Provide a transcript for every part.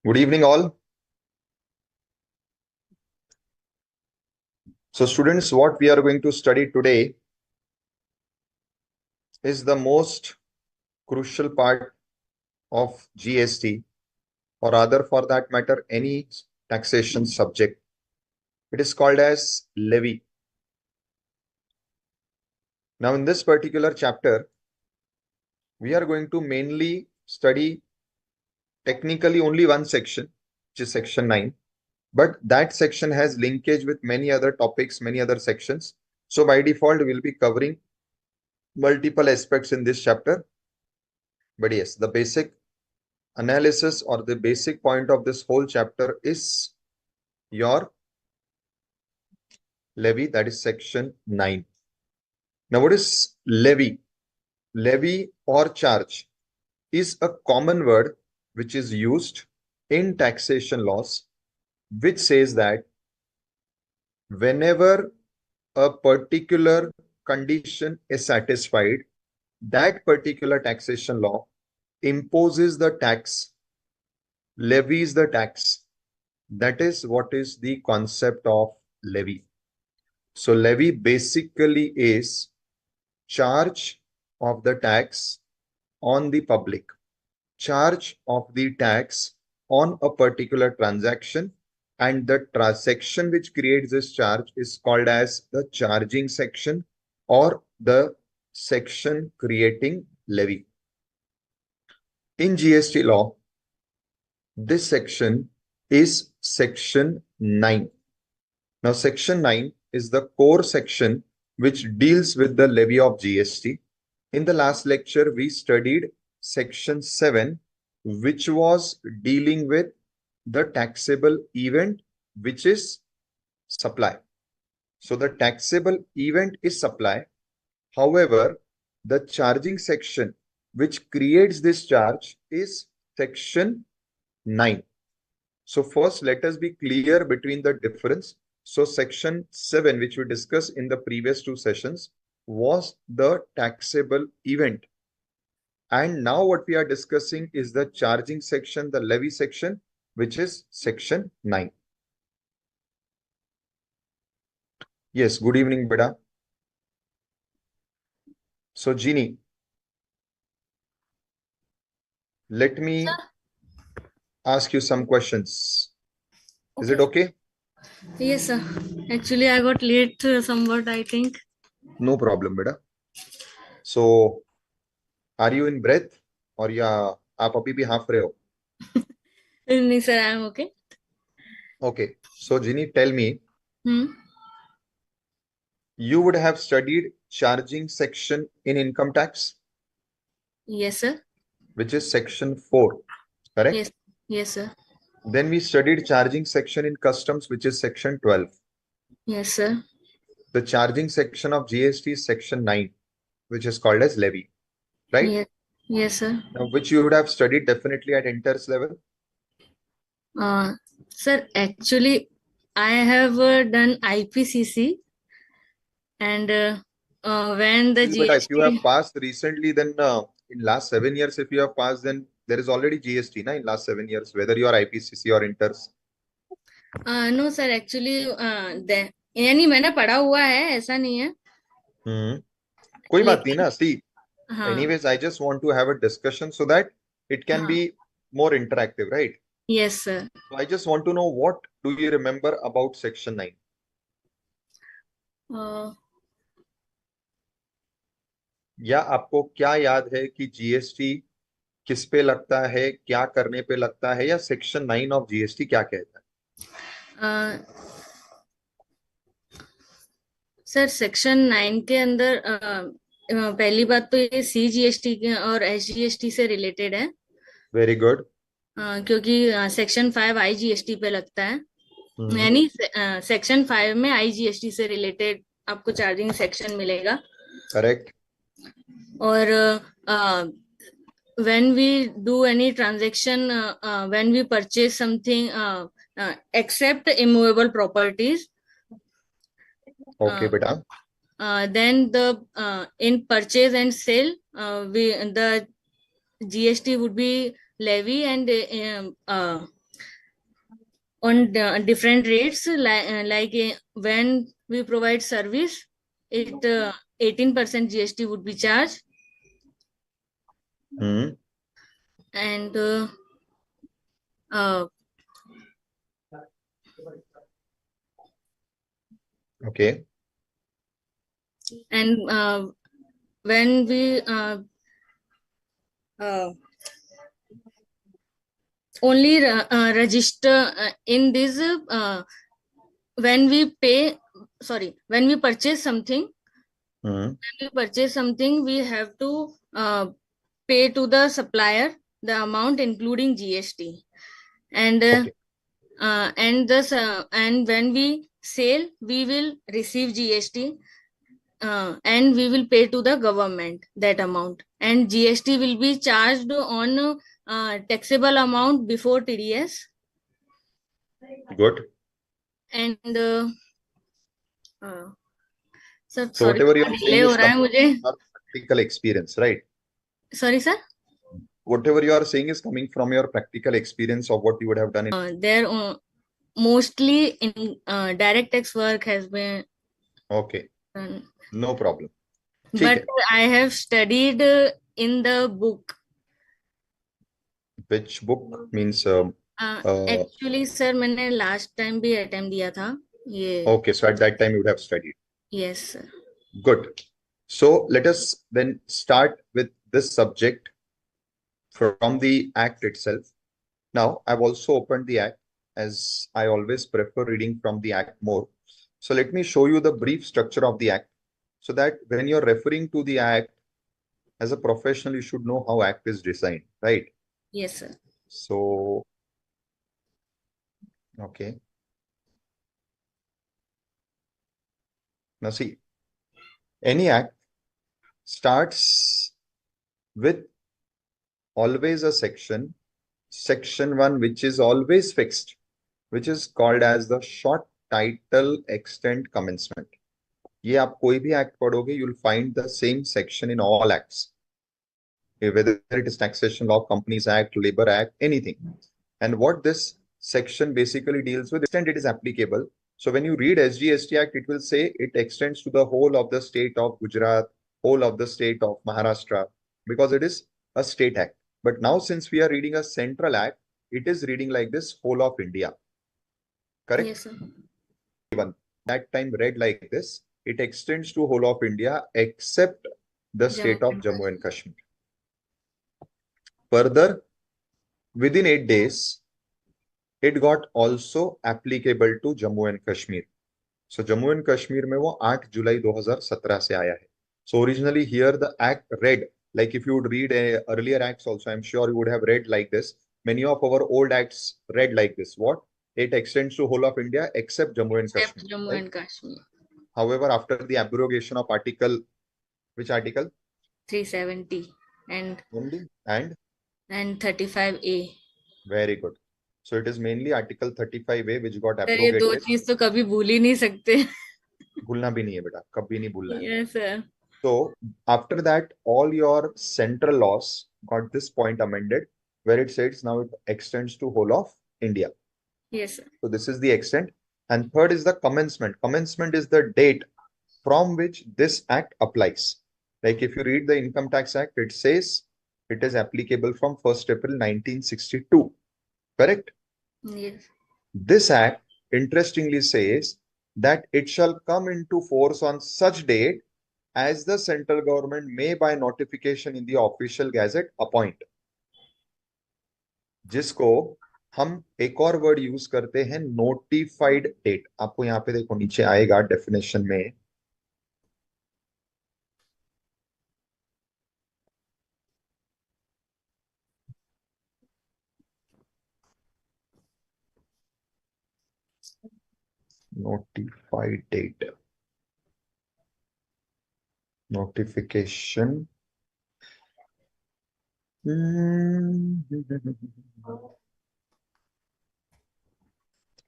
Good evening, all. So, students, what we are going to study today is the most crucial part of GST, or rather, for that matter, any taxation subject. It is called as levy. Now, in this particular chapter, we are going to mainly study technically only one section, which is section 9. But that section has linkage with many other topics, many other sections. So by default, we'll be covering multiple aspects in this chapter. But yes, the basic analysis or the basic point of this whole chapter is your levy, that is section 9. Now, what is levy? Levy or charge is a common word which is used in taxation laws, which says that whenever a particular condition is satisfied, that particular taxation law imposes the tax, levies the tax. That is what is the concept of levy. So levy basically is charge of the tax on the public, charge of the tax on a particular transaction, and the section which creates this charge is called as the charging section or the section creating levy. In GST law, this section is section 9. Now, section 9 is the core section which deals with the levy of GST. In the last lecture, we studied section 7, which was dealing with the taxable event, which is supply. So the taxable event is supply. However, the charging section which creates this charge is section 9. So first, let us be clear between the difference. So section 7, which we discussed in the previous two sessions, was the taxable event. And now what we are discussing is the charging section, the levy section, which is section 9. Yes, good evening, beta. So, Jeannie, let me ask you some questions. Okay. Is it okay? Yes, sir. Actually, I got late somewhat, I think. No problem, beta. So, are you in breath or या आप अभी भी half रहे हो? No, sir, I am okay. Okay. So, Jeannie, tell me, you would have studied charging section in income tax? Yes, sir. Which is section 4, correct? Yes, yes, sir. Then we studied charging section in customs, which is section 12. Yes, sir. The charging section of GST is section 9, which is called as levy, right? Yes, yes, sir. Now, which you would have studied definitely at inters level? Sir, actually, I have done IPCC, and when the But if you have GST... passed recently, then in last 7 years, if you have passed, then there is already GST in last 7 years, whether you are IPCC or inters. No, sir, actually, यानी मैंने पढ़ा हुआ है, ऐसा नहीं है. कोई बात नहीं ना. See, हाँ. anyways, I just want to have a discussion so that it can be more interactive, right? Yes, sir. So I just want to know, what do you remember about section 9? या आपको क्या याद है कि GST किस पे लगता है, क्या करने पे लगता है, या सेक्शन 9 ऑफ जीएसटी क्या कहता है? सर, सेक्शन 9 के अंदर पहली बात तो ये CGST और SGST से रिलेटेड है. Very good. क्योंकि सेक्शन 5 IGST पे लगता है, यानी सेक्शन 5 में IGST से रिलेटेड आपको चार्जिंग सेक्शन मिलेगा. करेक्ट. और when we do any transaction, when we purchase something, except immovable properties. Okay, beta. Then the in purchase and sale, the GST would be levy, and on different rates, when we provide service, it 18% GST would be charged. And Okay. And when we only register in this when we purchase something, we have to pay to the supplier the amount including GST. And Okay. And when we sell, we will receive GST, and we will pay to the government that amount, and GST will be charged on taxable amount before TDS. Good. And sir, So sorry, whatever you are saying delay is हो रहा है coming मुझे. from your practical experience, right? Sorry, sir. Whatever you are saying is coming from your practical experience of what you would have done in. There mostly in direct tax work has been Okay. done. No problem. But I have studied in the book. Which book means? Actually, sir, मैंने last time भी attempt दिया था ये. Okay, so at that time you would have studied. Yes, sir. Good. So let us then start with this subject from the Act itself. Now, I've also opened the Act, as I always prefer reading from the Act more. So let me show you the brief structure of the Act, so that when you're referring to the Act, as a professional, you should know how Act is designed, right? Yes, sir. So, okay. Now see, any Act starts with always a section 1, which is always fixed, which is called as the short title extent commencement. ये आप कोई भी act पढ़ोगे, you'll find the same section in all acts, whether it is Taxation Law, Companies Act, Labor Act, anything. And what this section basically deals with, extent it is applicable. So when you read SGST Act, it will say it extends to the whole of the state of Gujarat, whole of the state of Maharashtra, because it is a state act. But now, since we are reading a central act, it is reading like this, whole of India. Correct? Yes, sir. Even that time read like this, it extends to whole of India except the state of Jammu and Kashmir. Further, within 8 days, it got also applicable to Jammu and Kashmir. So Jammu and Kashmir में वो 8 जुलाई 2017 से आया है. So originally here the act read, like if you would read earlier acts also, I'm sure you would have read like this. Many of our old acts read like this. What? It extends to whole of India except Jammu and Kashmir. Jammu and Kashmir. However, after the abrogation of article, which article? 370 and 35A. Very good. So it is mainly article 35A which got sir ये दो abrogated. चीज तो कभी भूल ही नहीं सकते. भूलना भी नहीं है बेटा, कभी नहीं भूलना है. Yes, sir. So after that, all your central laws got this point amended, where it says now it extends to whole of India. Yes, sir. So this is the extent. And third is the commencement. Commencement is the date from which this act applies. Like if you read the Income Tax Act, it says it is applicable from 1st April 1962. Correct? Yes. This act interestingly says that it shall come into force on such date as the central government may by notification in the official gazette appoint. जिसको हम एक और word use करते हैं, notified date. आपको यहाँ पे देखो नीचे आएगा डेफिनेशन में. Notified date, notification.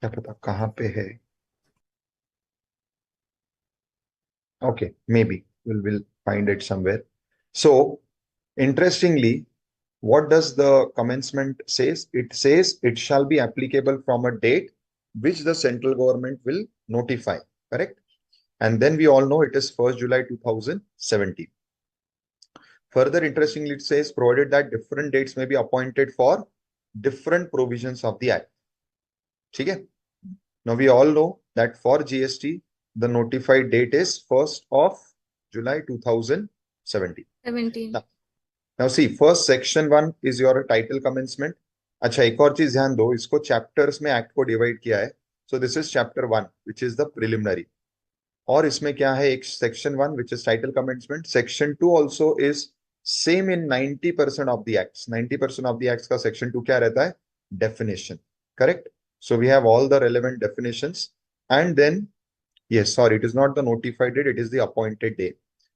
क्या पता कहाँ पे है. Okay, maybe we'll find it somewhere. So interestingly, what does the commencement says? It says it shall be applicable from a date which the central government will notify, correct? And then we all know it is 1st July 2017. Further, interestingly, it says provided that different dates may be appointed for different provisions of the act. Okay? Now we all know that for GST, the notified date is 1st of July 2017. 17. Now see, first section 1 is your title commencement. अच्छा, एक और चीज ध्यान दो, इसको chapters में act को divide किया है. सो this is chapter 1 which is the preliminary. और इसमें क्या है, एक section 1 which is title commencement. Section 2 also is same in 90% of the acts. 90% of the acts का सेक्शन 2 क्या रहता है? Definition. Correct? So we have all the relevant definitions. And then, yes, sorry, it is not the notified date, it is the appointed day.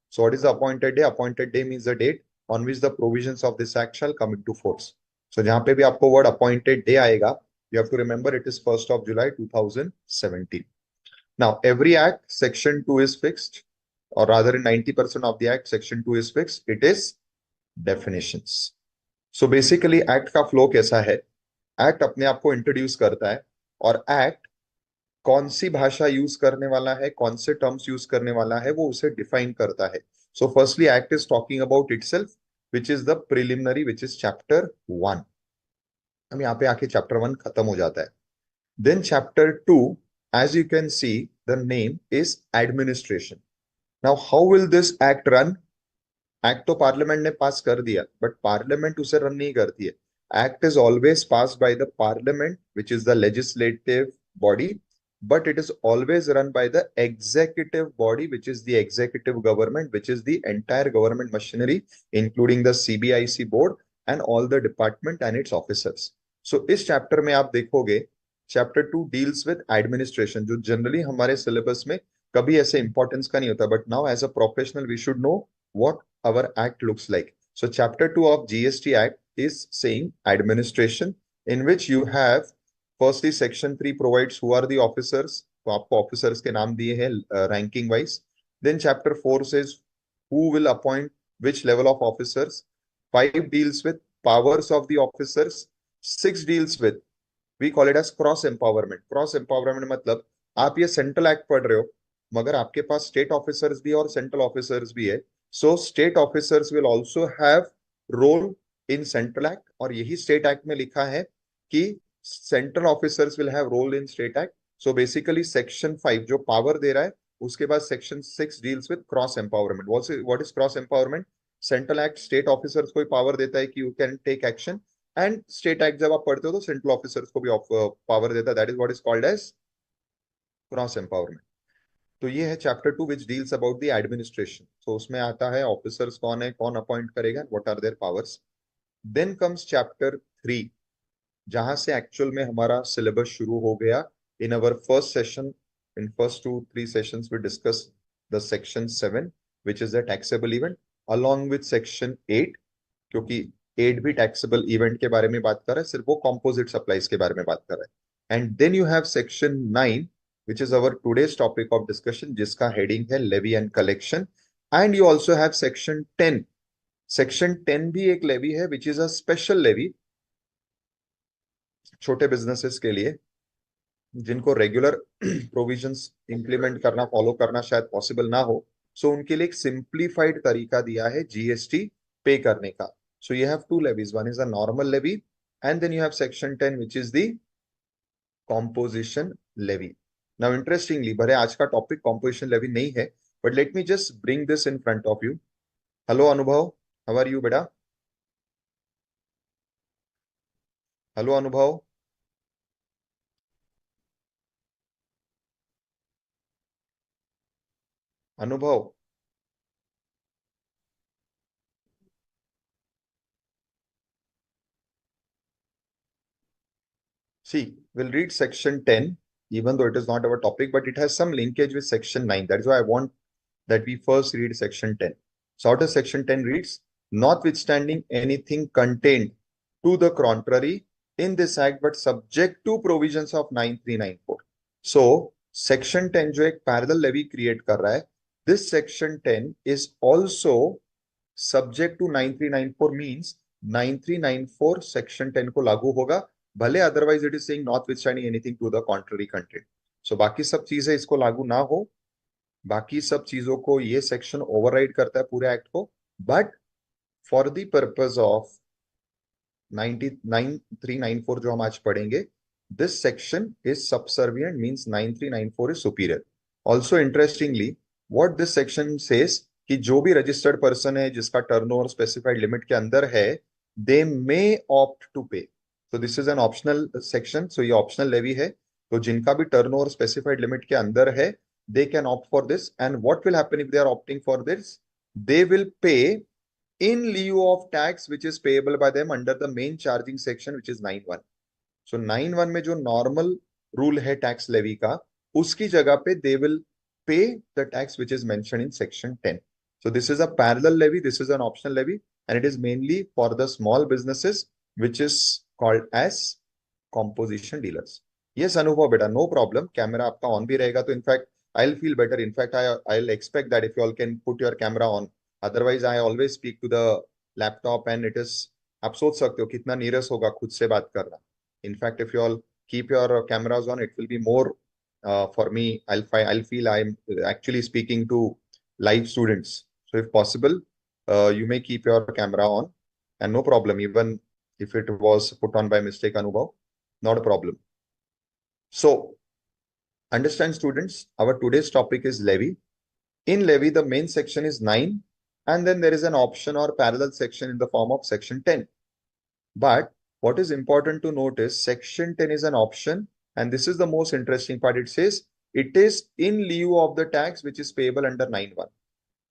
So what is the appointed day? Appointed day means the date on which the provisions of this act shall come into force. So जहां पे भी आपको word appointed day आएगा, you have to remember it is 1st of July 2017. Now, every act, section 2 is fixed, or rather in 90% of the act, section 2 is fixed. It is definitions. So basically, act का flow कैसा है? Act अपने आप को introduce करता है, और act कौन सी भाषा यूज करने वाला है, कौन से टर्म्स यूज करने वाला है, वो उसे डिफाइन करता है. So firstly act is talking about itself, which is the preliminary, which is chapter 1. हम यहाँ पे आके चैप्टर 1 खत्म हो जाता है. Then chapter 2, as you can see, the name is administration. Now how will this act run? Act तो parliament ने पास कर दिया, बट पार्लियामेंट उसे रन नहीं करती है. Act is always pass by the parliament, which is the legislative body, but it is always run by the executive body, which is the executive government, which is the entire government machinery, including the CBIC board and all the department and its officers. So इस chapter में आप देखोगे, chapter 2 deals with administration, जो generally हमारे syllabus में कभी ऐसे importance का नहीं होता, but now as a professional we should know what our act looks like. So chapter 2 of GST Act is saying administration, in which you have firstly section 3 provides who are the officers. तो आपको officers के नाम दिए हैं ranking wise. Then chapter 4 says who will appoint which level of officers. 5 deals with powers of the officers. 6 deals with, we call it as cross empowerment. Cross empowerment मतलब आप ये central act पढ़ रहे हो, मगर आपके पास स्टेट ऑफिसर्स भी और सेंट्रल ऑफिसर्स भी है. So state officers will also have role in central act, और यही स्टेट एक्ट में लिखा है कि central officers will have role in state act. So basically section 5 जो पावर दे रहा है, उसके बाद section 6 deals with cross empowerment. What is cross empowerment? Central act state officers को पावर देता है कि you can take action, and state act जब आप पढ़ते हो तो सेंट्रल ऑफिसर्स को भी पावर देता है. That is what is called as cross empowerment. तो ये है chapter 2 which deals about the administration. तो उसमें आता है ऑफिसर्स कौन है, कौन अपॉइंट करेगा, what are their powers. Then comes chapter 3, जहां से एक्चुअल में हमारा सिलेबस शुरू हो गया. In our first session, in first 2-3 sessions we discuss the section 7 which is the taxable event, along with section 8, क्योंकि 8 भी टैक्सेबल इवेंट के बारे में बात कर रहा है, सिर्फ वो कंपोजिट सप्लाईज के बारे में बात कर रहा है. And then you have section 9 which is our today's topic of discussion, जिसका heading है levy and collection. And you also have section 10. section 10 भी एक levy है, which is a special levy छोटे businesses के लिए, जिनको regular provisions implement करना, follow करना शायद possible ना हो. So उनके लिए एक simplified तरीका दिया है GST pay करने का. So you have two levies. One is a normal levy, and then you have section 10, which is the composition levy. Now, interestingly, भरे आज का टॉपिक कॉम्पोजिशन लेवी नहीं है, but let me just bring this in front of you. Hello अनुभव, how are you बेटा? Hello अनुभव, अनुभव. See, we'll read section 10, even though it is not our topic, but it has some linkage with section 9. That is why I want that we first read section 10. So how does section 10 reads? Notwithstanding anything contained to the contrary in this act, but subject to provisions of 9394. So section 10 जो एक parallel levy create कर रहा है, this section 10 is also subject to 9394, means 9394 section 10 को लागू होगा, भले otherwise it is saying notwithstanding anything to the contrary content. So बाकी सब चीजें इसको लागू ना हो, बाकी सब चीजों को ये सेक्शन ओवरराइड करता है पूरे एक्ट को. But for the purpose of 9394 जो हम आज पढ़ेंगे, this section is subservient, means 9394 is superior. Also interestingly what this section says कि जो भी रजिस्टर्ड पर्सन है जिसका टर्नओवर स्पेसिफाइड लिमिट के अंदर है, दे मे ऑप्ट टू पे. तो this is an optional section. So ये ऑप्शनल लेवी है. तो जिनका भी टर्नओवर स्पेसिफाइड लिमिट के अंदर है, they can opt for this. And what will happen if they are opting for this? They will pay in lieu of tax which is payable by them under the main charging section, which is 9(1). So 9(1) में जो normal rule है tax levy का, उसकी जगह पे they will pay the tax which is mentioned in section 10. So this is a parallel levy, this is an optional levy, and it is mainly for the small businesses, which is called as composition dealers. Yes, Anubhav beta, no problem. Camera आपका on भी रहेगा, तो in fact I'll feel better. In fact, I'll expect that if you all can put your camera on. Otherwise, I always speak to the laptop and it is, आप सोच सकते हो कितना नीरस होगा खुद से बात करना. In fact, if you all keep your cameras on, it will be more for me. I'll feel I'm actually speaking to live students. So if possible, you may keep your camera on, and no problem. Even if it was put on by mistake, Anubhav, not a problem. So understand students, our today's topic is levy. In levy, the main section is 9, and then there is an option or parallel section in the form of section 10. But what is important to note is section 10 is an option, and this is the most interesting part. It says it is in lieu of the tax which is payable under 9(1).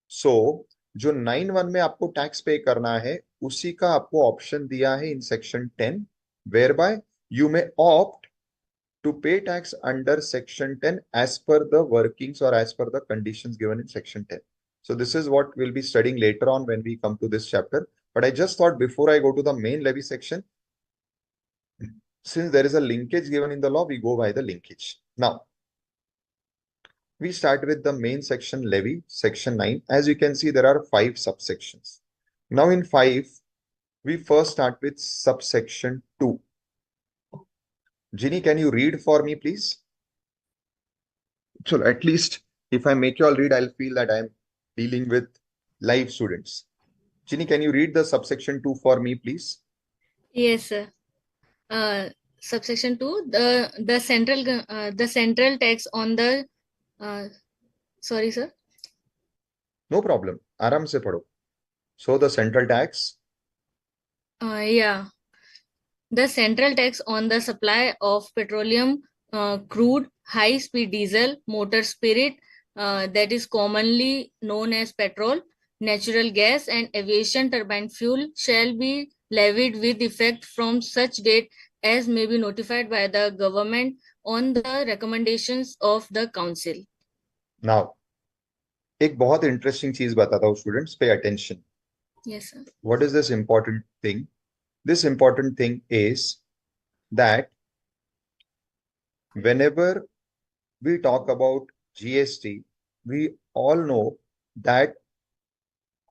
So जो 9(1) में आपको tax pay करना है, उसी का आपको option दिया है in section 10, whereby you may opt to pay tax under section 10 as per the workings or as per the conditions given in section 10. So this is what we'll be studying later on when we come to this chapter. But I just thought before I go to the main levy section, since there is a linkage given in the law, we go by the linkage. Now, we start with the main section levy, section 9. As you can see, there are 5 subsections. Now in 5, we first start with subsection 2. Ginny, can you read for me, please? So at least if I make you all read, I'll feel that I'm dealing with live students. Ginny, can you read the subsection 2 for me, please? Yes, sir. Subsection 2, the central tax on the sorry, sir. No problem. आराम से पढ़ो. So the central tax. Yeah. The central tax on the supply of petroleum, crude, high-speed diesel, motor spirit, that is commonly known as petrol, natural gas, and aviation turbine fuel shall be levied with effect from such date as may be notified by the government on the recommendations of the council. Now, एक बहुत interesting चीज बताता हूँ students, pay attention. Yes, sir. What is this important thing? This important thing is that whenever we talk about GST, we all know that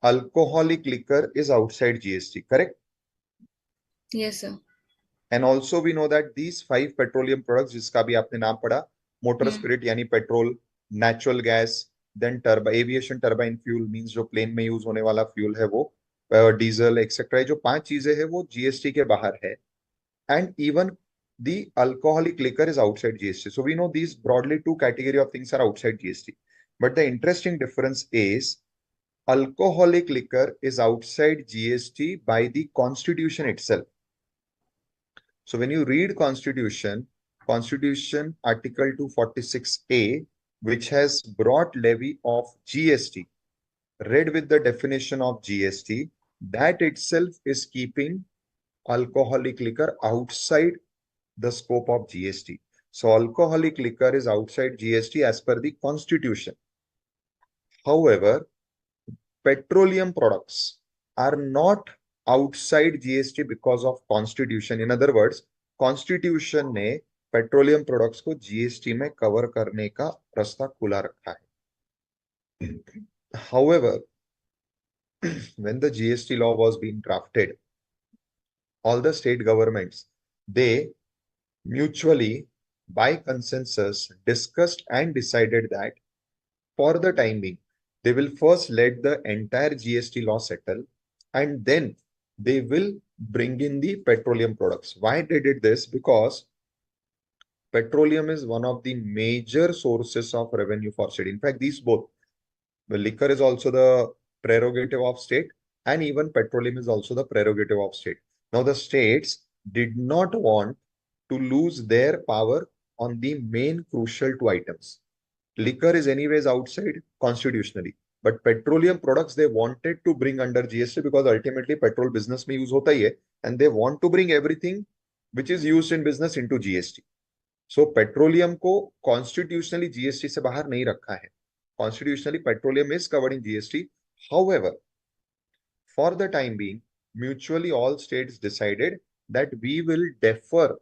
alcoholic liquor is outside GST, correct? Yes, sir. And also we know that these 5 petroleum products, जिसका भी आपने नाम पढ़ा, motor spirit यानी petrol, natural gas, then aviation turbine fuel means जो plane में use होने वाला fuel है वो, diesel, etc. जो 5 चीजें हैं वो GST के बाहर है. And even the alcoholic liquor is outside GST. So we know these broadly 2 category of things are outside GST. But the interesting difference is alcoholic liquor is outside GST by the constitution itself. So when you read Constitution Article 246A, which has brought levy of GST, read with the definition of GST, that itself is keeping alcoholic liquor outside the scope of GST. So alcoholic liquor is outside GST as per the Constitution. However, petroleum products are not outside GST because of Constitution. In other words, Constitution ने petroleum products को GST में cover करने का रास्ता खुला रखा है. However, when the GST law was being drafted, all the state governments, they mutually by consensus discussed and decided that for the time being, they will first let the entire GST law settle and then they will bring in the petroleum products. Why they did this? Because petroleum is one of the major sources of revenue for state. In fact, these both, the liquor is also the prerogative of state, and even petroleum is also the prerogative of state. Now, the states did not want to lose their power on the main crucial two items. Liquor is anyways outside constitutionally, but petroleum products they wanted to bring under GST because ultimately petrol business में use होता ही है, and they want to bring everything which is used in business into GST. So petroleum को constitutionally GST से बाहर नहीं रखा है. Constitutionally, petroleum is covered in GST. However, for the time being, mutually all states decided that we will defer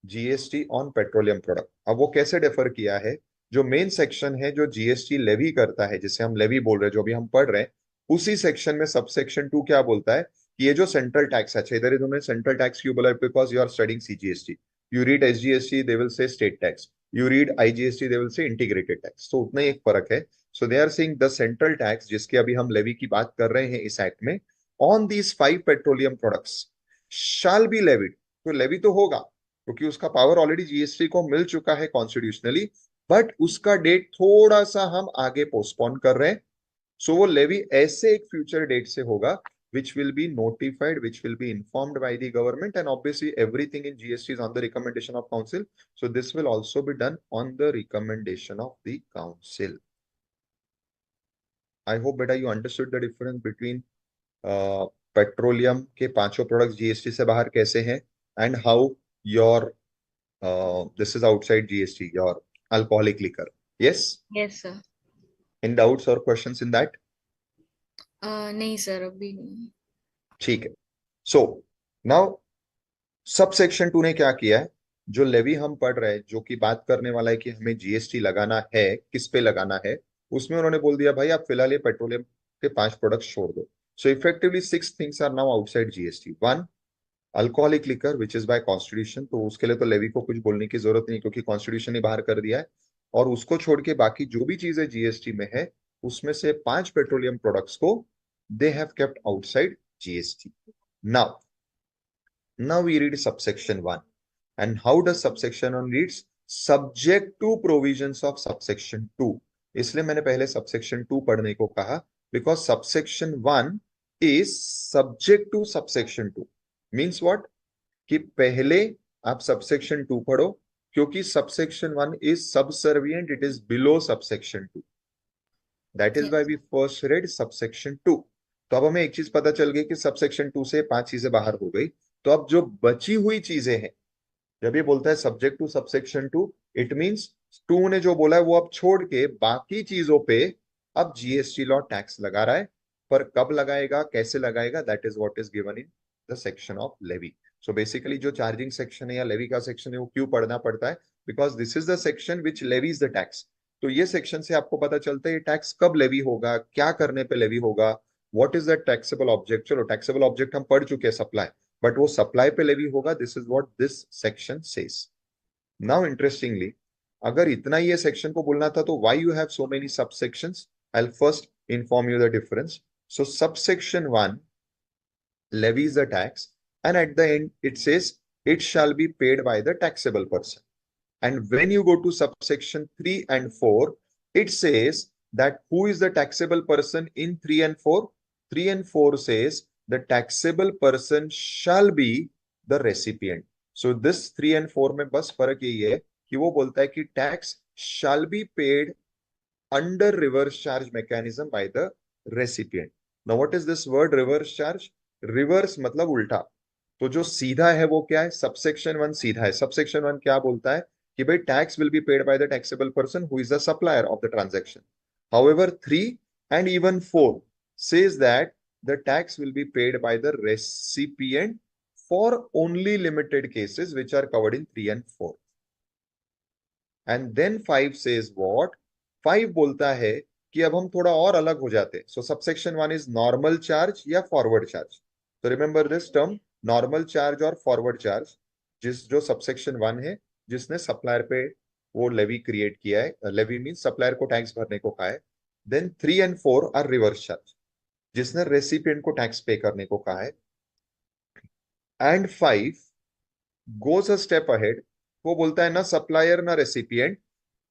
GST on petroleum product. अब वो कैसे defer किया है? जो मेन सेक्शन है जो GST लेवी करता है, जिसे हम लेवी बोल रहे हैं, जो भी हम पढ़ रहे हैं, उसी सेक्शन में सबसेक्शन 2 क्या बोलता है कि ये जो सेंट्रल टैक्स है, इधर इन्होंने सेंट्रल टैक्स क्यों बोला? Because you are studying CGST. You read SGST, they will say state tax. You read IGST, they will say integrated tax. तो उतना ही एक फर्क है. So they are saying the central tax, जिसके अभी हम लेवी की बात कर रहे हैं इस एक्ट में, on these 5 petroleum products shall be levied. तो लेवी तो होगा क्योंकि उसका पावर ऑलरेडी जीएसटी को मिल चुका है कॉन्स्टिट्यूशनली, बट उसका डेट थोड़ा सा हम आगे पोस्टपोन कर रहे हैं. सो वो लेवी ऐसे एक फ्यूचर डेट से होगा which will be notified, which will be informed by the government, and obviously everything in GST is on the recommendation of council. So this will also be done on the recommendation of the council. I hope beta you understood the difference between petroleum के पांचों products GST से बाहर कैसे हैं, and how your this is outside GST, your alcoholic liquor. Yes? Yes, sir. Any doubts or questions in that? नहीं sir, अभी नहीं. ठीक है. सो नाउ सबसेक्शन 2 ने क्या किया है? जो लेवी हम पढ़ रहे हैं, जो कि बात करने वाला है कि हमें जीएसटी लगाना है, किस पे लगाना है, उसमें उन्होंने बोल दिया भाई आप फिलहाल ये पेट्रोलियम के 5 प्रोडक्ट्स छोड़ दो. So effectively 6 things are now outside GST. 1, alcoholic liquor which is by constitution. तो उसके लिए तो लेवी को कुछ बोलने की जरूरत नहीं क्योंकि कॉन्स्टिट्यूशन ही बाहर कर दिया है. और उसको छोड़ के बाकी जो भी चीजें जीएसटी में है, उसमें से 5 पेट्रोलियम प्रोडक्ट्स को they have kept outside GST. Now we read subsection 1. And how does subsection 1 reads? Subject to provisions of subsection 2. इसलिए मैंने पहले subsection 2 पढ़ने को कहा because subsection 1 is subject to subsection 2. Means what? कि पहले आप subsection 2 पढ़ो क्योंकि subsection 1 is subservient, it is below subsection 2. That is why we first read subsection 2. तो अब हमें एक चीज पता चल गई कि सबसेक्शन 2 से 5 चीजें बाहर हो गई. तो अब जो बची हुई चीजें हैं, जब ये बोलता है subject to subsection 2, it means 2 ने जो बोला है वो अब छोड़ के बाकी चीजों पे अब जीएसटी लॉ टैक्स लगा रहा है. पर कब लगाएगा, कैसे लगाएगा, that is what is given in the section of levy. So basically जो चार्जिंग सेक्शन है या लेवी का सेक्शन है वो क्यों पढ़ना पड़ता है? Because this is the section which levies the tax. तो ये सेक्शन से आपको पता चलता है ये टैक्स कब लेवी होगा, क्या करने पे लेवी होगा, what is the taxable object. चलो टैक्सेबल ऑब्जेक्ट हम पढ़ चुके हैं सप्लाई, बट वो सप्लाई पे लेवी होगा. This is what this section says. Now interestingly, अगर इतना ही ये सेक्शन को बोलना था तो why you have so many subsections? I will first inform you the difference. So subsection 1 levies the tax, and at the end it says it shall be paid by the taxable person. And when you go to subsection 3 and 4, it says that who is the taxable person in 3 and 4? 3 and 4 says the taxable person shall be the recipient. So this 3 and 4 में बस फर्क यही है कि वो बोलता है कि tax shall be paid under reverse charge mechanism by the recipient. Now what is this word reverse charge? Reverse मतलब उल्टा. तो जो सीधा है वो क्या है? सबसेक्शन 1 सीधा है. सबसेक्शन 1 क्या बोलता है कि भाई tax will be paid by the taxable person who is the supplier of the transaction. However 3 and even 4 says that the tax will be paid by the recipient for only limited cases which are covered in 3 and 4. And then 5 says what? 5 बोलता है कि अब हम थोड़ा और अलग हो जाते हैं. So subsection 1 is normal charge या forward charge. So remember this term normal charge or forward charge. जो सबसेक्शन 1 है, जिसने सप्लायर पे वो लेवी क्रिएट किया है, लेवी मीन सप्लायर को टैक्स भरने को कहा है। Then 3 and 4 are reverse charge, जिसने रेसिपिएंट को टैक्स पे करने को कहा है। And 5 goes a step ahead, वो बोलता है ना सप्लायर ना रेसिपिएंट,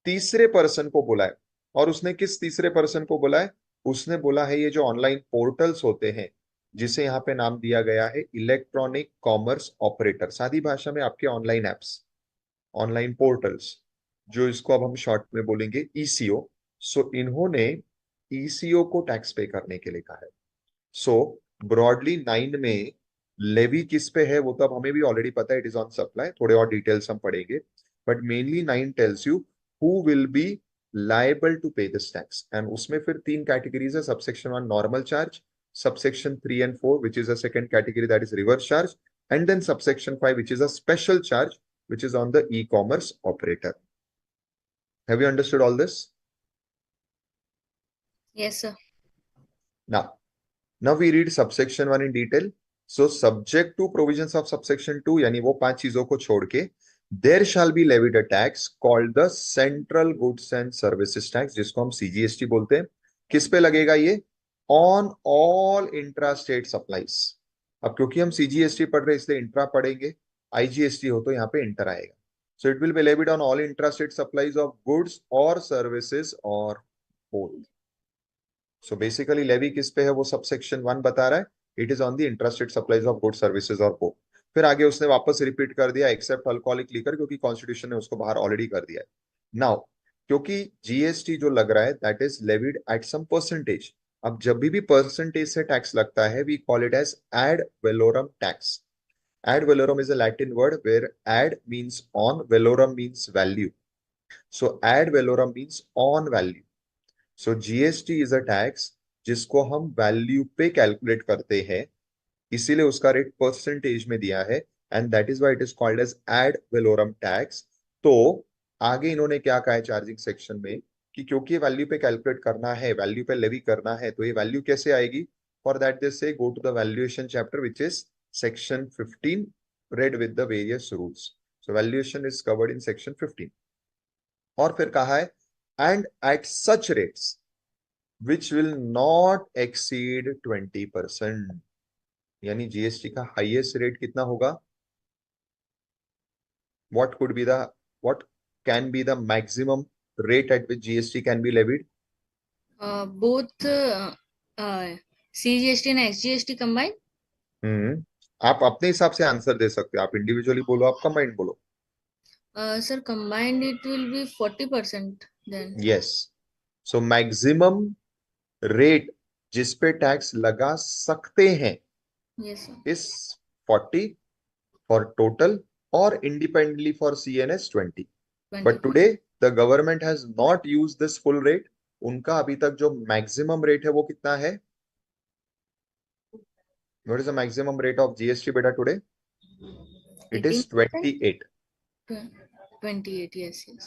तीसरे पर्सन को बुलाए। और उसने किस तीसरे पर्सन को बुलाए? उसने बोला है ये जो ऑनलाइन पोर्टल्स होते हैं, जिसे यहाँ पे नाम दिया गया है इलेक्ट्रॉनिक कॉमर्स ऑपरेटर, सादी भाषा में आपके ऑनलाइन एप्स, ऑनलाइन पोर्टल्स, जो इसको अब हम शॉर्ट में बोलेंगे ईसीओ। सो इन्होंने ईसीओ को टैक्स पे करने के लिए कहा है। सो ब्रॉडली 9 में लेवी किस पे है वो तो अब हमें भी ऑलरेडी पता है, इट इज ऑन सप्लाई, थोड़े और डिटेल्स हम पढ़ेंगे, but mainly 9 tells you who will be liable to pay this tax. And उसमें फिर 3 कैटेगरीज है, subsection 1 normal charge, subsection 3 and 4 which is a second category, that is reverse charge, and then subsection 5 which is a special charge which is on the e-commerce operator. Have you understood all this? Yes, sir. Now we read subsection 1 in detail. So subject to provisions of subsection 2, यानी वो 5 चीजों को छोड़ के, there shall be levied a tax called the central goods and services tax, जिसको हम CGST बोलते हैं। किस पे लगेगा ये? On all intra-state supplies। अब क्योंकि हम CGST पढ़ रहे हैं इसलिए इंट्रा पढ़ेंगे, IGST हो तो यहाँ पे इंटर आएगा। So it will be levied on all intra-state supplies of goods or services or both। So basically levy किस पे है वो सबसेक्शन 1 बता रहा है, it is on the interstate supplies of good services और बोथ। फिर आगे उसने वापस रिपीट कर दिया एक्सेप्ट अल्कोहलिक लीकर, क्योंकि कॉन्स्टिट्यूशन ने उसको बाहर ऑलरेडी कर दिया है। नाउ क्योंकि जीएसटी जो लग रहा है that is levied at some percentage. अब जब भी परसेंटेज से टैक्स लगता है we call it as ad valorem tax. Ad valorem is a Latin word where ad means on, valorem means value. So ad valorem means on value. So GST is a tax जिसको हम value पे calculate करते हैं, इसीलिए उसका rate percentage में दिया है, and that is why it is called as ad valorem tax. तो आगे इन्होंने क्या कहा है चार्जिंग सेक्शन में कि क्योंकि ये वैल्यू पे कैलकुलेट करना है, वैल्यू पे लेवी करना है, तो ये वैल्यू कैसे आएगी? For that they say go to the valuation chapter which is section 15 read with the various rules. So valuation is covered in section 15। और फिर कहा है and at such rates which will not exceed 20%। यानी GST का highest rate कितना होगा? what could be the what can be the maximum rate at which GST can be levied? Both CGST and SGST combined. आप अपने हिसाब से answer दे सकते हो, आप इंडिविजुअली बोलो, आप कंबाइंड बोलो। Sir, combined it will be 40% then. Yes, so maximum rate जिस पे टैक्स लगा सकते हैं Yes, sir. इस 40 फॉर टोटल और independently for CNS 20। 20%. But today the government has not use this full rate. उनका अभी तक जो मैक्सिमम रेट है वो कितना है? What is the maximum rate of GST बेटा today? It is 18%? 28। 28, yes, yes.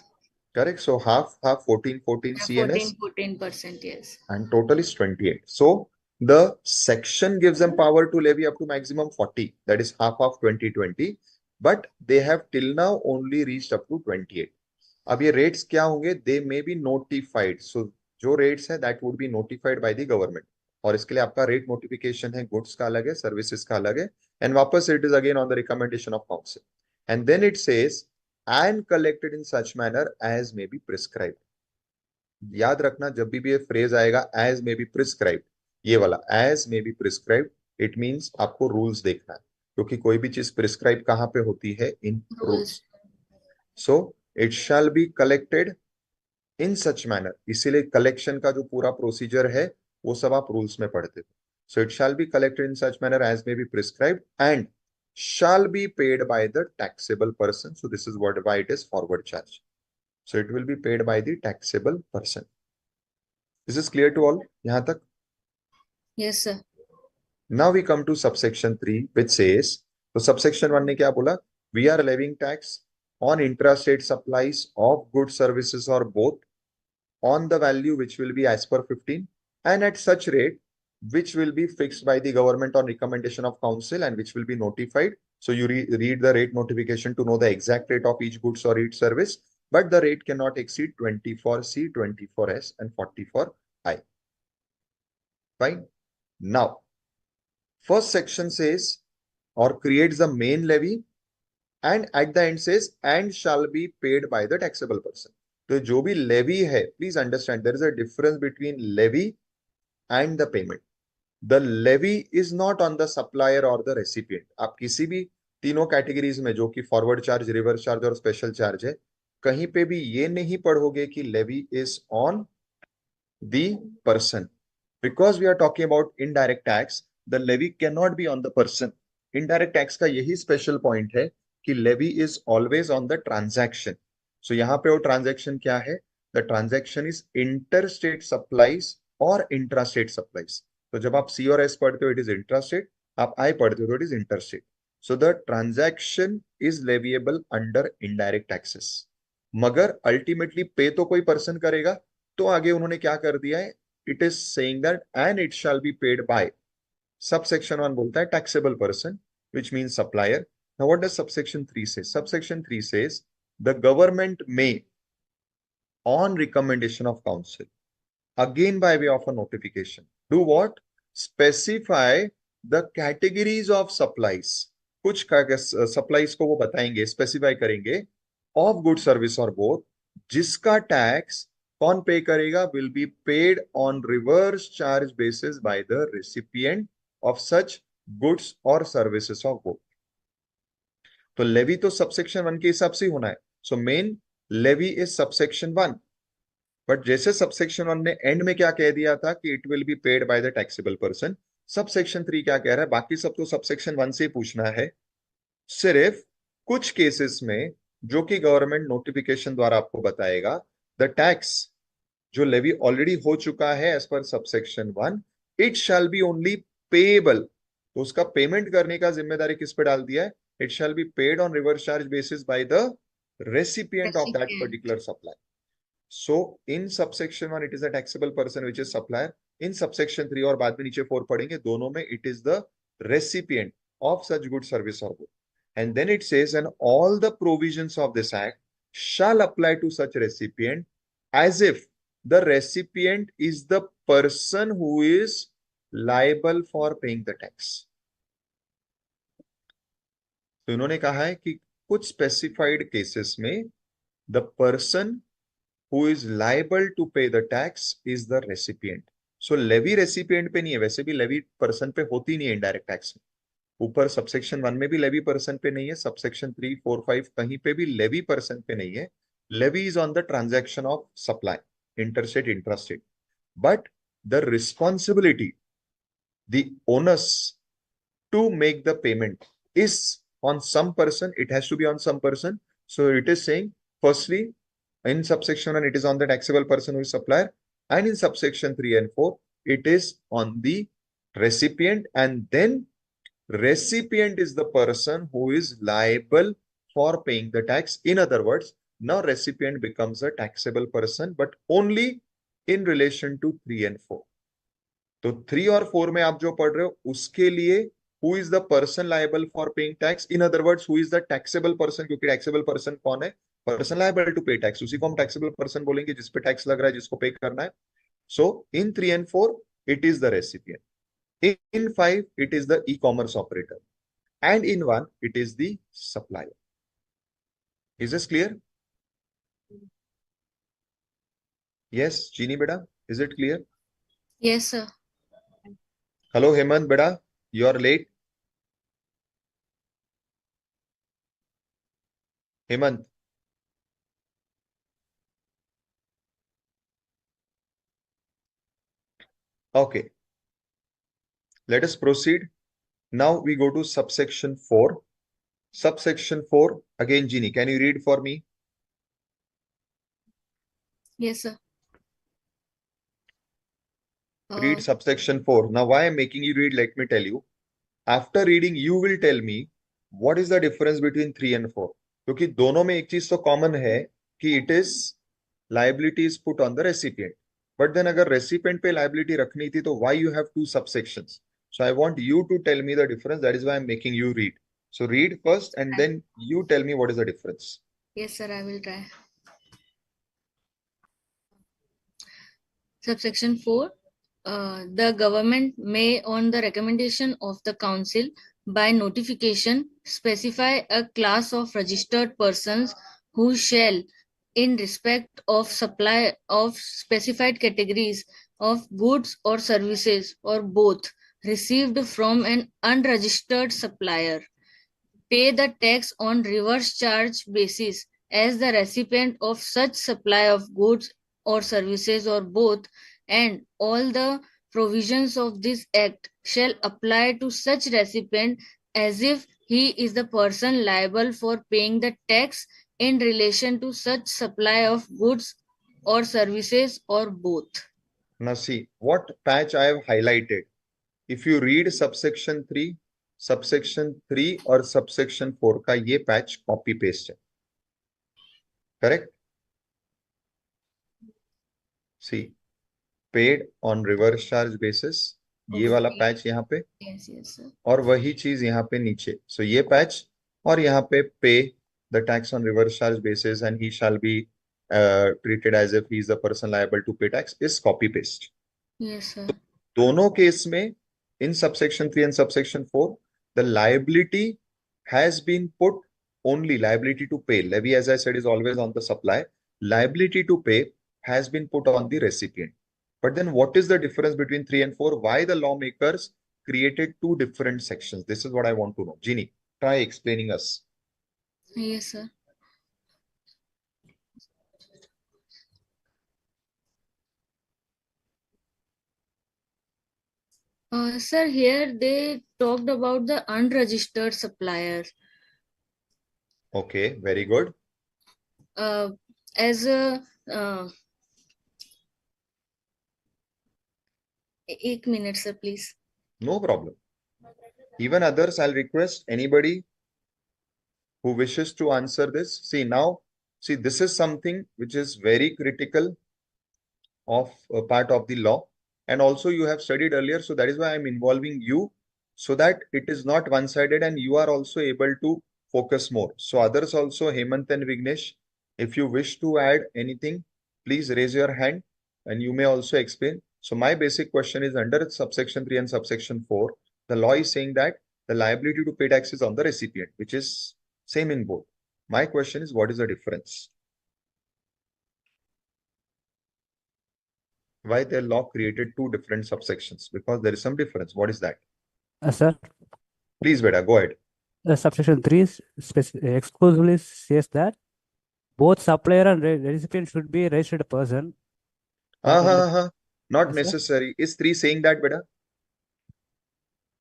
Correct. So half 14 CNS 14%, yes. and total is 28. So the section gives them power to levy up to maximum 40, that is half of 2020, but they have till now only reached up to 28। अब ये rates क्या होंगे? They may be notified। So जो rates है that would be notified by the government। और इसके लिए आपका rate notification है, goods का अलग है, services का अलग है, and वापस it is again on the recommendation of council। And then it says and collected in such manner as may be prescribed। याद रखना जब भी ये फ्रेज आएगा एज मे बी प्रिस्क्राइब्ड, ये वाला as may be prescribed, it means आपको rules देखना है, क्योंकि कोई भी चीज प्रिस्क्राइब कहां पे होती है? In rules. So it shall be collected in such manner, इसीलिए कलेक्शन का जो पूरा प्रोसीजर है वो सब आप रूल्स में पढ़ते थे। So it shall be collected in such manner as may be prescribed and shall be paid by the taxable person। So this is why it is forward charge। So it will be paid by the taxable person। This is clear to all yahan tak? Yes, sir. Now we come to subsection 3 which says, so subsection 1 ne kya bola? We are levying tax on intrastate supplies of goods, services or both on the value which will be as per 15 and at such rate which will be fixed by the government on recommendation of council and which will be notified So you read the rate notification to know the exact rate of each goods or each service, but the rate cannot exceed 20 for C, 20 for S, and 40 for I. Fine. Now, first section says or creates the main levy, and at the end says and shall be paid by the taxable person. तो जो भी levy है, please understand there is a difference between levy and the payment. The levy is not on the supplier or the recipient. आप किसी भी तीनों categories में जो कि फॉरवर्ड चार्ज, रिवर्स चार्ज और स्पेशल चार्ज है, कहीं पे भी ये नहीं पढ़ोगे कि levy is on the person. Because we are talking about indirect tax, the levy can not be on the person. Indirect tax का यही स्पेशल पॉइंट है कि levy is always on the transaction. So यहाँ पे वो transaction क्या है? The transaction is inter state supplies और इंट्रा स्टेट सप्लाईज. तो जब आप सी और एस पढ़ते हो इट इज इंट्रास्टेट, आप आई पढ़ते हो तो it is interstate. So the transaction is leviable under indirect taxes. मगर अल्टीमेटली पे तो कोई पर्सन करेगा, तो आगे उन्होंने क्या कर दिया है, it is saying that and it shall B paid bye. Subsection 1 बोलता है taxable person, which means supplier. Now what does subsection 3 से? Subsection 3 says the government may on recommendation of council, again by way of a notification, do what? Specify the categories of supplies. कुछ supplies को वो बताएंगे, specify करेंगे, of good service और both, जिसका tax कौन pay करेगा? Will be paid on reverse charge basis by the recipient of such goods और सर्विसेज ऑफ बोथ. तो लेवी तो सबसेक्शन 1 के हिसाब से होना है. So main levy is subsection 1. But जैसे सबसेक्शन 1 ने एंड में क्या कह दिया था कि it will be paid by the taxable person, subsection 3 क्या कह रहा है? बाकी सब तो सबसेक्शन 1 से पूछना है. सिर्फ कुछ केसेस में जो कि गवर्नमेंट नोटिफिकेशन द्वारा आपको बताएगा, द टैक्स जो लेवी ऑलरेडी हो चुका है as per subsection 1, it shall be only payable. तो उसका पेमेंट करने का जिम्मेदारी किस पे डाल दिया है? It shall B paid on reverse charge basis by the recipient of that particular supply. So in subsection 1 it is a taxable person which is supplier. In subsection 3 और बाद में नीचे 4 पढ़ेंगे, दोनों में it is the recipient of such good service or good. And then it says and all the provisions of this act shall apply to such recipient as if the recipient is the person who is liable for paying the tax. तो इन्होंने कहा है कि कुछ specified cases में the person who is liable to pay the tax is the recipient. So levy recipient पे नहीं है, वैसे भी levy person पे होती नहीं है indirect tax में. ऊपर सबसेक्शन 1 में भी levy person पे नहीं है, सबसेक्शन 3, 4, 5 कहीं पे भी levy person पे नहीं है. Levy is on the transaction of supply, interstate, intrastate. But the responsibility, the onus to make the payment is on some person. It has to be on some person. So it is saying, firstly, in subsection 1 it is on the taxable person who is supplier, and in subsection 3 and 4 it is on the recipient, and then recipient is the person who is liable for paying the tax. In other words, now recipient becomes a taxable person, but only in relation to 3 and 4. तो 3 और 4 में आप जो पढ़ रहे हो उसके लिए who is the person liable for paying tax, in other words who is the taxable person, क्योंकि taxable person कौन है? Person liable to pay tax, उसी को हम taxable person बोलेंगे जिस पे टैक्स लग रहा है, जिसको पे करना है. So in 3 and 4 it is the recipient, in 5 it is the e-commerce operator, and in 1 it is the supplier. Is this clear? Yes, Chini beta, is it clear? Yes sir. Hello Hemant beta, you are late. Hemant. Okay, let us proceed. Now we go to subsection 4. Subsection 4, again Jeannie, can you read for me? Yes sir. Read subsection 4. Now why I'm making you read, let me tell you. After reading you will tell me what is the difference between 3 and 4. क्योंकि दोनों में एक चीज तो common है कि it is liability is put on the recipient. But then अगर recipient पे liability रखनी थी तो why you have 2 subsections? So I want you to tell me the difference. That is why I'm making you read. So read first and then you tell me what is the difference. Yes, sir, I will try. Subsection 4. The government may, on the recommendation of the council, by notification, specify a class of registered persons who shall, in respect of supply of specified categories of goods or services or both, received from an unregistered supplier, pay the tax on reverse charge basis as the recipient of such supply of goods or services or both, and all the provisions of this act shall apply to such recipient as if he is the person liable for paying the tax in relation to such supply of goods or services or both. Now see what patch I have highlighted. If you read subsection 3 or subsection 4 का ये patch copy paste है. Correct? See, paid on reverse charge basis. ये वाला patch यहाँ पे. Yes, yes, sir. और वही चीज यहाँ पे नीचे. So ये पैच और यहाँ पे pay the tax on reverse charge basis and he shall be treated as if he is the person liable to pay tax is copy paste. Yes, sir. दोनों केस में in subsection 3 and subsection 4 the liability has been put only liability to pay. Levy, as I said, is always on the supply. Liability to pay has been put on the recipient. But then what is the difference between 3 and 4? Why the lawmakers created two different sections? This is what I want to know. Jeannie, try explaining us. Yes, sir. Sir, here they talked about the unregistered supplier. Okay, very good. As a एक minute, sir, please. No problem. Even others, I'll request anybody who wishes to answer this. See now, see this is something which is very critical of a part of the law. And also you have studied earlier, so that is why I'm involving you so that it is not one-sided and you are also able to focus more. So others also, Hemant and Vignesh, if you wish to add anything, please raise your hand and you may also explain. So my basic question is under subsection 3 and subsection 4, the law is saying that the liability to pay tax is on the recipient, which is same in both. My question is, what is the difference? Why the law created two different subsections? Because there is some difference. What is that? Sir, Please, Beta, go ahead. subsection 3 exclusively says that both supplier and recipient should be a registered person. Not Yes, necessary. Is 3 saying that, Beta?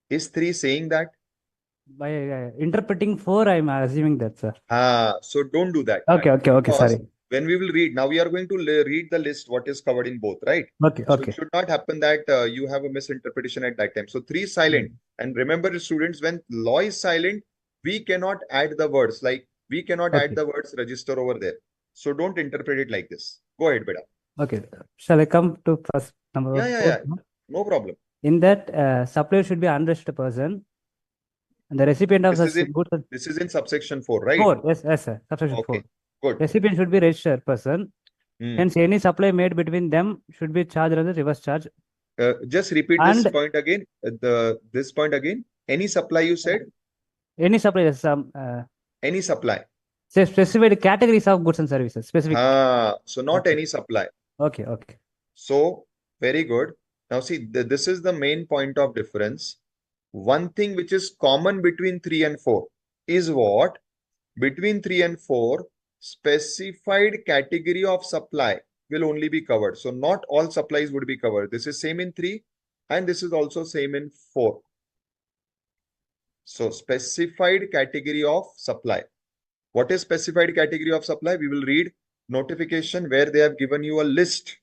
Is 3 saying that? By interpreting 4, I'm assuming that, sir. So don't do that. Okay, sorry. When we will read, now we are going to read the list, what is covered in both, right? Okay. So it should not happen that you have a misinterpretation at that time. So 3 is silent. And remember, students, when law is silent, we cannot add the words, like we cannot add the words register over there. So don't interpret it like this. Go ahead, Beta. Okay. Shall I come to first number 4? Yeah. No problem. In that, supplier should be an unregistered person. And the recipient of this is in subsection 4, right? 4, yes, sir. Subsection 4. Good. Recipient should be a registered person. Hence, any supply made between them should be charged under reverse charge. Just repeat this point again. This point again. Any supply you said? Any supply, any supply. Say specified categories of goods and services. Specific. So not any supply. Okay. So very good. Now see, this is the main point of difference. One thing which is common between 3 and 4 is what? Between 3 and 4, specified category of supply will only be covered. So not all supplies would be covered. This is same in 3 and this is also same in 4. So specified category of supply. What is specified category of supply? We will read notification where they have given you a list.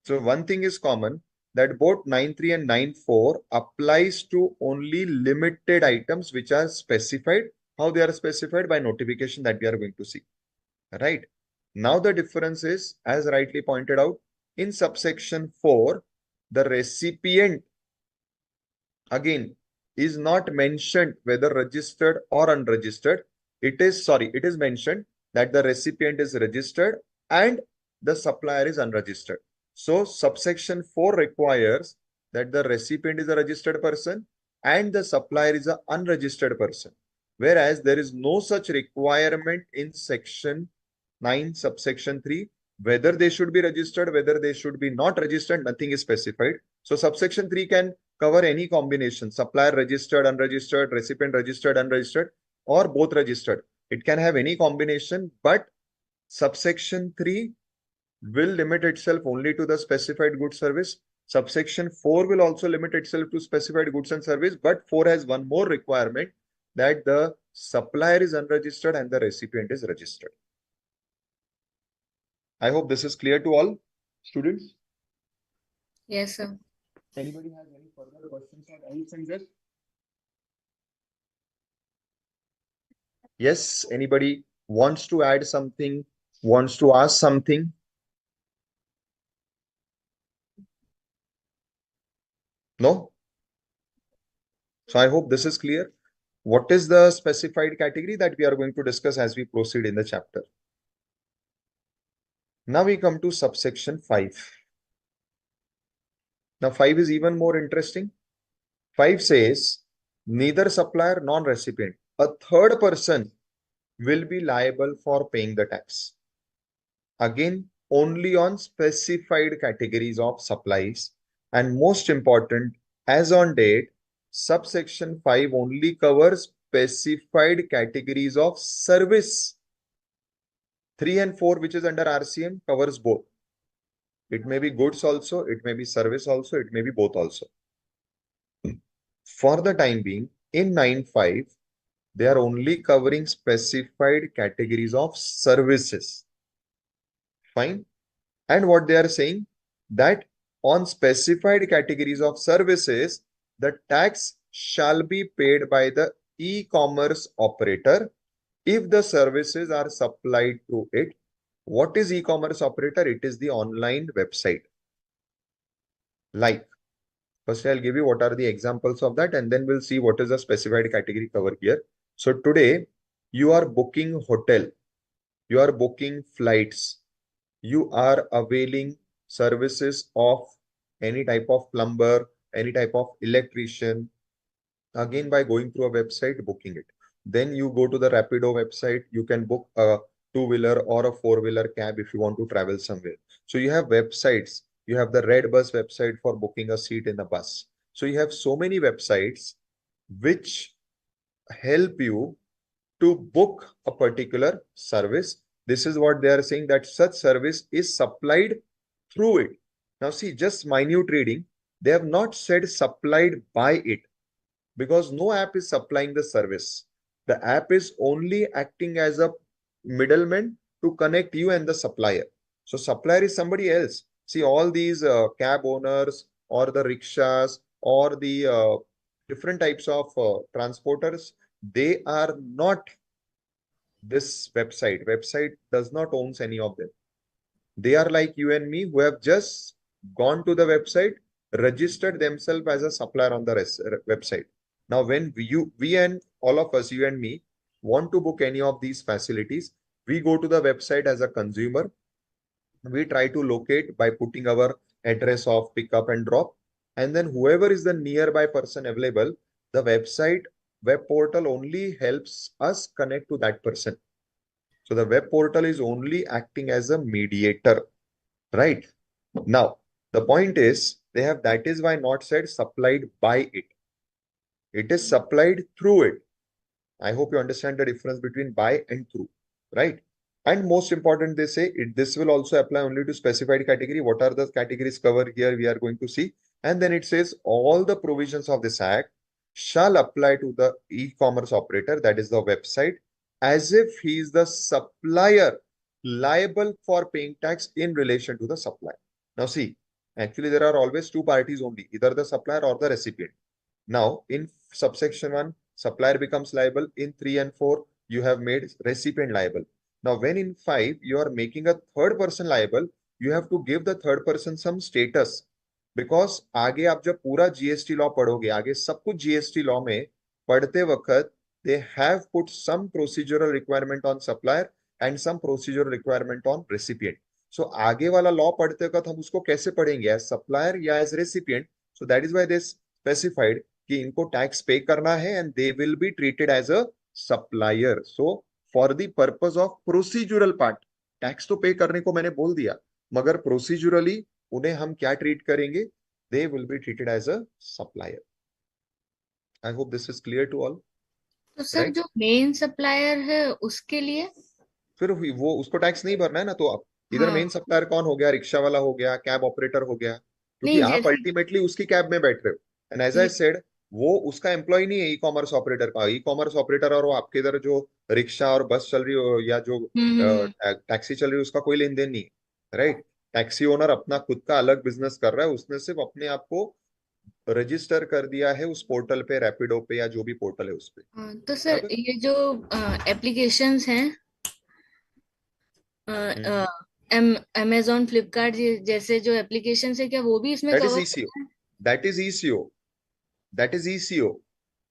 So one thing is common, that both 9.3 and 9.4 applies to only limited items which are specified. How they are specified? By notification that we are going to see. Right. Now the difference is, as rightly pointed out, in subsection 4, the recipient, again, is not mentioned whether registered or unregistered. It is mentioned that the recipient is registered and the supplier is unregistered. So subsection 4 requires that the recipient is a registered person and the supplier is an unregistered person. Whereas there is no such requirement in section 9 subsection 3, whether they should be registered, whether they should be not registered, nothing is specified. So subsection 3 can cover any combination, supplier registered, unregistered, recipient registered, unregistered, or both registered. It can have any combination, but subsection 3 will limit itself only to the specified goods service. Subsection 4 will also limit itself to specified goods and service, but 4 has one more requirement, that the supplier is unregistered and the recipient is registered. I hope this is clear to all students. Yes, sir. Anybody has any further questions or anything there? Yes, anybody wants to add something, wants to ask something? No? So I hope this is clear. What is the specified category that we are going to discuss as we proceed in the chapter? Now we come to subsection 5. Now 5 is even more interesting. 5 says, neither supplier nor recipient, a third person will be liable for paying the tax. Again, only on specified categories of supplies. And most important, as on date, subsection 5 only covers specified categories of service. 3 and 4, which is under RCM, covers both. It may be goods also, it may be service also, it may be both also. For the time being, in 9.5, they are only covering specified categories of services. Fine. And what they are saying, that on specified categories of services, the tax shall be paid by the e-commerce operator if the services are supplied to it. What is e-commerce operator? It is the online website. Like, first I'll give you what are the examples of that, and then we'll see what is the specified category cover here. So today, you are booking hotel, you are booking flights, you are availing services of any type of plumber, any type of electrician, again by going through a website, booking it. Then you go to the Rapido website, you can book a two-wheeler or a four-wheeler cab if you want to travel somewhere. So you have websites. You have the Red Bus website for booking a seat in a bus. So you have so many websites which help you to book a particular service. This is what they are saying, that such service is supplied through it. Now see, just minute reading, they have not said supplied by it, because no app is supplying the service. The app is only acting as a middleman to connect you and the supplier. So supplier is somebody else. See, all these cab owners or the rickshaws or the different types of transporters, they are not this website. Website does not own any of them. They are like you and me, who have just gone to the website, registered themselves as a supplier on the website. Now, when we and all of us, you and me, want to book any of these facilities, we go to the website as a consumer. We try to locate by putting our address of pickup and drop. And then whoever is the nearby person available, the website, web portal only helps us connect to that person. So the web portal is only acting as a mediator, right? Now, the point is, they have, that is why not said supplied by it. It is supplied through it. I hope you understand the difference between by and through, right? And most important, they say this will also apply only to specified category. What are the categories covered here? We are going to see. And then it says all the provisions of this act shall apply to the e-commerce operator, that is the website, as if he is the supplier liable for paying tax in relation to the supply. Now see, actually there are always two parties only, either the supplier or the recipient. Now in subsection 1, supplier becomes liable. In 3 and 4, you have made recipient liable. Now when in 5, you are making a third person liable, you have to give the third person some status. Because आगे आप जब पूरा GST law पढ़ोगे, आगे सब कुछ GST law में पढ़ते वक्त they have put some procedural requirement on supplier and some procedural requirement on recipient. So आगे वाला लॉ पढ़ते वक्त हम उसको कैसे पढ़ेंगे, एज सप्लायर या as recipient. So that is why they specified कि इनको टैक्स पे करना है and they will be treated as a supplier. So for the purpose of procedural part, tax तो पे करने को मैंने बोल दिया, मगर प्रोसीजरली उन्हें हम क्या ट्रीट करेंगे, they will be treated as a supplier. I hope this is clear to all. तो सर राइट. जो मेन सप्लायर है उसके लिए? फिर वो उसको टैक्स नहीं भरना है ना. तो अब इधर हाँ, मेन सप्लायर कौन हो गया, रिक्शा वाला हो गया, कैब ऑपरेटर हो गया, क्योंकि नहीं आप जैसे अल्टीमेटली उसकी कैब में बैठ रहे हो. एंड एज आई ये, सेड, वो उसका एम्प्लॉय नहीं है ई कॉमर्स ऑपरेटर का. ई कॉमर्स ऑपरेटर और वो आपके इधर जो रिक्शा और बस चल रही हो या जो हम्म। टैक्सी चल रही है, उसका कोई लेन देन नहीं है. राइट. टैक्सी ओनर अपना खुद का अलग बिजनेस कर रहा है, उसने सिर्फ अपने आप को रजिस्टर कर दिया है उस पोर्टल पे, रैपिडो पे या जो भी पोर्टल है उस पे. हाँ, तो सर बराबर. ये जो एप्लीकेशंस हैं, हम्म. अमेजोन फ्लिपकार्ट जैसे जो एप्लीकेशंस है, क्या वो भी इसमें दैट इज कवर ईसीओ. होता है? That is eco. That is eco.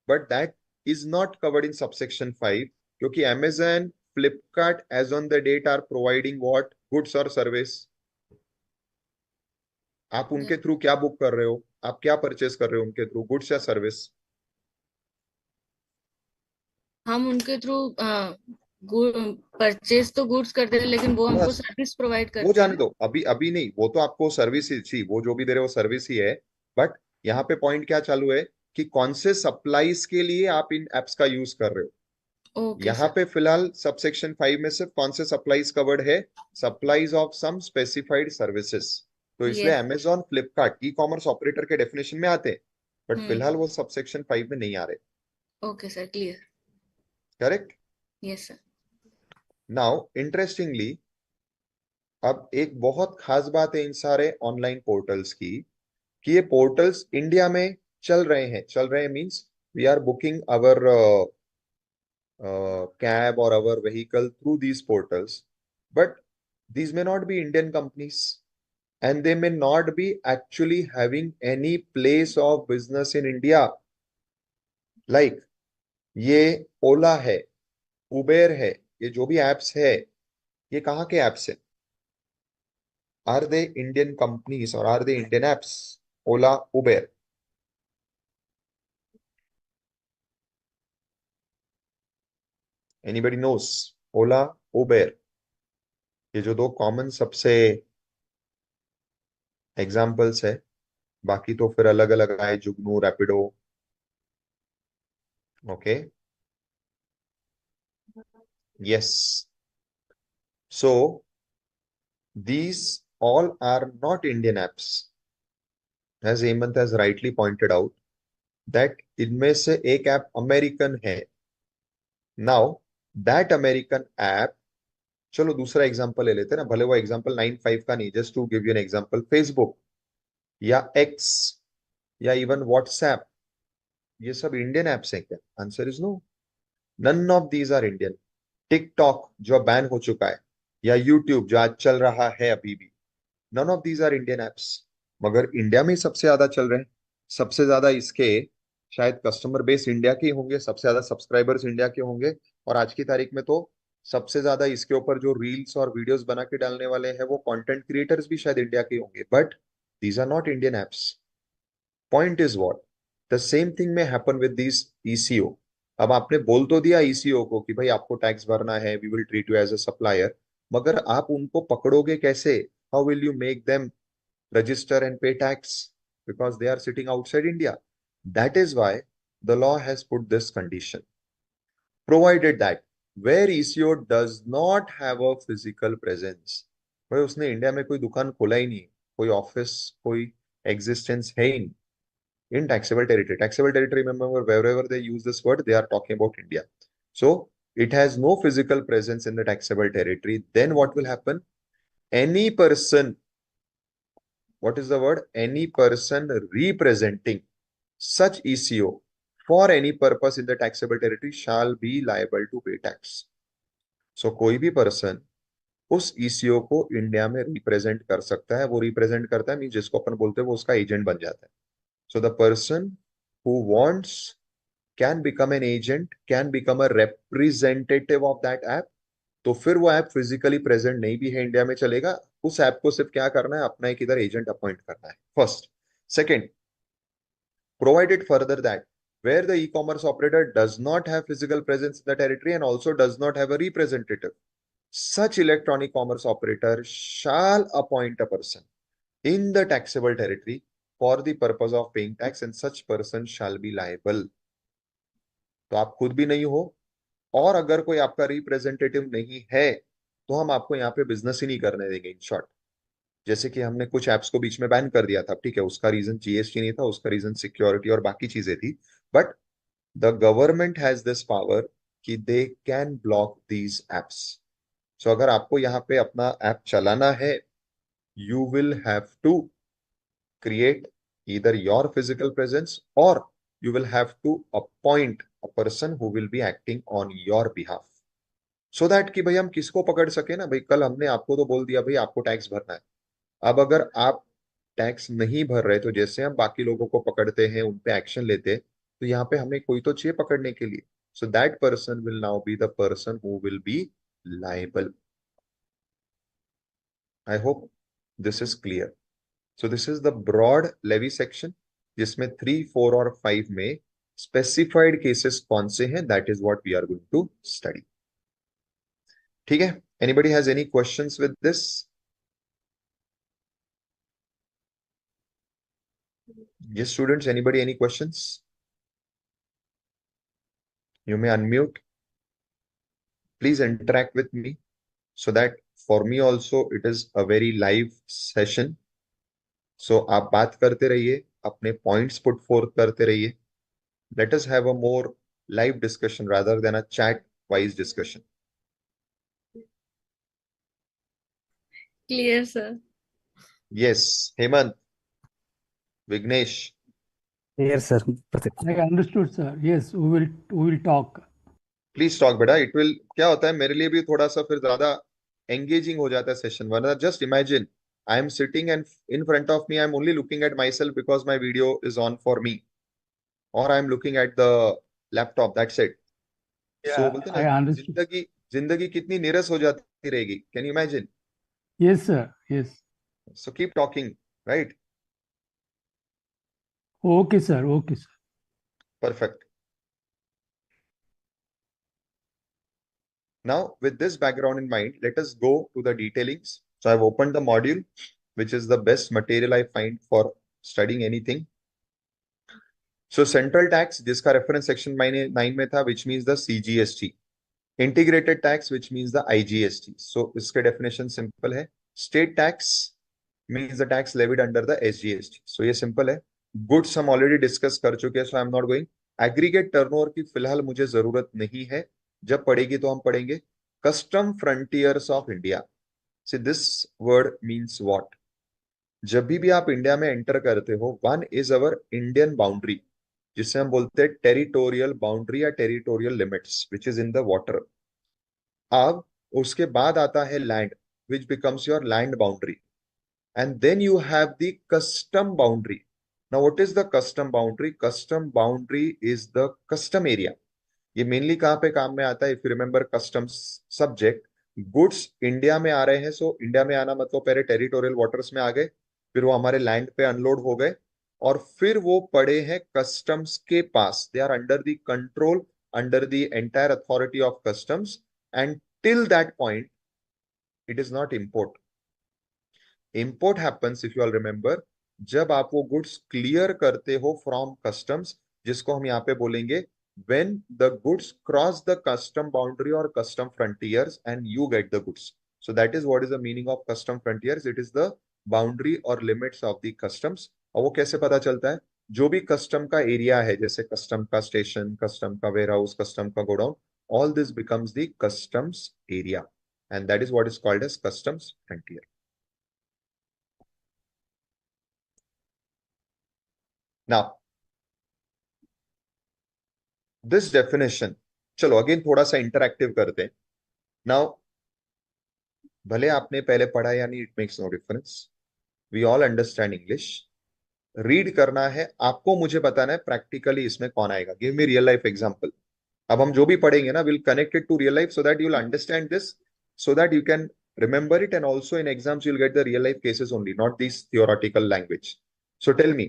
But that is not covered in subsection 5, क्योंकि Amazon, Flipkart as on the date are providing what goods or service. आप उनके थ्रू क्या बुक कर रहे हो, आप क्या परचेस कर रहे हो उनके थ्रू, गुड्स या सर्विस. हम उनके थ्रू परचेज तो गुड्स करते हैं, लेकिन वो हमको बस सर्विस प्रोवाइड वो करते हैं जाने ना? दो, अभी अभी नहीं, वो तो आपको सर्विस ही थी, वो जो भी दे रहे हो सर्विस ही है. बट यहाँ पे पॉइंट क्या चालू है कि कौन से सप्लाईज के लिए आप इन एप्स का यूज कर रहे हो. ओके यहाँ सर। पे फिलहाल सबसेक्शन 5 में सिर्फ कौन से सप्लाईज कवर्ड है, supplies of some specified services. तो इसलिए yes. Amazon Flipkart e commerce operator के डेफिनेशन में आते हैं, बट हम्म। फिलहाल वो सबसेक्शन 5 में नहीं आ रहे. Okay sir, clear. Correct. Yes sir. Now interestingly, अब एक बहुत खास बात है इन सारे ऑनलाइन पोर्टल्स की, कि ये पोर्टल्स इंडिया में चल रहे हैं means we are booking our cab or our vehicle through these portals, but these may not be Indian companies and they may not be actually having any place of business in India. Like ये ओला है, Uber है, ये जो भी apps है, ये कहाँ के एप्स है, आर दे इंडियन कंपनीज और are they Indian apps? Ola, Uber. Anybody knows? Ola, Uber, ये जो दो कॉमन सबसे एग्जाम्पल्स है. बाकी तो फिर अलग अलग आए, जुगनू, Rapido. Okay. Yes. So these all are not Indian apps, as Hemant has rightly pointed out that इनमें से एक ऐप अमेरिकन है. नाउ दैट अमेरिकन ऐप, चलो दूसरा एग्जांपल ले लेते हैं ना, भले वो एग्जांपल 9-5 का नहीं, just to give you an example, Facebook या एक्स या इवन व्हाट्सएप, ये सब इंडियन एप्स हैं क्या? Answer is no. None of these are Indian. TikTok जो बैन हो चुका है, या यूट्यूब जो आज चल रहा है अभी भी, none of these are Indian apps. मगर इंडिया में ही सबसे ज्यादा चल रहे हैं. सबसे ज्यादा इसके शायद कस्टमर बेस इंडिया के ही होंगे, सबसे ज्यादा सब्सक्राइबर्स इंडिया के होंगे, और आज की तारीख में तो सबसे ज्यादा इसके ऊपर जो रील्स और वीडियोस बना के डालने वाले हैं वो कंटेंट क्रिएटर्स भी शायद इंडिया के होंगे. But these are not Indian apps. Point is what, the same thing में हैपन विद दिस ईसीओ. अब आपने बोल तो दिया ईसीओ को कि भाई आपको टैक्स भरना है, we will treat you as a supplier, मगर आप उनको पकड़ोगे कैसे? How will you make them register and pay tax? Because they are sitting outside India. That is why the law has put this condition, provided that where ECO does not have a physical presence, भाई उसने India में कोई दुकान खोला ही नहीं, कोई office, कोई existence है ही नहीं in taxable territory. Taxable territory, remember, wherever they use this word, they are talking about India. So it has no physical presence in the taxable territory. Then what will happen? Any person, what is the word? Any person representing such ECO for any purpose in the taxable territory shall be liable to pay tax. So कोई भी person उस eco को India में represent कर सकता है। वो represent करता है मीन जिसको अपन बोलते हैं वो उसका एजेंट बन जाता है। So the person who wants can become an agent, can become a representative of that app. तो फिर वो ऐप फिजिकली प्रेजेंट नहीं भी है इंडिया में चलेगा, उस ऐप को सिर्फ क्या करना है, अपना एक इधर एजेंट अपॉइंट करना है, first. Second, provided further that where the e-commerce operator does not have physical presence in the territory and also does not have a representative, such electronic commerce operator shall appoint a person in the taxable territory for the purpose of paying tax and such person shall be liable। तो आप खुद भी नहीं हो और अगर कोई आपका रिप्रेजेंटेटिव नहीं है तो हम आपको यहाँ पे बिजनेस ही नहीं करने देंगे, इन शॉर्ट। जैसे कि हमने कुछ एप्स को बीच में बैन कर दिया था, ठीक है, उसका रीजन जीएसटी नहीं था, उसका रीजन सिक्योरिटी और बाकी चीजें थी, but the government has this power कि they can block these apps. So अगर आपको यहाँ पे अपना ऐप चलाना है, you will have to create either your physical presence or you will have to appoint a person who will be acting on your behalf, so that कि भाई हम किसको पकड़ सके ना, भाई कल हमने आपको तो बोल दिया भाई आपको टैक्स भरना है, अब अगर आप टैक्स नहीं भर रहे तो जैसे हम बाकी लोगों को पकड़ते हैं, उन पे एक्शन लेते हैं, तो यहाँ पे हमें कोई तो चाहिए पकड़ने के लिए। So that person will now be the person who will be liable. I hope this is clear. So this is the broad levy section, जिसमें 3, 4 और 5 में स्पेसिफाइड केसेस कौन से हैं, that is what we are going to study. ठीक है, anybody has any questions with this? Yes, students, anybody, any questions? You may unmute. Please interact with me so that for me also it is a very live session. So आप बात करते रहिए, अपने points put forth करते रहिए. Let us have a more live discussion rather than a chat-wise discussion. Clear, sir. Yes, Hemant, Vignesh. Yes, sir. I understood, sir. Yes, we will talk. Please talk बेटा, it will, क्या होता है मेरे लिए भी थोड़ा सा फिर ज्यादा एंगेजिंग हो जाता है सेशन, वरना just imagine I am sitting and in front of me I am only looking at myself because my video is on for me और I am looking at the laptop, that's it. So बोलते I ना, understood. जिंदगी जिंदगी कितनी नीरस हो जाती रहेगी, can you imagine? Yes, sir. Yes. So keep talking, right? Okay, sir. Okay, sir. Perfect. Now, with this background in mind, let us go to the detailings. So I've opened the module, which is the best material I find for studying anything. So central tax, जिसका reference section 9 में था, which means the CGST. Integrated tax, which means the IGST. So इसके definition simple है. State tax means the tax levied under the SGST. So ये simple है. Goods हम already discuss कर चुके हैं, so I'm not going. Aggregate turnover की फिलहाल मुझे जरूरत नहीं है, जब पढ़ेगी तो हम पढ़ेंगे. Custom frontiers of India. See, this word means what? जब भी आप इंडिया में एंटर करते हो, one is our Indian boundary, जिसे हम बोलते हैं टेरिटोरियल बाउंड्री या territorial limits, which is in the water. अब उसके बाद आता है land, which becomes your land boundary, and then you have the custom boundary. Now what is the custom boundary? Custom boundary is the custom area. ये mainly कहाँ पे काम में आता है? If you remember customs subject, goods India में आ रहे हैं, सो इंडिया में आना मतलब पहले टेरिटोरियल वाटर्स में आ गए, फिर वो हमारे लैंड पे अनलोड हो गए, और फिर वो पड़े हैं कस्टम्स के पास। They are under the control, under the entire authority of customs, and till that point it is not import. Import happens, if you all remember, जब आप वो गुड्स क्लियर करते हो फ्रॉम कस्टम्स, जिसको हम यहाँ पे बोलेंगे when the goods cross the custom boundary or custom frontiers and you get the goods. So that is what is the meaning of custom frontiers. It is the boundary or limits of the customs. और वो कैसे पता चलता है? जो भी custom का area है, जैसे कस्टम का स्टेशन, कस्टम का वेयर हाउस, कस्टम का godown, all this becomes the customs area, and that is what is called as customs frontier. Now this definition, चलो अगेन थोड़ा सा इंटरैक्टिव करते हैं. नाउ भले आपने पहले पढ़ा या नहीं, it makes no difference, we all understand English. Read करना है आपको, मुझे बताना है प्रैक्टिकली इसमें कौन आएगा। Give me real life example. अब हम जो भी पढ़ेंगे ना, will connect it to real life so that you will understand this, so that you can remember it, and also in exams you'll get the real life cases only, not these theoretical language. So tell me,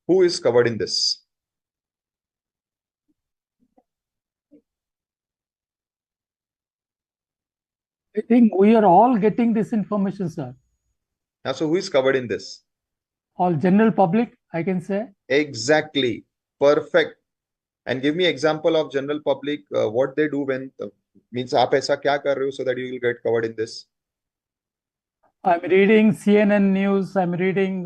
who is covered in this? I think we are all getting this information, sir. Now, so who is covered in this? All general public, I can say. Exactly. Perfect. And give me example of general public, what they do when means आप ऐसा क्या कर रहे हो so that you will get covered in this? I'm reading CNN news. I'm reading,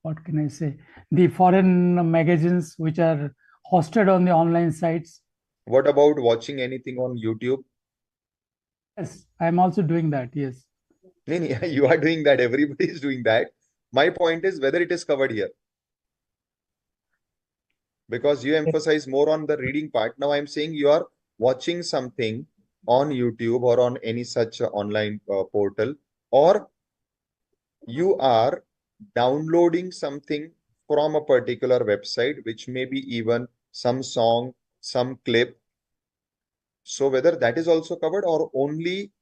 what can I say? The foreign magazines which are hosted on the online sites. What about watching anything on YouTube? Yes, I'm also doing that. Yes. No, you are doing that. Everybody is doing that. My point is whether it is covered here. Because you emphasize more on the reading part. Now I'm saying you are watching something on YouTube or on any such online portal, or you are downloading something from a particular website, which may be even some song, some clip. So whether that is also covered, or only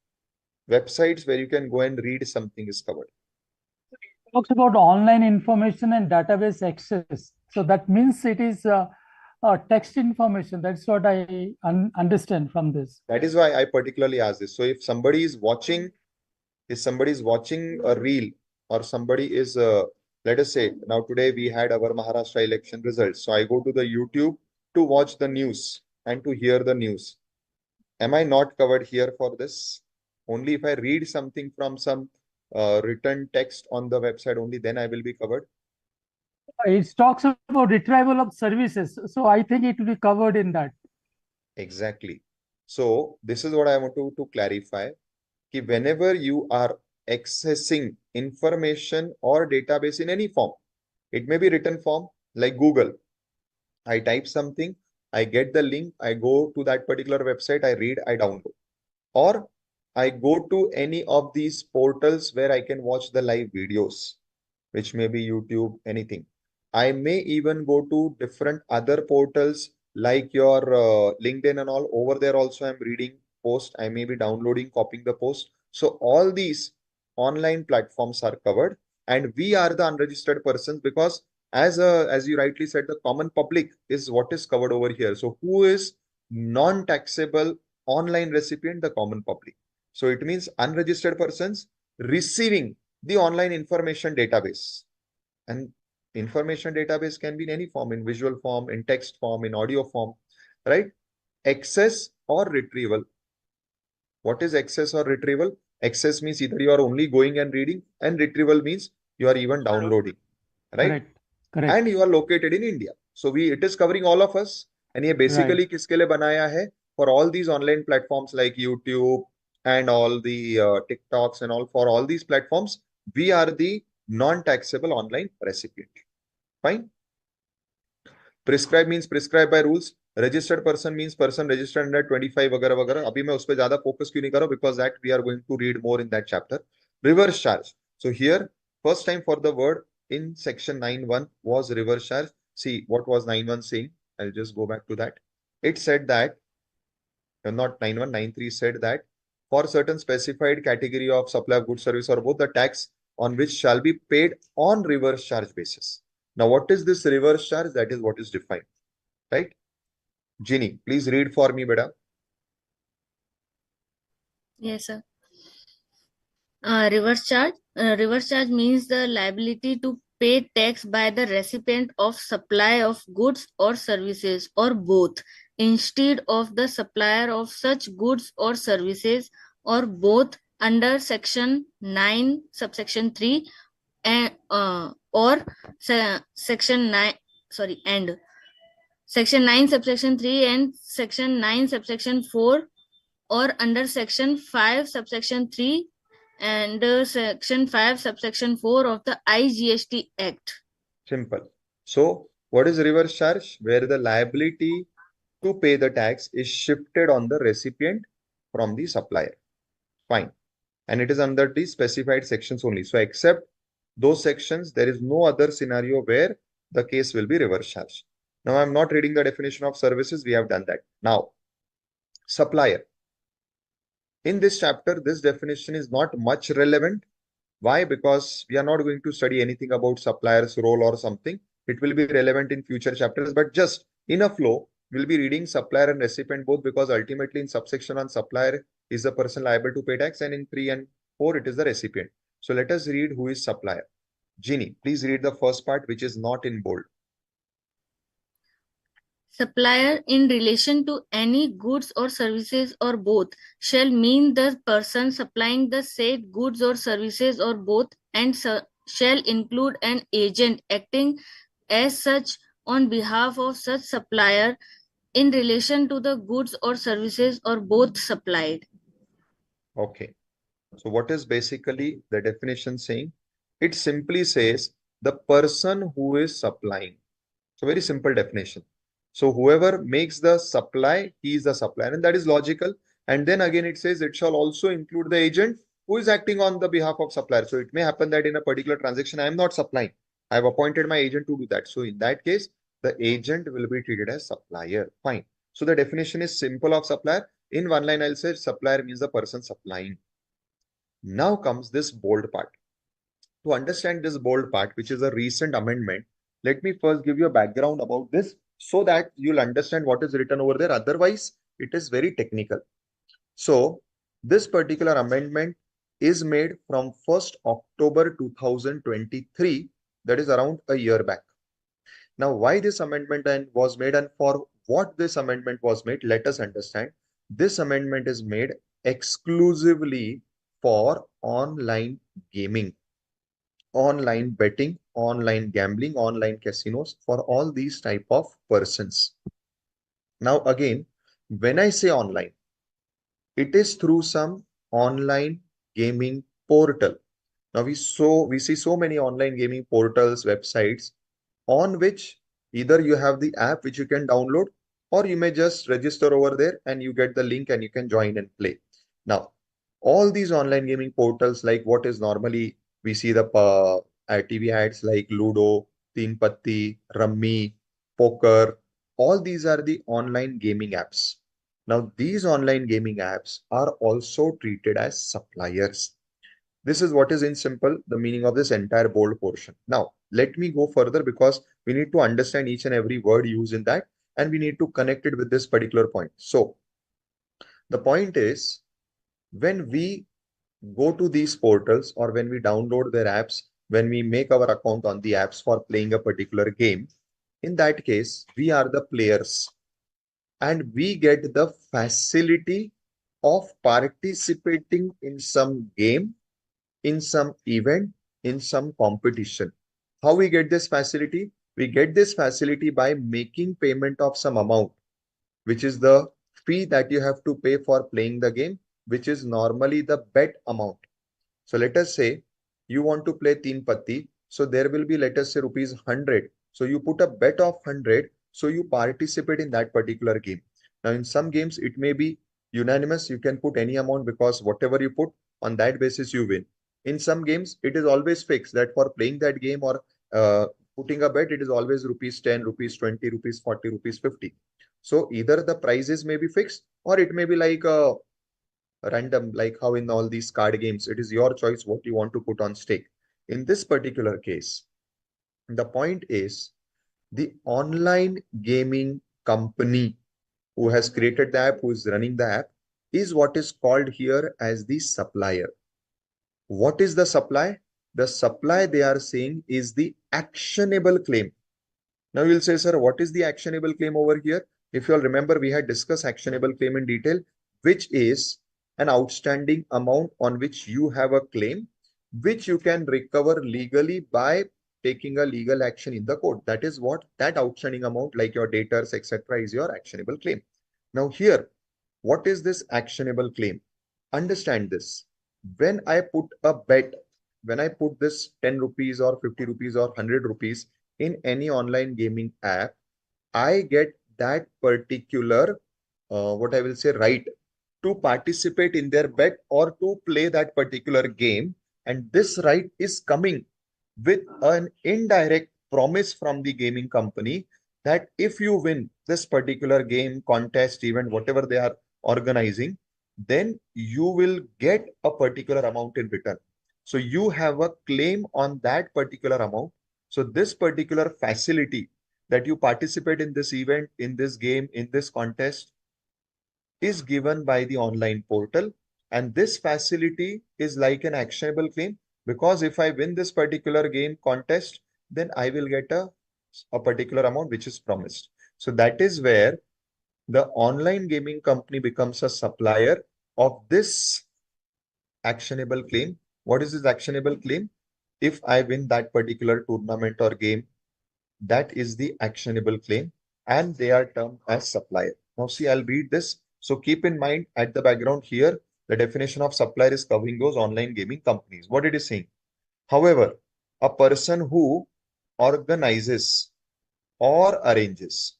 websites where you can go and read something is covered. Talks about online information and database access. So that means it is text information. That's what I understand from this. That is why I particularly ask this. So if somebody is watching, a reel, or somebody is, let us say, now today we had our Maharashtra election results. So I go to the YouTube to watch the news and to hear the news. Am I not covered here for this? Only if I read something from some written text on the website, only then I will be covered. It talks about retrieval of services. So I think it will be covered in that. Exactly. So this is what I want to clarify. Ki whenever you are accessing information or database in any form, it may be written form like Google. I type something, I get the link, I go to that particular website, I read, I download. Or I go to any of these portals where I can watch the live videos, which may be YouTube, anything. I may even go to different other portals like your LinkedIn and all. Over there also I'm reading post. I may be downloading, copying the post. So all these online platforms are covered, and we are the unregistered persons, because as you rightly said, the common public is what is covered over here. So who is non-taxable online recipient? The common public. So it means unregistered persons receiving the online information database. And information database can be in any form, in visual form, in text form, in audio form, right? Access or retrieval. What is access or retrieval? Access means either you are only going and reading, and retrieval means you are even downloading, right? Correct. And you are located in India. So it is covering all of us. And ये basically किसके लिए बनाया है? For all these online platforms like YouTube and all the TikToks and all, for all these platforms, we are the non-taxable online recipient. Fine. Prescribed means prescribed by rules. Registered person means person registered under 25 वगैरह वगैरह. अभी मैं उस पे ज़्यादा focus क्यों नहीं कर रहा हूँ? Because that we are going to read more in that chapter. Reverse charge. So here, first time for the word in section 9.1 was reverse charge. See, what was 9.1 saying? I'll just go back to that. It said that, not 9.1, 9.3 said that for certain specified category of supply of goods, service, or both, the tax on which shall be paid on reverse charge basis. Now, what is this reverse charge? That is what is defined, right? Ginny, please read for me, beta. Yes, sir. Reverse charge. Reverse charge means the liability to pay tax by the recipient of supply of goods or services, or both, instead of the supplier of such goods or services, or both, under section 9 subsection 3 and or section 9 and section 9 subsection 3 and section 9 subsection 4, or under section 5 subsection 3 and section 5 subsection 4 of the IGST Act. Simple. So what is reverse charge? Where the liability to pay the tax is shifted on the recipient from the supplier. Fine. And it is under the specified sections only. So except those sections, there is no other scenario where the case will be reverse charged. Now I'm not reading the definition of services. We have done that. Now, supplier. In this chapter, this definition is not much relevant. Why? Because we are not going to study anything about supplier's role or something. It will be relevant in future chapters, but just in a flow, we'll be reading supplier and recipient both, because ultimately in subsection on supplier is the person liable to pay tax, and in 3 and 4 it is the recipient. So let us read who is supplier. Jeannie, please read the first part, which is not in bold. Supplier in relation to any goods or services or both shall mean the person supplying the said goods or services or both, and shall include an agent acting as such on behalf of such supplier in relation to the goods or services or both supplied. Okay. So what is basically the definition saying? It simply says the person who is supplying. So very simple definition. So whoever makes the supply, he is the supplier, and that is logical. And then again, it says it shall also include the agent who is acting on the behalf of supplier. So it may happen that in a particular transaction, I am not supplying. I have appointed my agent to do that. So in that case, the agent will be treated as supplier. Fine. So the definition is simple of supplier. In one line, I'll say supplier means the person supplying. Now comes this bold part. To understand this bold part, which is a recent amendment, let me first give you a background about this so that you'll understand what is written over there. Otherwise, it is very technical. So this particular amendment is made from 1st October 2023, that is around a year back. Now, why this amendment was made and for what this amendment was made, let us understand. This amendment is made exclusively for online gaming, online betting, online gambling, online casinos, for all these type of persons. Now again, when I say online, it is through some online gaming portal. Now we see so many online gaming portals, websites, on which either you have the app which you can download, or you may just register over there and you get the link and you can join and play. Now, all these online gaming portals, like what is normally we see the TV ads like Ludo, Teen Patti, Rummy, Poker, all these are the online gaming apps. Now, these online gaming apps are also treated as suppliers. This is what is in simple, the meaning of this entire bold portion. Now, let me go further because we need to understand each and every word used in that, and we need to connect it with this particular point. So, the point is, when we go to these portals or when we download their apps, when we make our account on the apps for playing a particular game, in that case, we are the players and we get the facility of participating in some game, in some event, in some competition. How we get this facility? We get this facility by making payment of some amount, which is the fee that you have to pay for playing the game, which is normally the bet amount. So let us say you want to play Teen Patti. So there will be, let us say, rupees 100. So you put a bet of 100. So you participate in that particular game. Now in some games, it may be unanimous. You can put any amount because whatever you put on that basis, you win. In some games, it is always fixed that for playing that game or putting a bet, it is always rupees 10, rupees 20, rupees 40, rupees 50. So either the prices may be fixed or it may be like a random, like how in all these card games, it is your choice what you want to put on stake. In this particular case, the point is the online gaming company who has created the app, who is running the app, is what is called here as the supplier. What is the supply? The supply they are saying is the actionable claim. Now you'll say, sir, what is the actionable claim over here? If you'll remember, we had discussed actionable claim in detail, which is an outstanding amount on which you have a claim, which you can recover legally by taking a legal action in the court. That is what that outstanding amount, like your debtors, etc., is your actionable claim. Now here, what is this actionable claim? Understand this. When I put a bet, when I put this 10 rupees or 50 rupees or 100 rupees in any online gaming app, I get that particular, what I will say, right to participate in their bet or to play that particular game. And this right is coming with an indirect promise from the gaming company that if you win this particular game, contest, event, whatever they are organizing, then you will get a particular amount in return. So you have a claim on that particular amount. So this particular facility that you participate in this event, in this game, in this contest is given by the online portal. And this facility is like an actionable claim, because if I win this particular game contest, then I will get a particular amount which is promised. So that is where the online gaming company becomes a supplier of this actionable claim. What is this actionable claim? If I win that particular tournament or game, that is the actionable claim, and they are termed as supplier. Now see, I'll read this. So keep in mind at the background here, the definition of supplier is covering those online gaming companies. What it is saying? However, a person who organizes or arranges,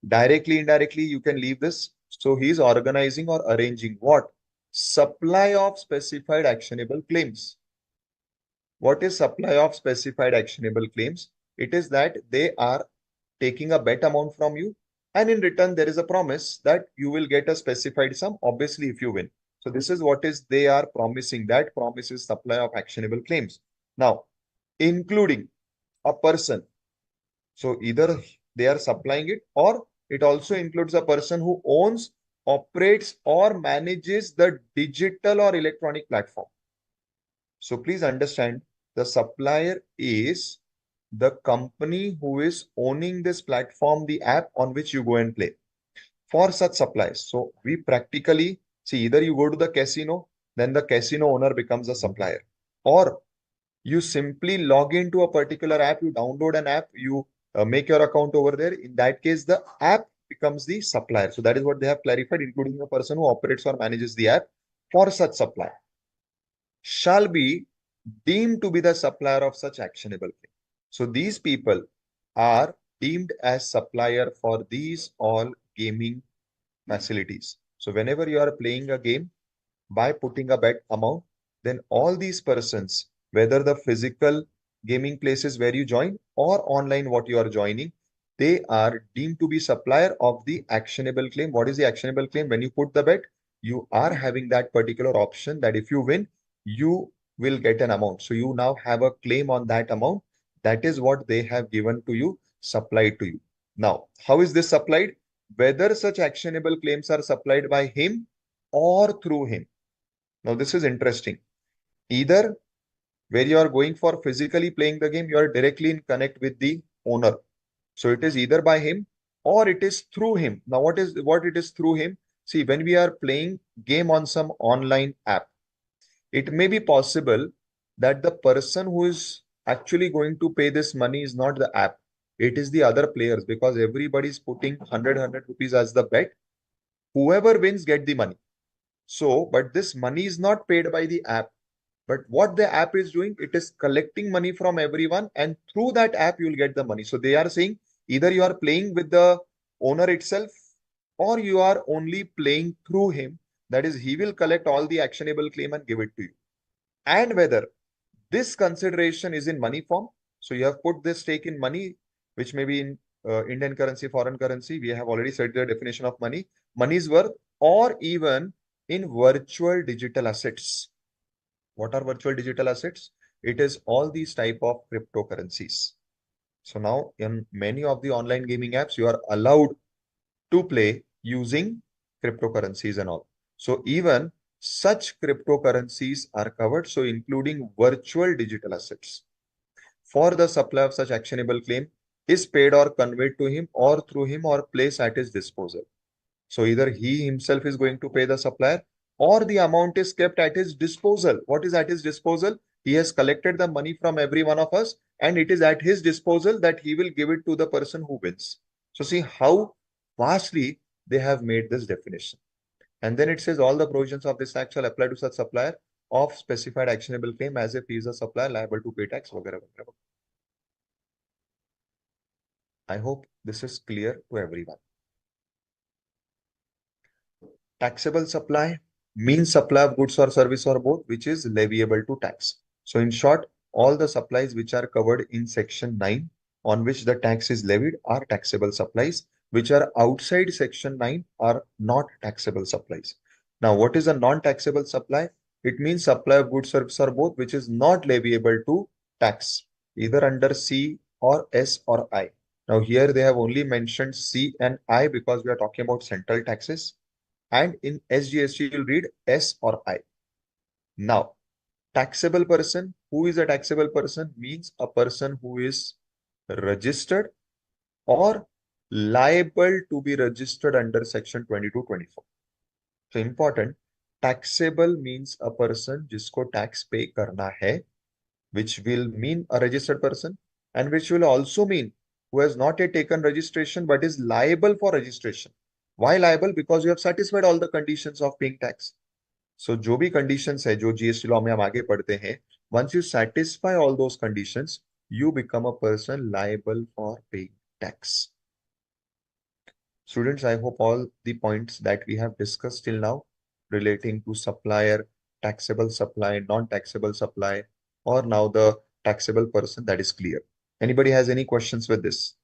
directly, indirectly, you can leave this. So he is organizing or arranging what? Supply of specified actionable claims. What is supply of specified actionable claims? It is that they are taking a bet amount from you, and in return there is a promise that you will get a specified sum, obviously if you win. So this is what is they are promising. That promise is supply of actionable claims. Now, including a person. So either they are supplying it, or it also includes a person who owns, operates, or manages the digital or electronic platform. So please understand, the supplier is the company who is owning this platform, the app on which you go and play. For such suppliers, so we practically see, either you go to the casino, then the casino owner becomes a supplier, or you simply log into a particular app, you download an app, you make your account over there. In that case, the app becomes the supplier. So that is what they have clarified, including the person who operates or manages the app. For such supplier shall be deemed to be the supplier of such actionable claim. So these people are deemed as supplier for these all gaming facilities. So whenever you are playing a game by putting a bet amount, then all these persons, whether the physical gaming places where you join or online what you are joining, they are deemed to be supplier of the actionable claim. What is the actionable claim? When you put the bet, you are having that particular option that if you win, you will get an amount. So you now have a claim on that amount. That is what they have given to you, supplied to you. Now, how is this supplied? Whether such actionable claims are supplied by him or through him. Now, this is interesting. Either where you are going for physically playing the game, you are directly in connect with the owner. So it is either by him or it is through him. Now, what it is through him? See, when we are playing game on some online app, it may be possible that the person who is actually going to pay this money is not the app. It is the other players, because everybody is putting 100 rupees as the bet. Whoever wins get the money. So, but this money is not paid by the app. But what the app is doing, it is collecting money from everyone, and through that app, you will get the money. So they are saying either you are playing with the owner itself, or you are only playing through him. That is, he will collect all the actionable claim and give it to you. And whether this consideration is in money form. So you have put this stake in money, which may be in Indian currency, foreign currency. We have already said the definition of money, money's worth, or even in virtual digital assets. What are virtual digital assets? It is all these type of cryptocurrencies. So now in many of the online gaming apps, you are allowed to play using cryptocurrencies and all. So even such cryptocurrencies are covered, so including virtual digital assets. For the supply of such actionable claim is paid or conveyed to him or through him or placed at his disposal. So either he himself is going to pay the supplier, or the amount is kept at his disposal. What is at his disposal? He has collected the money from every one of us, and it is at his disposal that he will give it to the person who wins. So see how vastly they have made this definition. And then it says all the provisions of this act shall apply to such supplier of specified actionable claim as if he is a supplier liable to pay tax, वगैरह वगैरह. I hope this is clear to everyone. Taxable supply means supply of goods or service or both, which is leviable to tax. So in short, all the supplies which are covered in section 9 on which the tax is levied are taxable supplies, which are outside section 9 are not taxable supplies. Now, what is a non-taxable supply? It means supply of goods, service or both, which is not leviable to tax, either under C or S or I. Now here they have only mentioned C and I because we are talking about central taxes. And in SGST, you'll read S or I. Now, taxable person, who is a taxable person? Means a person who is registered or liable to be registered under section 22-24. So important, taxable means a person जिसको tax pay करना है, which will mean a registered person and which will also mean who has not yet taken registration but is liable for registration. Why liable? Because you have satisfied all the conditions of paying tax. So जो भी conditions है जो GST law में हम आगे पढ़ते हैं, once you satisfy all those conditions, you become a person liable for paying tax. Students, I hope all the points that we have discussed till now relating to supplier, taxable supply, non-taxable supply, or now the taxable person, that is clear. Anybody has any questions with this?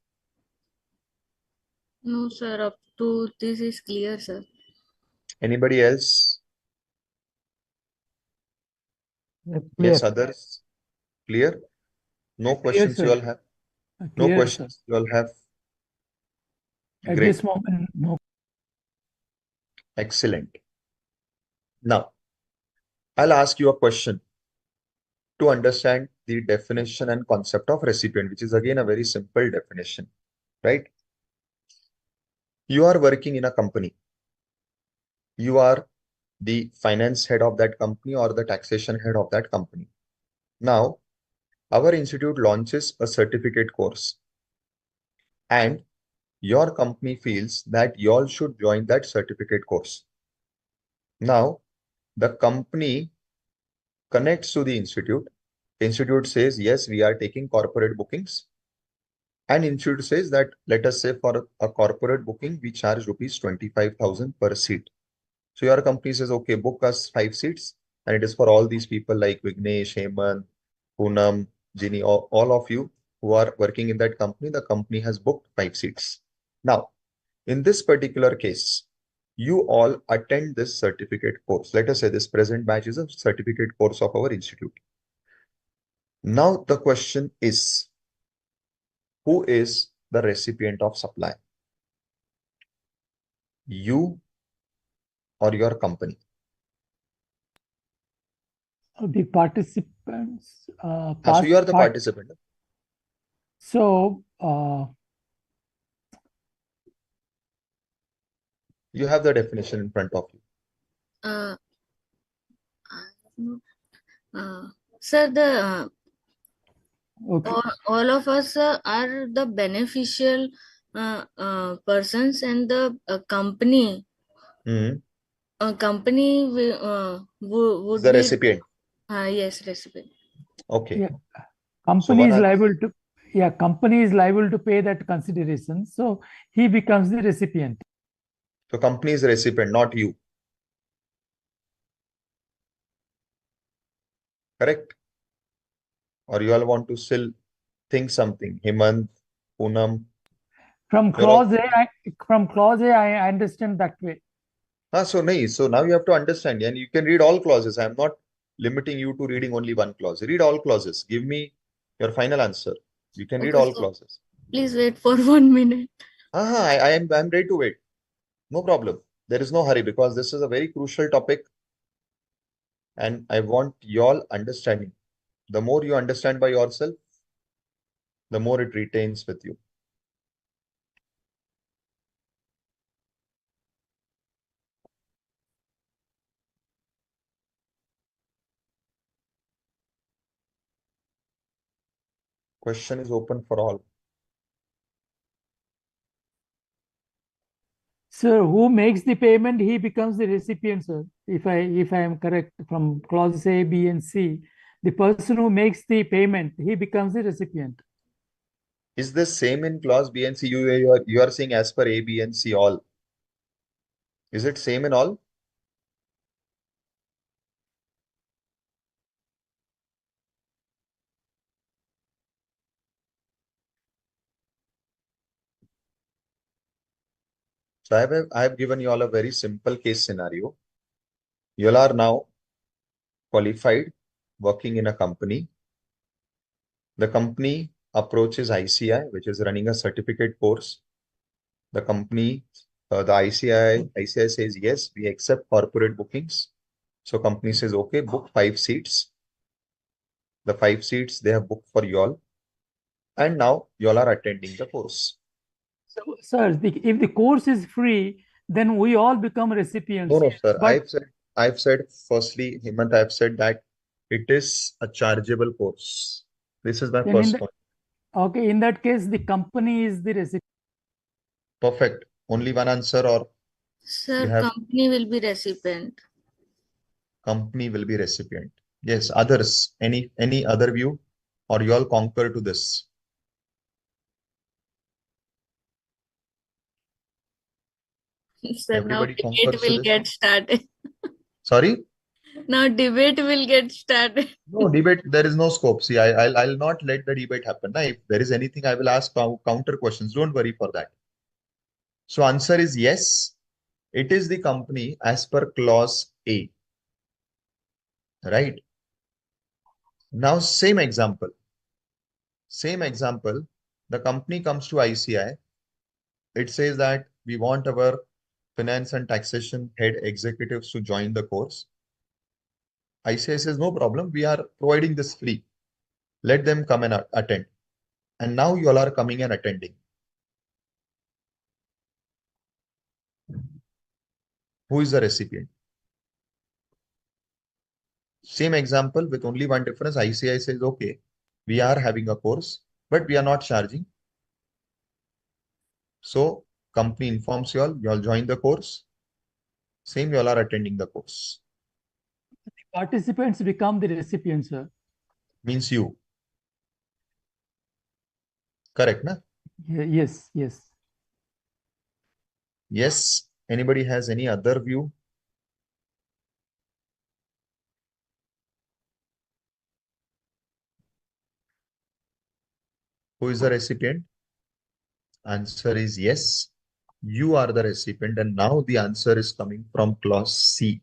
No, sir. Up to this is clear, sir. Anybody else? Clear. Yes, others? Clear? No questions sir. you all have? No Clear, questions you all have? At Great. this moment, no. Excellent. Now, I'll ask you a question to understand the definition and concept of recipient, which is again a very simple definition, right? You are working in a company. You are the finance head of that company or the taxation head of that company. Now, our institute launches a certificate course and your company feels that you all should join that certificate course. Now, the company connects to the institute. Institute says, yes, we are taking corporate bookings. And institute says that, let us say for a corporate booking, we charge rupees 25,000 per seat. So your company says, okay, book us 5 seats. And it is for all these people like Vignesh, Hemant, Poonam, Ginny, all of you who are working in that company. The company has booked 5 seats. Now, in this particular case, you all attend this certificate course. Let us say this present batch is a certificate course of our institute. Now the question is, who is the recipient of supply? You or your company? The participants. So you are the participant. So, you have the definition in front of you. Sir, the okay. all of us are the beneficial persons, and the company. Company would the be recipient. Yes, recipient. Okay. Yeah. Company is liable to. Yeah, company is liable to pay that consideration. So he becomes the recipient. So company is the recipient, not you. Correct? Or you all want to still think something? Hemant, Poonam. From clause A, I understand that way. So now you have to understand, and you can read all clauses. I am not limiting you to reading only one clause. Read all clauses. Give me your final answer. You can read all clauses. Please wait for 1 minute. I am ready to wait. No problem. There is no hurry because this is a very crucial topic and I want y'all understanding. The more you understand by yourself, the more it retains with you. Question is open for all. Sir, who makes the payment, he becomes the recipient, sir. If I am correct from clauses A, B, and C, the person who makes the payment, he becomes the recipient. Is this same in clause B and C? You are saying as per A, B, and C all. Is it same in all? So I have given you all a very simple case scenario. You all are now qualified, working in a company. The company approaches ICAI, which is running a certificate course. The company, the ICAI says, yes, we accept corporate bookings. So company says, okay, book 5 seats. The 5 seats they have booked for you all. And now you all are attending the course. So, sir, if the course is free, then we all become recipients. No, sir. But I've said, firstly, Hemant, I've said that it is a chargeable course. This is my then first point. okay, in that case, the company is the recipient. Perfect. Only one answer, or Sir, you have company will be recipient. company will be recipient. Yes, others, any other view, or you all concur to this? Sir, now Everybody debate concurs to will this? get started. Sorry? Now debate will get started. No debate. There is no scope. See, I'll not let the debate happen. Now, if there is anything, I will ask counter questions. Don't worry for that. So answer is yes. It is the company as per clause A. Right? Now, same example. Same example. The company comes to ICAI. It says that we want our finance and taxation head executives to join the course. ICAI says, no problem. We are providing this free. Let them come and attend. And now you all are coming and attending. Who is the recipient? Same example with only one difference. ICAI says, okay, we are having a course, but we are not charging. So company informs you all join the course. Same, you all are attending the course. Participants become the recipients, sir. Means you. Correct, na? Yes, yes. Yes. Anybody has any other view? Who is the recipient? Answer is yes. You are the recipient, and now the answer is coming from clause C.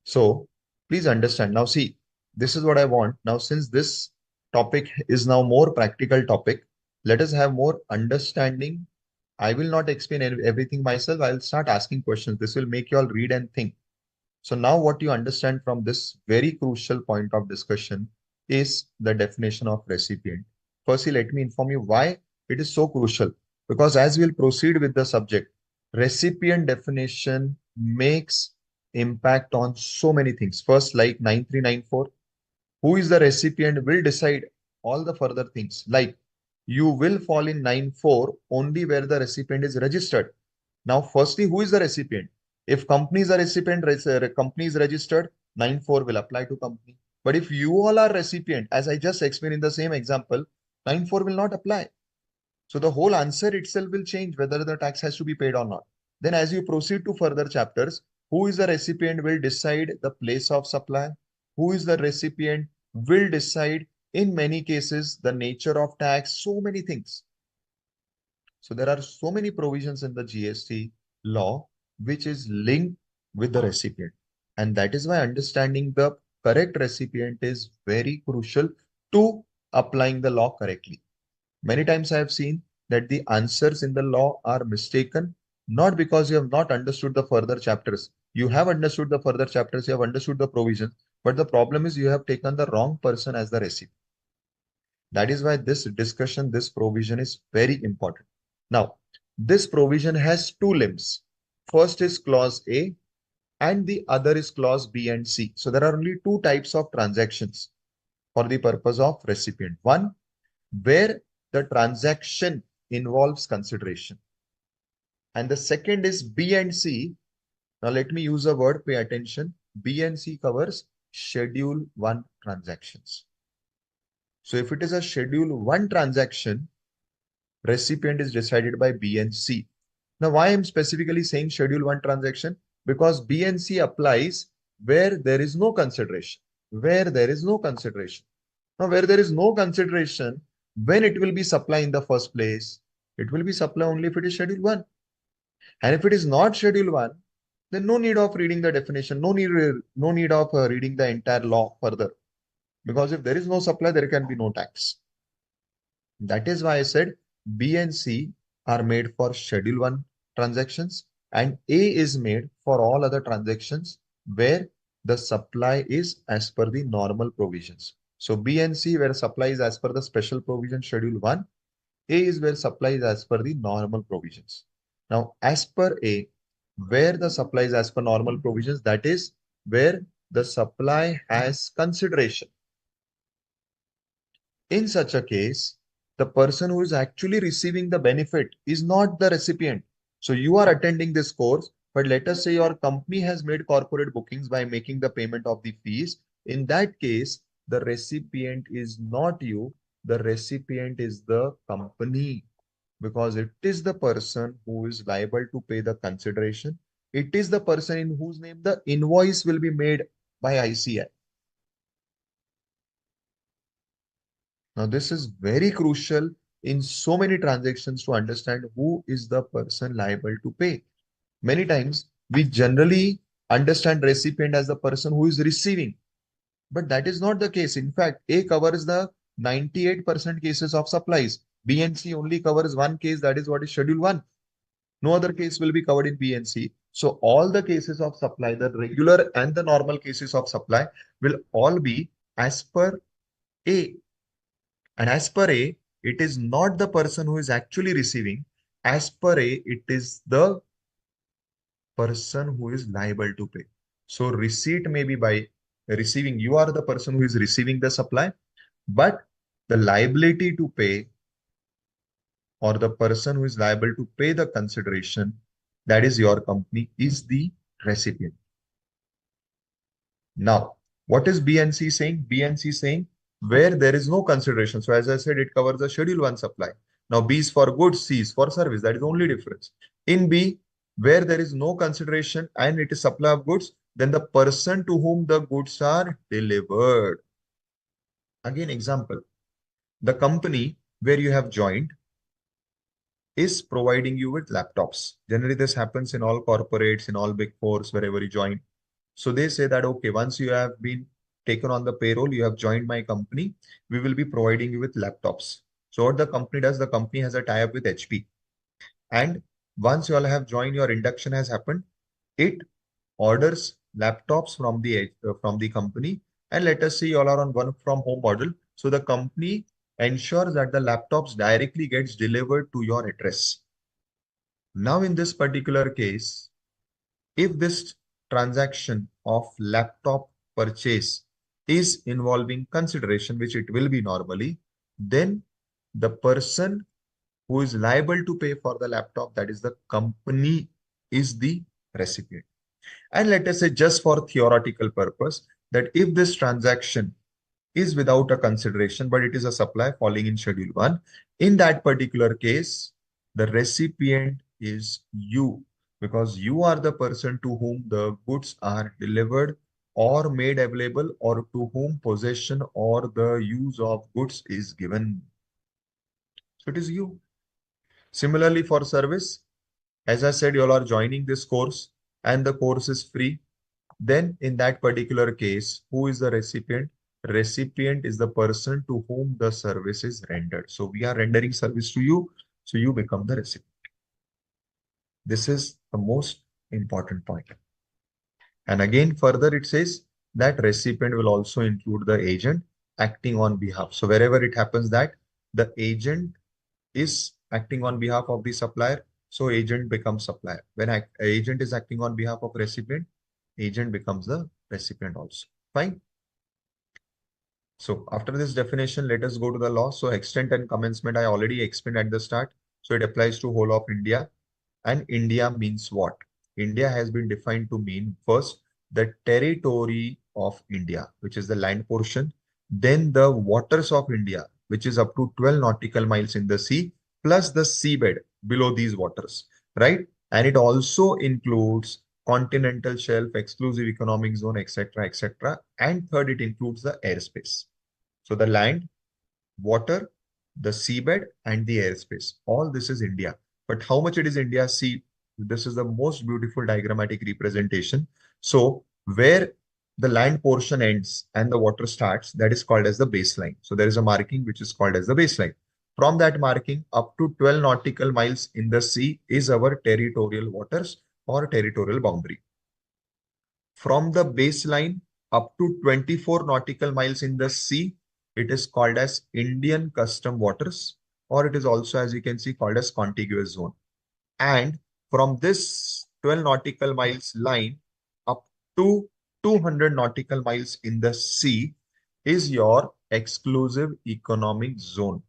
So please understand. Now see, this is what I want. Now, since this topic is now more practical topic, let us have more understanding. I will not explain everything myself. I will start asking questions. This will make you all read and think. So now what you understand from this very crucial point of discussion is the definition of recipient. Firstly, let me inform you why it is so crucial. Because as we'll proceed with the subject, recipient definition makes impact on so many things. First, like 9394, who is the recipient will decide all the further things. Like you will fall in 94 only where the recipient is registered. Now, firstly, who is the recipient? If company is a recipient, company is registered, 94 will apply to company. But if you all are recipient, as I just explained in the same example, 94 will not apply. So the whole answer itself will change whether the tax has to be paid or not. Then as you proceed to further chapters, who is the recipient will decide the place of supply. Who is the recipient will decide in many cases the nature of tax, so many things. So there are so many provisions in the GST law which is linked with the recipient. And that is why understanding the correct recipient is very crucial to applying the law correctly. Many times I have seen that the answers in the law are mistaken, not because you have not understood the further chapters. You have understood the further chapters, you have understood the provisions, but the problem is you have taken the wrong person as the recipient. That is why this discussion, this provision is very important. Now, this provision has two limbs. First is clause A and the other is clause B and C. So there are only two types of transactions for the purpose of recipient. One, where the transaction involves consideration. And the second is B and C. Now let me use a word, pay attention. B and C covers schedule 1 transactions. So if it is a schedule 1 transaction, recipient is decided by B and C. Now, why I'm specifically saying Schedule 1 transaction? Because B and C applies where there is no consideration. Where there is no consideration. Now, where there is no consideration, when it will be supply in the first place? It will be supply only if it is Schedule 1. And if it is not Schedule 1, then no need of reading the definition, no need of reading the entire law further. Because if there is no supply, there can be no tax. That is why I said B and C are made for Schedule 1 transactions and A is made for all other transactions where the supply is as per the normal provisions. So B and C where supply is as per the special provision Schedule 1, A is where supply is as per the normal provisions. Now, as per A, where the supply is as per normal provisions, that is where the supply has consideration. In such a case, the person who is actually receiving the benefit is not the recipient. So you are attending this course, but let us say your company has made corporate bookings by making the payment of the fees. In that case, the recipient is not you, the recipient is the company, because it is the person who is liable to pay the consideration. It is the person in whose name the invoice will be made by ICAI. Now, this is very crucial in so many transactions to understand who is the person liable to pay. Many times, we generally understand recipient as the person who is receiving, but that is not the case. In fact, A covers the 98% cases of supplies. B and C only covers one case, that is what is Schedule 1. No other case will be covered in B and C. So all the cases of supply, the regular and the normal cases of supply will all be as per A. And as per A, it is not the person who is actually receiving. As per A, it is the person who is liable to pay. So receipt may be by receiving. You are the person who is receiving the supply, but the liability to pay or the person who is liable to pay the consideration, that is your company, is the recipient. Now, what is B and C saying? B and C saying where there is no consideration. So as I said, it covers the Schedule 1 supply. Now B is for goods, C is for service. That is the only difference. In B, where there is no consideration and it is supply of goods, then the person to whom the goods are delivered. Again, example, the company where you have joined is providing you with laptops. Generally, this happens in all corporates, in all big fours, wherever you join. So they say that, okay, once you have been taken on the payroll, you have joined my company, we will be providing you with laptops. So what the company does, the company has a tie-up with HP. And once you all have joined, your induction has happened, it orders laptops from the company. And let us say you all are on one from home model. So the company ensures that the laptops directly gets delivered to your address. Now, in this particular case, if this transaction of laptop purchase is involving consideration, which it will be normally, then the person who is liable to pay for the laptop, that is the company, is the recipient. And let us say, just for theoretical purpose, that if this transaction is without a consideration, but it is a supply falling in Schedule 1, in that particular case, the recipient is you, because you are the person to whom the goods are delivered or made available, or to whom possession or the use of goods is given. So it is you. Similarly, for service, as I said, you all are joining this course and the course is free. Then in that particular case, who is the recipient? Recipient is the person to whom the service is rendered. So we are rendering service to you, so you become the recipient. This is the most important point. And again, further it says that recipient will also include the agent acting on behalf. So wherever it happens that the agent is acting on behalf of the supplier, so agent becomes supplier. When agent is acting on behalf of recipient, agent becomes the recipient also. Fine. So after this definition, let us go to the law. So extent and commencement, I already explained at the start. So it applies to whole of India. And India means what? India has been defined to mean first the territory of India, which is the land portion. Then the waters of India, which is up to 12 nautical miles in the sea, plus the seabed below these waters. right? And it also includes continental shelf, exclusive economic zone, etc., etc. And third, it includes the airspace. So the land, water, the seabed, and the airspace. All this is India. But how much it is India? See, this is the most beautiful diagrammatic representation. So where the land portion ends and the water starts, that is called as the baseline. So there is a marking which is called as the baseline. From that marking, up to 12 nautical miles in the sea is our territorial waters or territorial boundary. From the baseline up to 24 nautical miles in the sea, it is called as Indian custom waters, or it is also, as you can see, called as contiguous zone. And from this 12 nautical miles line up to 200 nautical miles in the sea is your exclusive economic zone,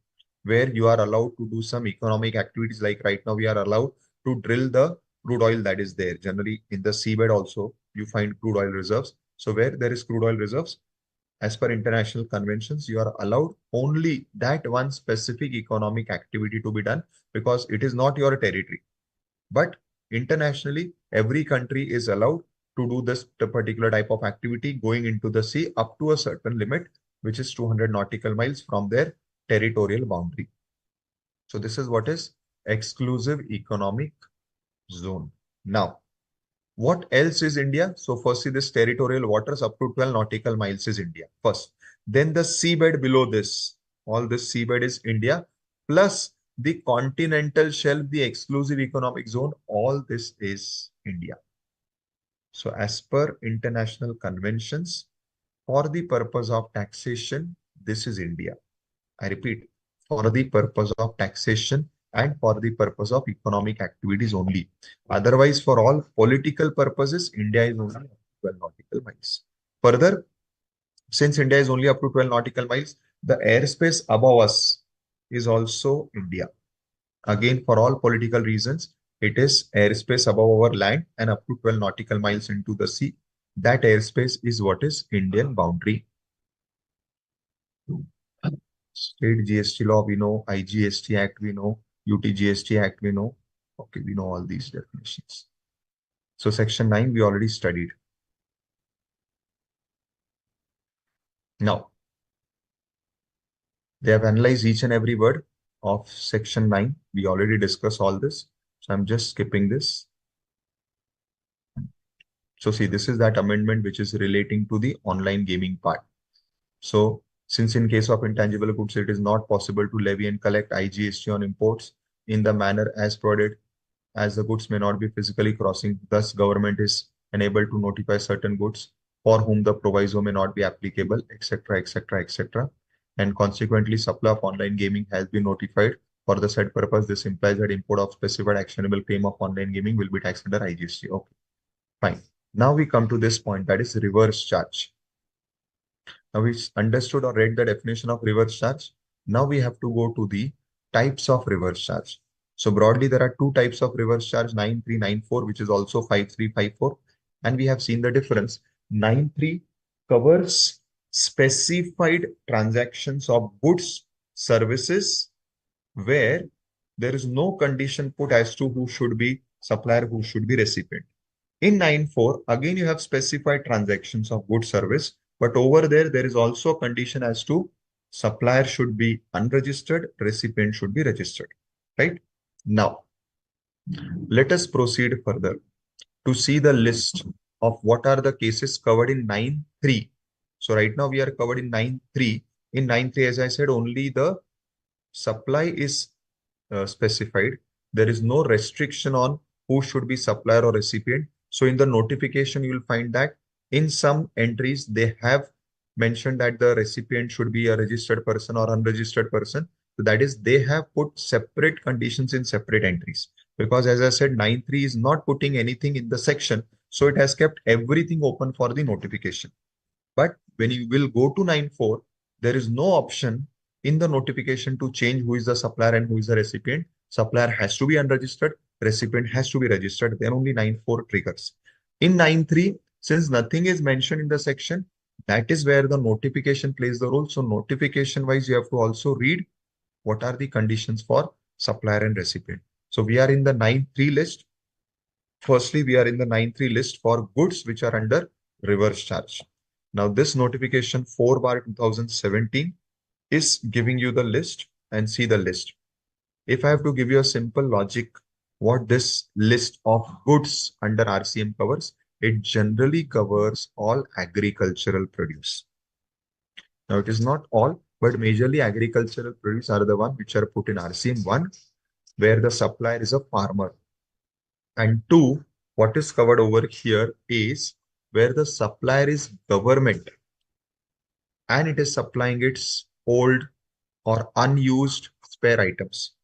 where you are allowed to do some economic activities. Like right now, we are allowed to drill the crude oil that is there. Generally, in the seabed also, you find crude oil reserves. So where there is crude oil reserves, as per international conventions, you are allowed only that one specific economic activity to be done because it is not your territory. But internationally, every country is allowed to do this particular type of activity going into the sea up to a certain limit, which is 200 nautical miles from their territorial boundary. So this is what is exclusive economic zone. Now, what else is India? So firstly, this territorial waters up to 12 nautical miles is India first. Then the seabed below this, all this seabed is India, plus the continental shelf, the exclusive economic zone, all this is India. So as per international conventions, for the purpose of taxation, this is India. I repeat, for the purpose of taxation and for the purpose of economic activities only. Otherwise, for all political purposes, India is only up to 12 nautical miles. Further, since India is only up to 12 nautical miles, the airspace above us is also India. Again, for all political reasons, it is airspace above our land and up to 12 nautical miles into the sea. That airspace is what is Indian boundary. State GST law, we know. IGST Act, we know. UTGST Act, we know. Okay, we know all these definitions. So section 9, we already studied. Now, they have analyzed each and every word of section 9. We already discussed all this. So I'm just skipping this. So see, this is that amendment which is relating to the online gaming part. So since in case of intangible goods, it is not possible to levy and collect IGST on imports in the manner as provided, as the goods may not be physically crossing. Thus, government is enabled to notify certain goods for whom the proviso may not be applicable, etc., etc., etc. And consequently, supply of online gaming has been notified for the said purpose. This implies that import of specified actionable claim of online gaming will be taxed under IGST. Okay, fine. Now we come to this point, that is reverse charge. Now we understood or read the definition of reverse charge. Now we have to go to the types of reverse charge. So broadly, there are two types of reverse charge, 9394, which is also 5354. And we have seen the difference. 93 covers specified transactions of goods, services, where there is no condition put as to who should be supplier, who should be recipient. In 94, again, you have specified transactions of goods, service, but over there is also a condition as to supplier should be unregistered, recipient should be registered, right? Now, let us proceed further to see the list of what are the cases covered in 9.3. So right now we are covered in 9.3. In 9.3, as I said, only the supply is specified. There is no restriction on who should be supplier or recipient. So in the notification, you will find that in some entries, they have mentioned that the recipient should be a registered person or unregistered person. So that is, they have put separate conditions in separate entries. Because as I said, 9.3 is not putting anything in the section. So it has kept everything open for the notification. But when you will go to 9.4, there is no option in the notification to change who is the supplier and who is the recipient. Supplier has to be unregistered, recipient has to be registered. Then only 9.4 triggers. In 9.3, since nothing is mentioned in the section, that is where the notification plays the role. So notification wise, you have to also read what are the conditions for supplier and recipient. So we are in the 9(3) list. Firstly, we are in the 9(3) list for goods which are under reverse charge. Now this notification 4/2017 is giving you the list, and see the list. If I have to give you a simple logic, what this list of goods under RCM covers, it generally covers all agricultural produce. Now it is not all, but majorly agricultural produce are the one which are put in RCM 1, where the supplier is a farmer. And 2, what is covered over here is where the supplier is government and it is supplying its old or unused spare items.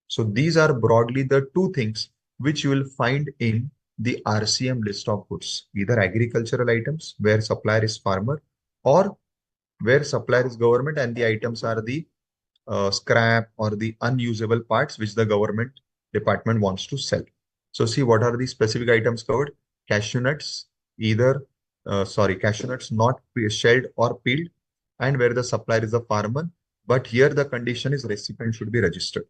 So these are broadly the two things which you will find in the RCM list of goods, either agricultural items where supplier is farmer, or where supplier is government and the items are the scrap or the unusable parts which the government department wants to sell. So see, what are the specific items covered? Cashew nuts, cashew nuts not shelled or peeled, and where the supplier is a farmer, but here the condition is recipient should be registered.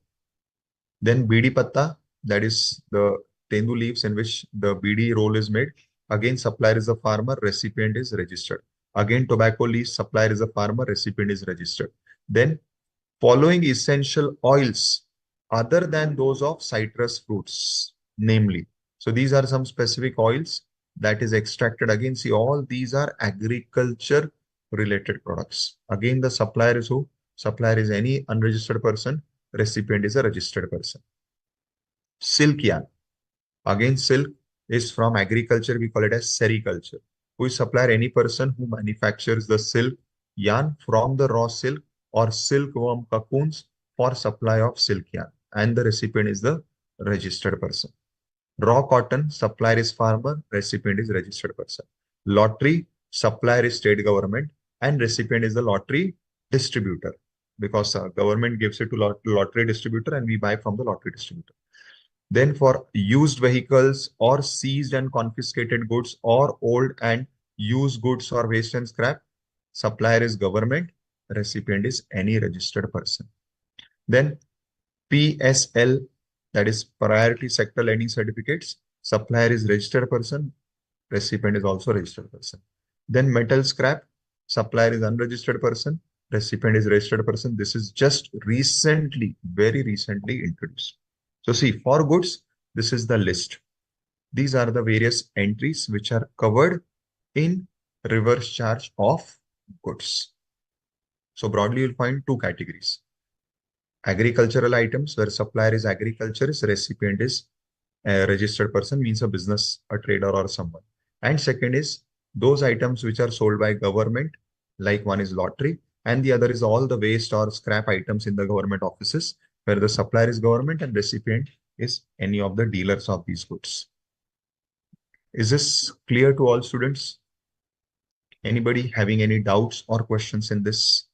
Then BD patta, that is the tendu leaves in which the BD roll is made. Again, supplier is a farmer, recipient is registered. Again, tobacco leaves, supplier is a farmer, recipient is registered. Then following essential oils other than those of citrus fruits, namely. So these are some specific oils that is extracted. Again, see, all these are agriculture related products. Again, the supplier is who? Supplier is any unregistered person. Recipient is a registered person. Silk yarn. Again, silk is from agriculture. We call it as sericulture. Who is supplier? Any person who manufactures the silk yarn from the raw silk or silkworm cocoons for supply of silk yarn. And the recipient is the registered person. Raw cotton, supplier is farmer, recipient is registered person. Lottery, supplier is state government and recipient is the lottery distributor, because government gives it to lottery distributor and we buy from the lottery distributor. Then for used vehicles or seized and confiscated goods or old and used goods or waste and scrap, supplier is government, recipient is any registered person. Then PSL, that is priority sector lending certificates, supplier is registered person, recipient is also registered person. Then metal scrap, supplier is unregistered person, recipient is registered person. This is just recently, very recently introduced. So see, for goods, this is the list. These are the various entries which are covered in reverse charge of goods. So broadly, you'll find two categories. Agricultural items where supplier is agriculturist, recipient is a registered person, means a business, a trader or someone. And second is those items which are sold by government, like one is lottery and the other is all the waste or scrap items in the government offices, where the supplier is government and recipient is any of the dealers of these goods. Is this clear to all students? Anybody having any doubts or questions in this?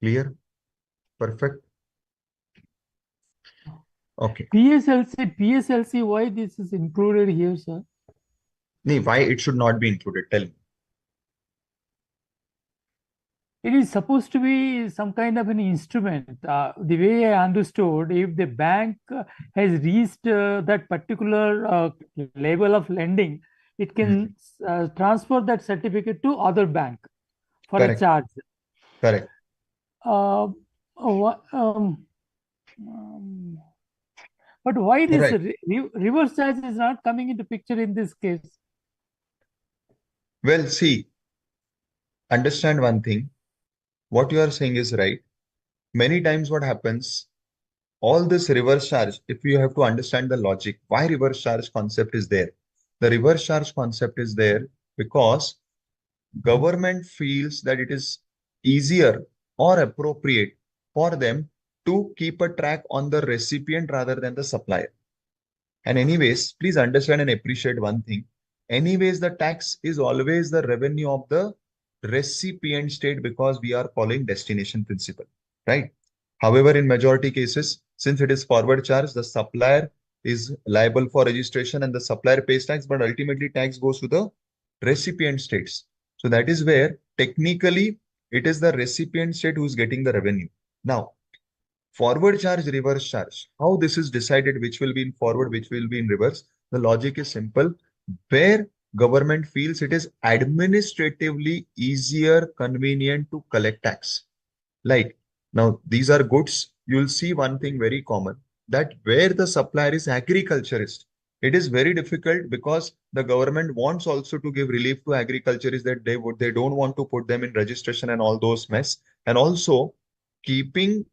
Clear? Perfect. Okay. PSLC, why this is included here, sir? Nee, why it should not be included? Tell me. It is supposed to be some kind of an instrument. The way I understood, if the bank has reached that particular level of lending, it can transfer that certificate to other bank for Correct. a charge. Correct. But why this Right. reverse charge is not coming into picture in this case? Well, see, understand one thing. What you are saying is right. Many times what happens, all this reverse charge, if you have to understand the logic, why reverse charge concept is there? The reverse charge concept is there because government feels that it is easier or appropriate for them to keep a track on the recipient rather than the supplier. And anyways, please understand and appreciate one thing. Anyways, the tax is always the revenue of the recipient state because we are following destination principle, right? However, in majority cases, since it is forward charge, the supplier is liable for registration and the supplier pays tax, but ultimately tax goes to the recipient states. So that is where technically it is the recipient state who is getting the revenue. Now, forward charge, reverse charge. How this is decided, which will be in forward, which will be in reverse. The logic is simple. Where government feels it is administratively easier, convenient to collect tax. Like now, these are goods. You'll see one thing very common, that where the supplier is agriculturist, it is very difficult because the government wants also to give relief to agriculturists, that they don't want to put them in registration and all those mess. And also keeping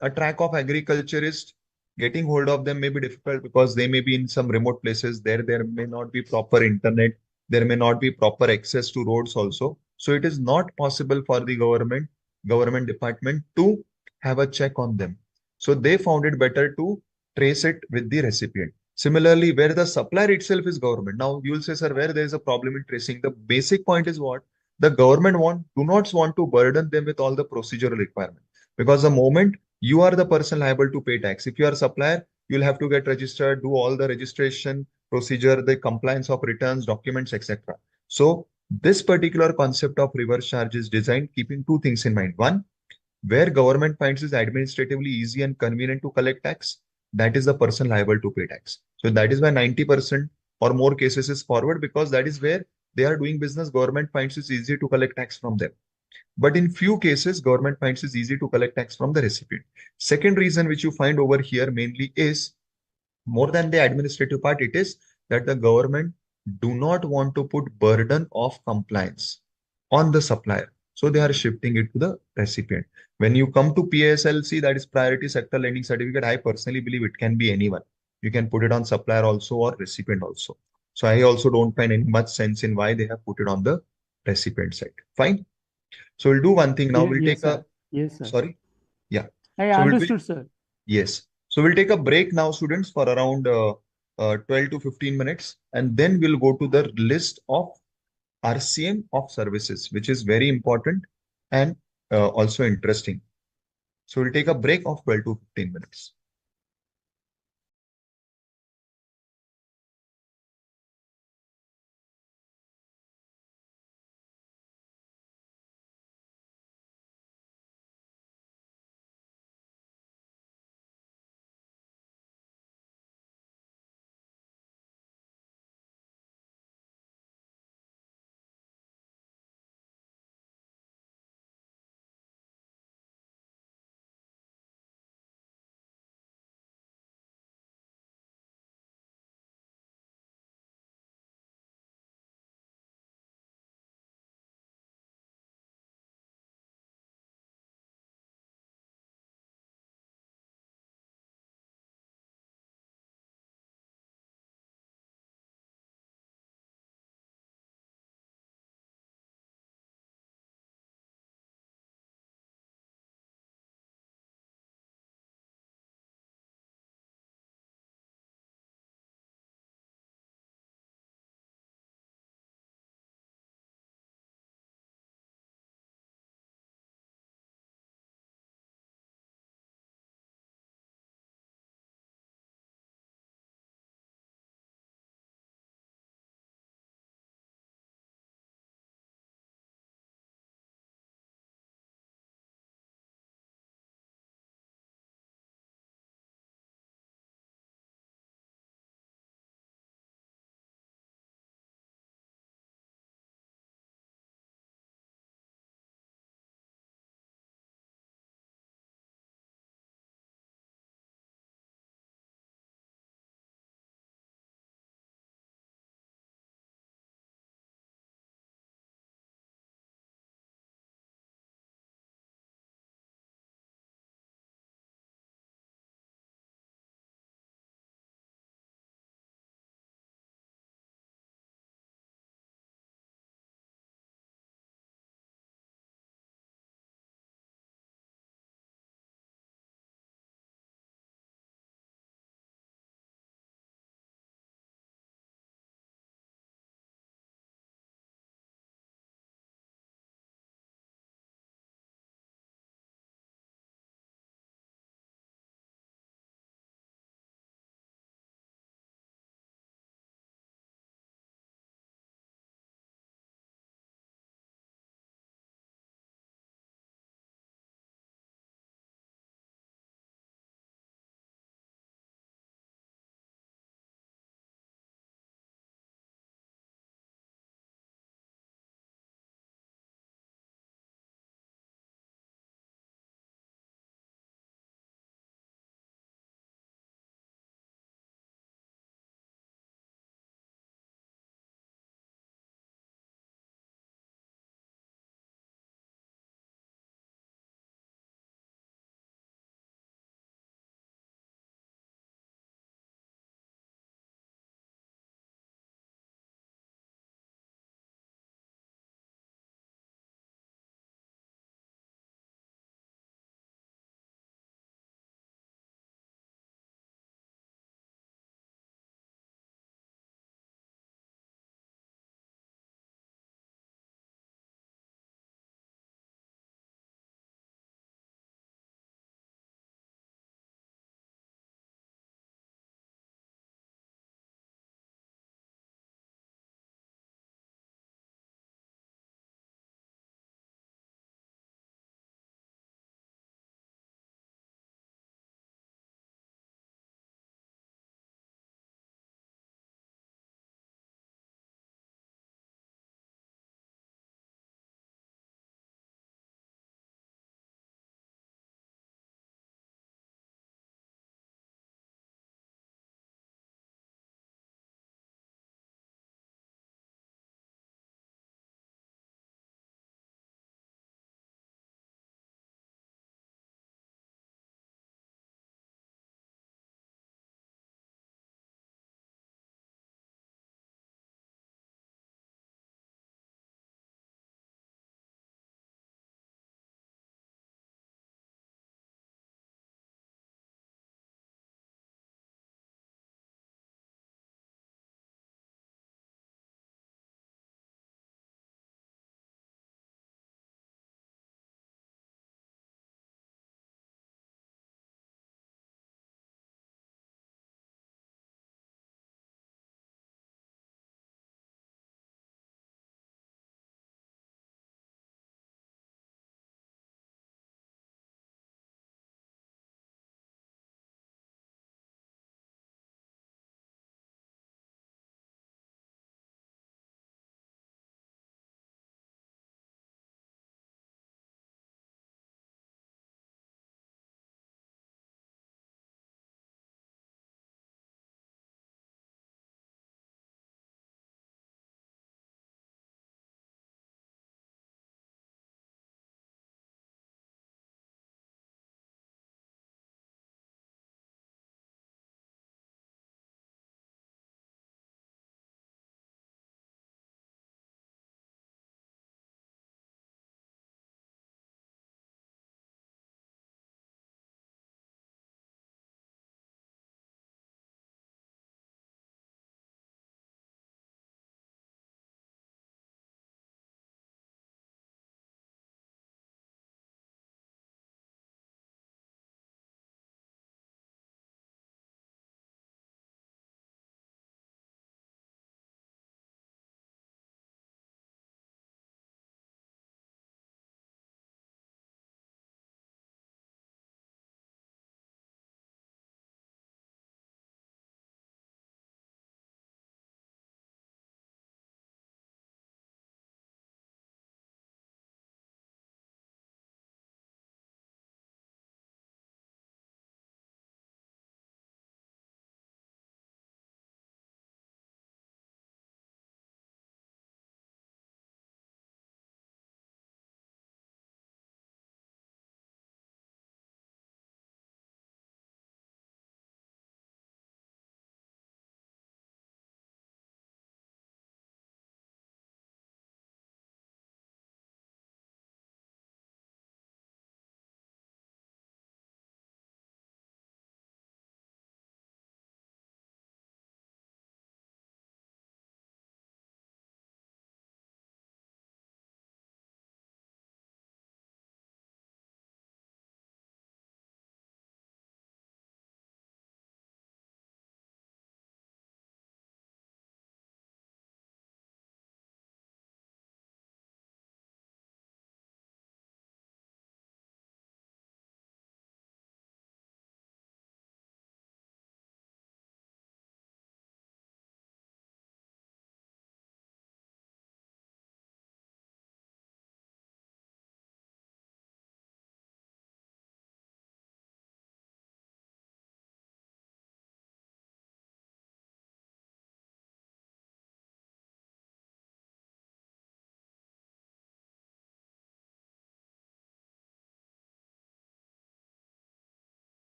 a track of agriculturists, getting hold of them may be difficult because they may be in some remote places. There may not be proper internet, there may not be proper access to roads also. So it is not possible for the government department to have a check on them. So they found it better to trace it with the recipient. Similarly, where the supplier itself is government. Now you will say, sir, where there is a problem in tracing, the basic point is what? The government do not want to burden them with all the procedural requirement, because the moment you are the person liable to pay tax. If you are a supplier, you'll have to get registered, do all the registration procedure, the compliance of returns, documents, etc. So this particular concept of reverse charge is designed keeping two things in mind. One, where government finds it administratively easy and convenient to collect tax, that is the person liable to pay tax. So that is why 90% or more cases is forward, because that is where they are doing business. Government finds it easy to collect tax from them. But in few cases, government finds it easy to collect tax from the recipient. Second reason which you find over here mainly is, more than the administrative part, it is that the government do not want to put burden of compliance on the supplier. So they are shifting it to the recipient. When you come to PSLC, that is Priority Sector Lending Certificate, I personally believe it can be anyone. You can put it on supplier also or recipient also. So I also don't find any much sense in why they have put it on the recipient side. Fine. So we'll do one thing now. We'll Yes, take a, sir. Yes, sir. sorry. Yeah. I So understood, sir. yes. So we'll take a break now, students, for around 12 to 15 minutes. And then we'll go to the list of RCM of services, which is very important and also interesting. So we'll take a break of 12 to 15 minutes.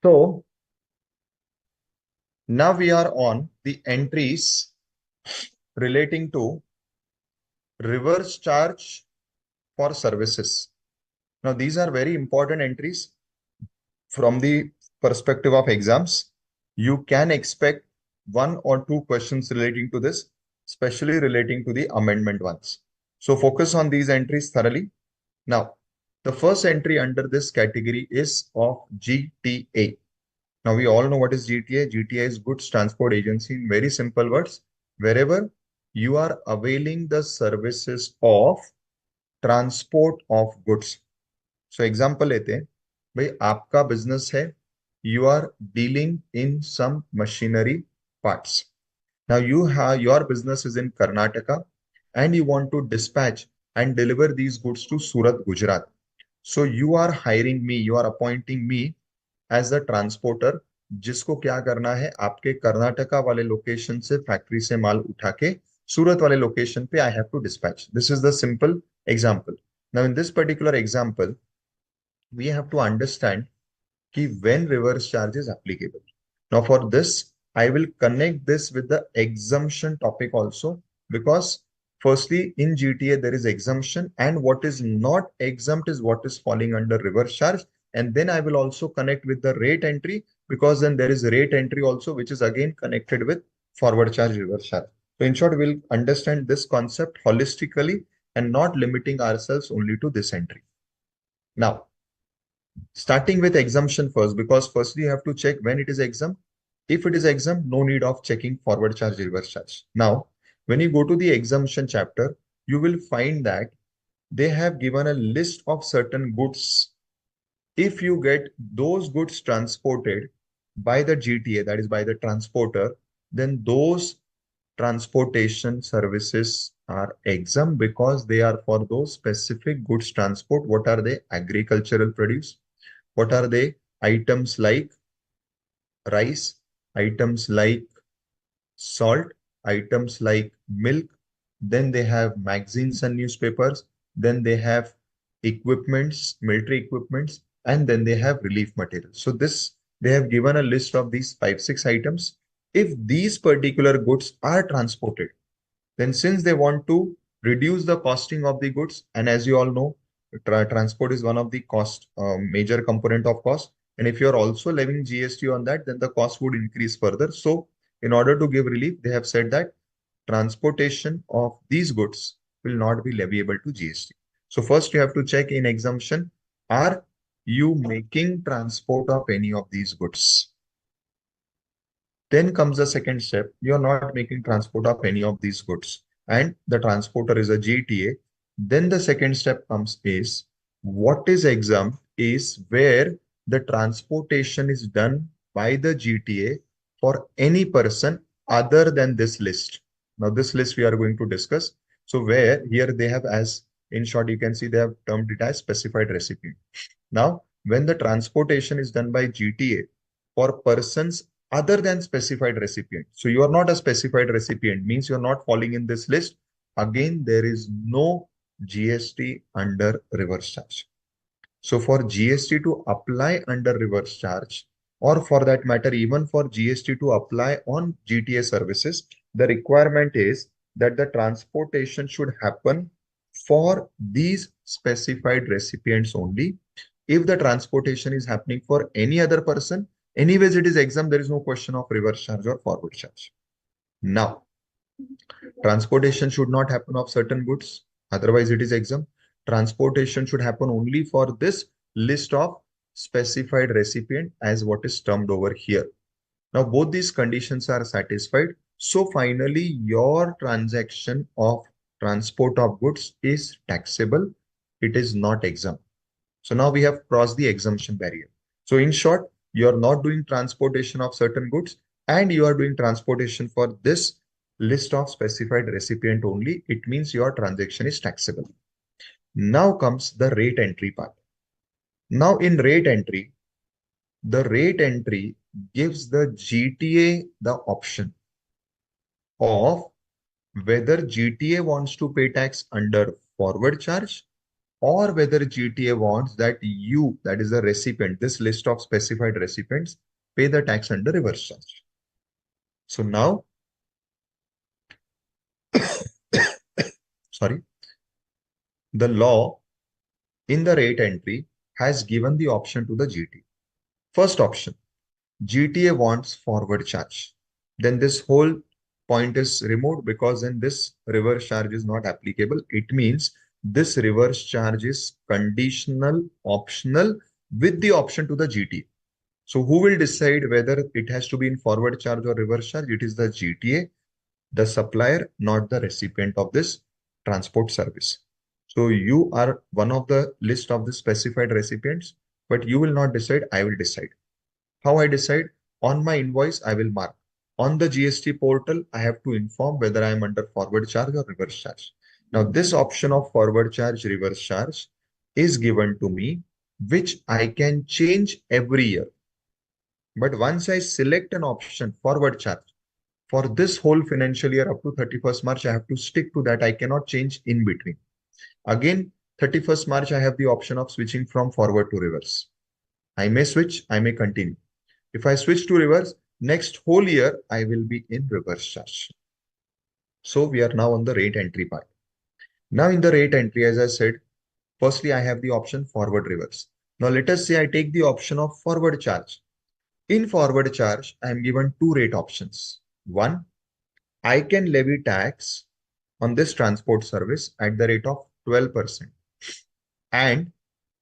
So now we are on the entries relating to reverse charge for services. Now, these are very important entries from the perspective of exams. You can expect 1 or 2 questions relating to this, especially relating to the amendment ones. So focus on these entries thoroughly. Now, the first entry under this category is of GTA. Now, we all know what is GTA. GTA is Goods Transport Agency in very simple words. Wherever you are availing the services of transport of goods. So example लेते हैं, भाई आपका business है, you are dealing in some machinery parts. Now your business is in Karnataka and you want to dispatch and deliver these goods to Surat, Gujarat. So you are hiring me, you are appointing me as a transporter, जिसको क्या करना है, आपके कर्नाटका वाले location से factory से माल उठा के सूरत वाले लोकेशन पे I have to dispatch. This is the simple example. Now in this particular example, we have to understand ki when reverse charge is applicable. Now for this, I will connect this with the exemption topic also, because firstly in GTA there is exemption, and what is not exempt is what is falling under reverse charge. And then I will also connect with the rate entry, because then there is rate entry also, which is again connected with forward charge, reverse charge. So in short, we'll understand this concept holistically and not limiting ourselves only to this entry. Now, starting with exemption first, because firstly you have to check when it is exempt. If it is exempt, no need of checking forward charge, reverse charge. Now, when you go to the exemption chapter, you will find that they have given a list of certain goods. If you get those goods transported by the GTA, that is by the transporter, then those transportation services are exempt because they are for those specific goods transport. What are they? Agricultural produce. What are they? Items like rice, items like salt, items like milk. Then they have magazines and newspapers. Then they have equipments, military equipments, and then they have relief materials. So they have given a list of these 5-6 items. If these particular goods are transported, then since they want to reduce the costing of the goods, and as you all know, transport is one of the cost, major component of cost. And if you're also levying GST on that, then the cost would increase further. So in order to give relief, they have said that transportation of these goods will not be leviable to GST. So first you have to check in exemption, are you making transport of any of these goods? Then comes the second step. You're not making transport of any of these goods and the transporter is a GTA. Then the second step comes is, what is exempt is where the transportation is done by the GTA for any person other than this list. Now this list we are going to discuss. So where here they have, as in short, you can see they have termed it as specified recipient. Now, when the transportation is done by GTA for persons other than specified recipient, so you are not a specified recipient, means you're not falling in this list. Again, there is no GST under reverse charge. So for GST to apply under reverse charge, or for that matter, even for GST to apply on GTA services, the requirement is that the transportation should happen for these specified recipients only. If the transportation is happening for any other person, anyways it is exempt, there is no question of reverse charge or forward charge. Now, transportation should not happen of certain goods, otherwise it is exempt. Transportation should happen only for this list of specified recipient as what is termed over here. Now, both these conditions are satisfied. So finally, your transaction of transport of goods is taxable. It is not exempt. So now we have crossed the exemption barrier. So in short, you are not doing transportation of certain goods and you are doing transportation for this list of specified recipient only. It means your transaction is taxable. Now comes the rate entry part. Now in rate entry, the rate entry gives the GTA the option of whether GTA wants to pay tax under forward charge or whether GTA wants that you, that is the recipient, this list of specified recipients, pay the tax under reverse charge. So now, sorry, the law in the rate entry has given the option to the GTA. First option, GTA wants forward charge. Then this whole point is removed because then this reverse charge is not applicable. It means this reverse charge is conditional, optional with the option to the GTA. So who will decide whether it has to be in forward charge or reverse charge? It is the GTA, the supplier, not the recipient of this transport service. So you are one of the list of the specified recipients, but you will not decide, I will decide. How I decide? On my invoice, I will mark. On the GST portal, I have to inform whether I am under forward charge or reverse charge. Now, this option of forward charge, reverse charge is given to me, which I can change every year. But once I select an option, forward charge, for this whole financial year up to 31st March, I have to stick to that. I cannot change in between. Again, 31st March, I have the option of switching from forward to reverse. I may switch, I may continue. If I switch to reverse, next whole year, I will be in reverse charge. So we are now on the rate entry part. Now in the rate entry, as I said, firstly, I have the option forward reverse. Now let us say I take the option of forward charge. In forward charge, I am given two rate options. One, I can levy tax on this transport service at the rate of 12%. And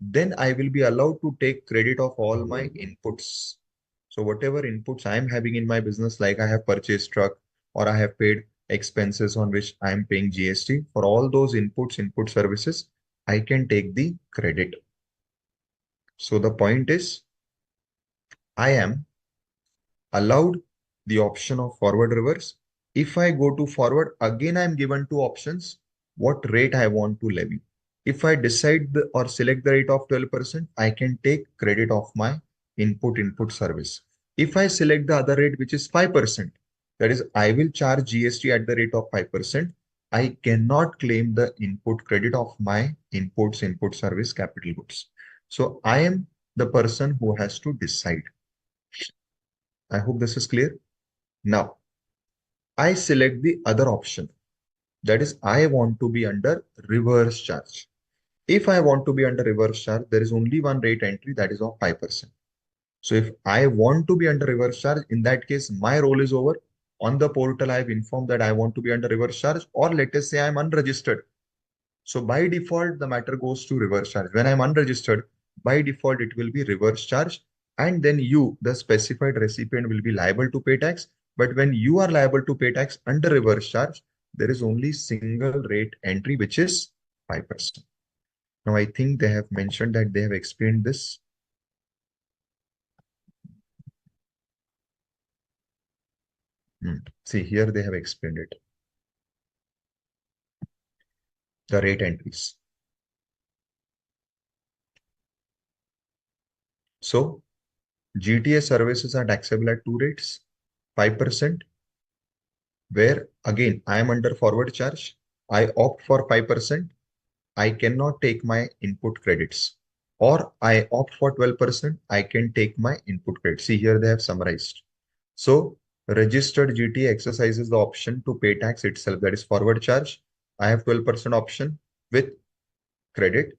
then I will be allowed to take credit of all my inputs. So whatever inputs I am having in my business, like I have purchased truck or I have paid expenses on which I am paying GST, for all those inputs, input services, I can take the credit. So the point is, I am allowed the option of forward reverse. If I go to forward, again, I'm given two options, what rate I want to levy. If I decide or select the rate of 12%, I can take credit of my input service. If I select the other rate, which is 5%, that is, I will charge GST at the rate of 5%, I cannot claim the input credit of my input service capital goods. So I am the person who has to decide. I hope this is clear. Now, I select the other option. That is, I want to be under reverse charge. If I want to be under reverse charge, there is only one rate entry, that is of 5%. So if I want to be under reverse charge, in that case, my role is over. On the portal, I have informed that I want to be under reverse charge, or let us say I'm unregistered. So by default, the matter goes to reverse charge. When I'm unregistered, by default, it will be reverse charge. And then you, the specified recipient, will be liable to pay tax. But when you are liable to pay tax under reverse charge, there is only single rate entry, which is 5%. Now, I think they have mentioned that they have explained this. See, here they have explained it. The rate entries. So, GTA services are taxable at two rates, 5%, where again, I am under forward charge. I opt for 5%. I cannot take my input credits. Or I opt for 12%. I can take my input credits. See, here they have summarized. So, registered GTA exercises the option to pay tax itself, that is forward charge. I have 12% option with credit.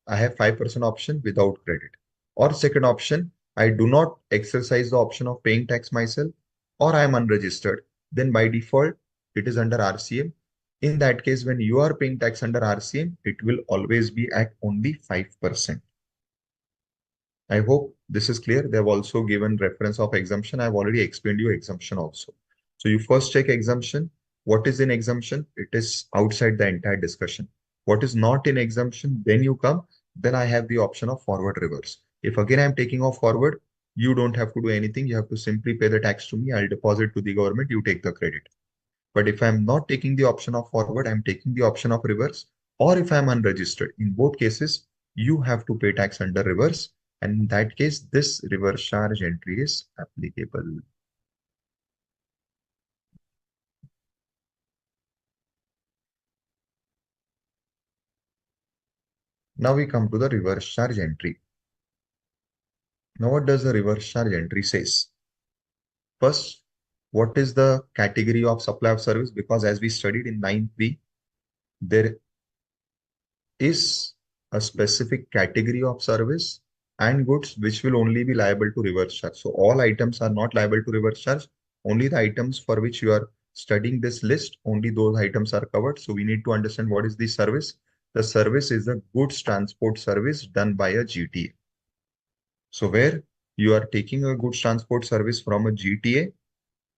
I have 5% option without credit. Or second option, I do not exercise the option of paying tax myself, or I am unregistered. Then by default, it is under RCM. In that case, when you are paying tax under RCM, it will always be at only 5%. I hope this is clear. They have also given reference of exemption. I've already explained you exemption also. So you first check exemption. What is in exemption? It is outside the entire discussion. What is not in exemption? Then you come. Then I have the option of forward reverse. If again I'm taking off forward, you don't have to do anything. You have to simply pay the tax to me. I'll deposit to the government. You take the credit. But if I'm not taking the option of forward, I'm taking the option of reverse. Or if I'm unregistered, in both cases, you have to pay tax under reverse. And in that case, this reverse charge entry is applicable. Now we come to the reverse charge entry. Now what does the reverse charge entry says? First, what is the category of supply of service? Because as we studied in 9th, there is a specific category of service and goods which will only be liable to reverse charge. So all items are not liable to reverse charge. Only the items for which you are studying this list, only those items are covered. So we need to understand what is the service. The service is a goods transport service done by a GTA. So where you are taking a goods transport service from a GTA,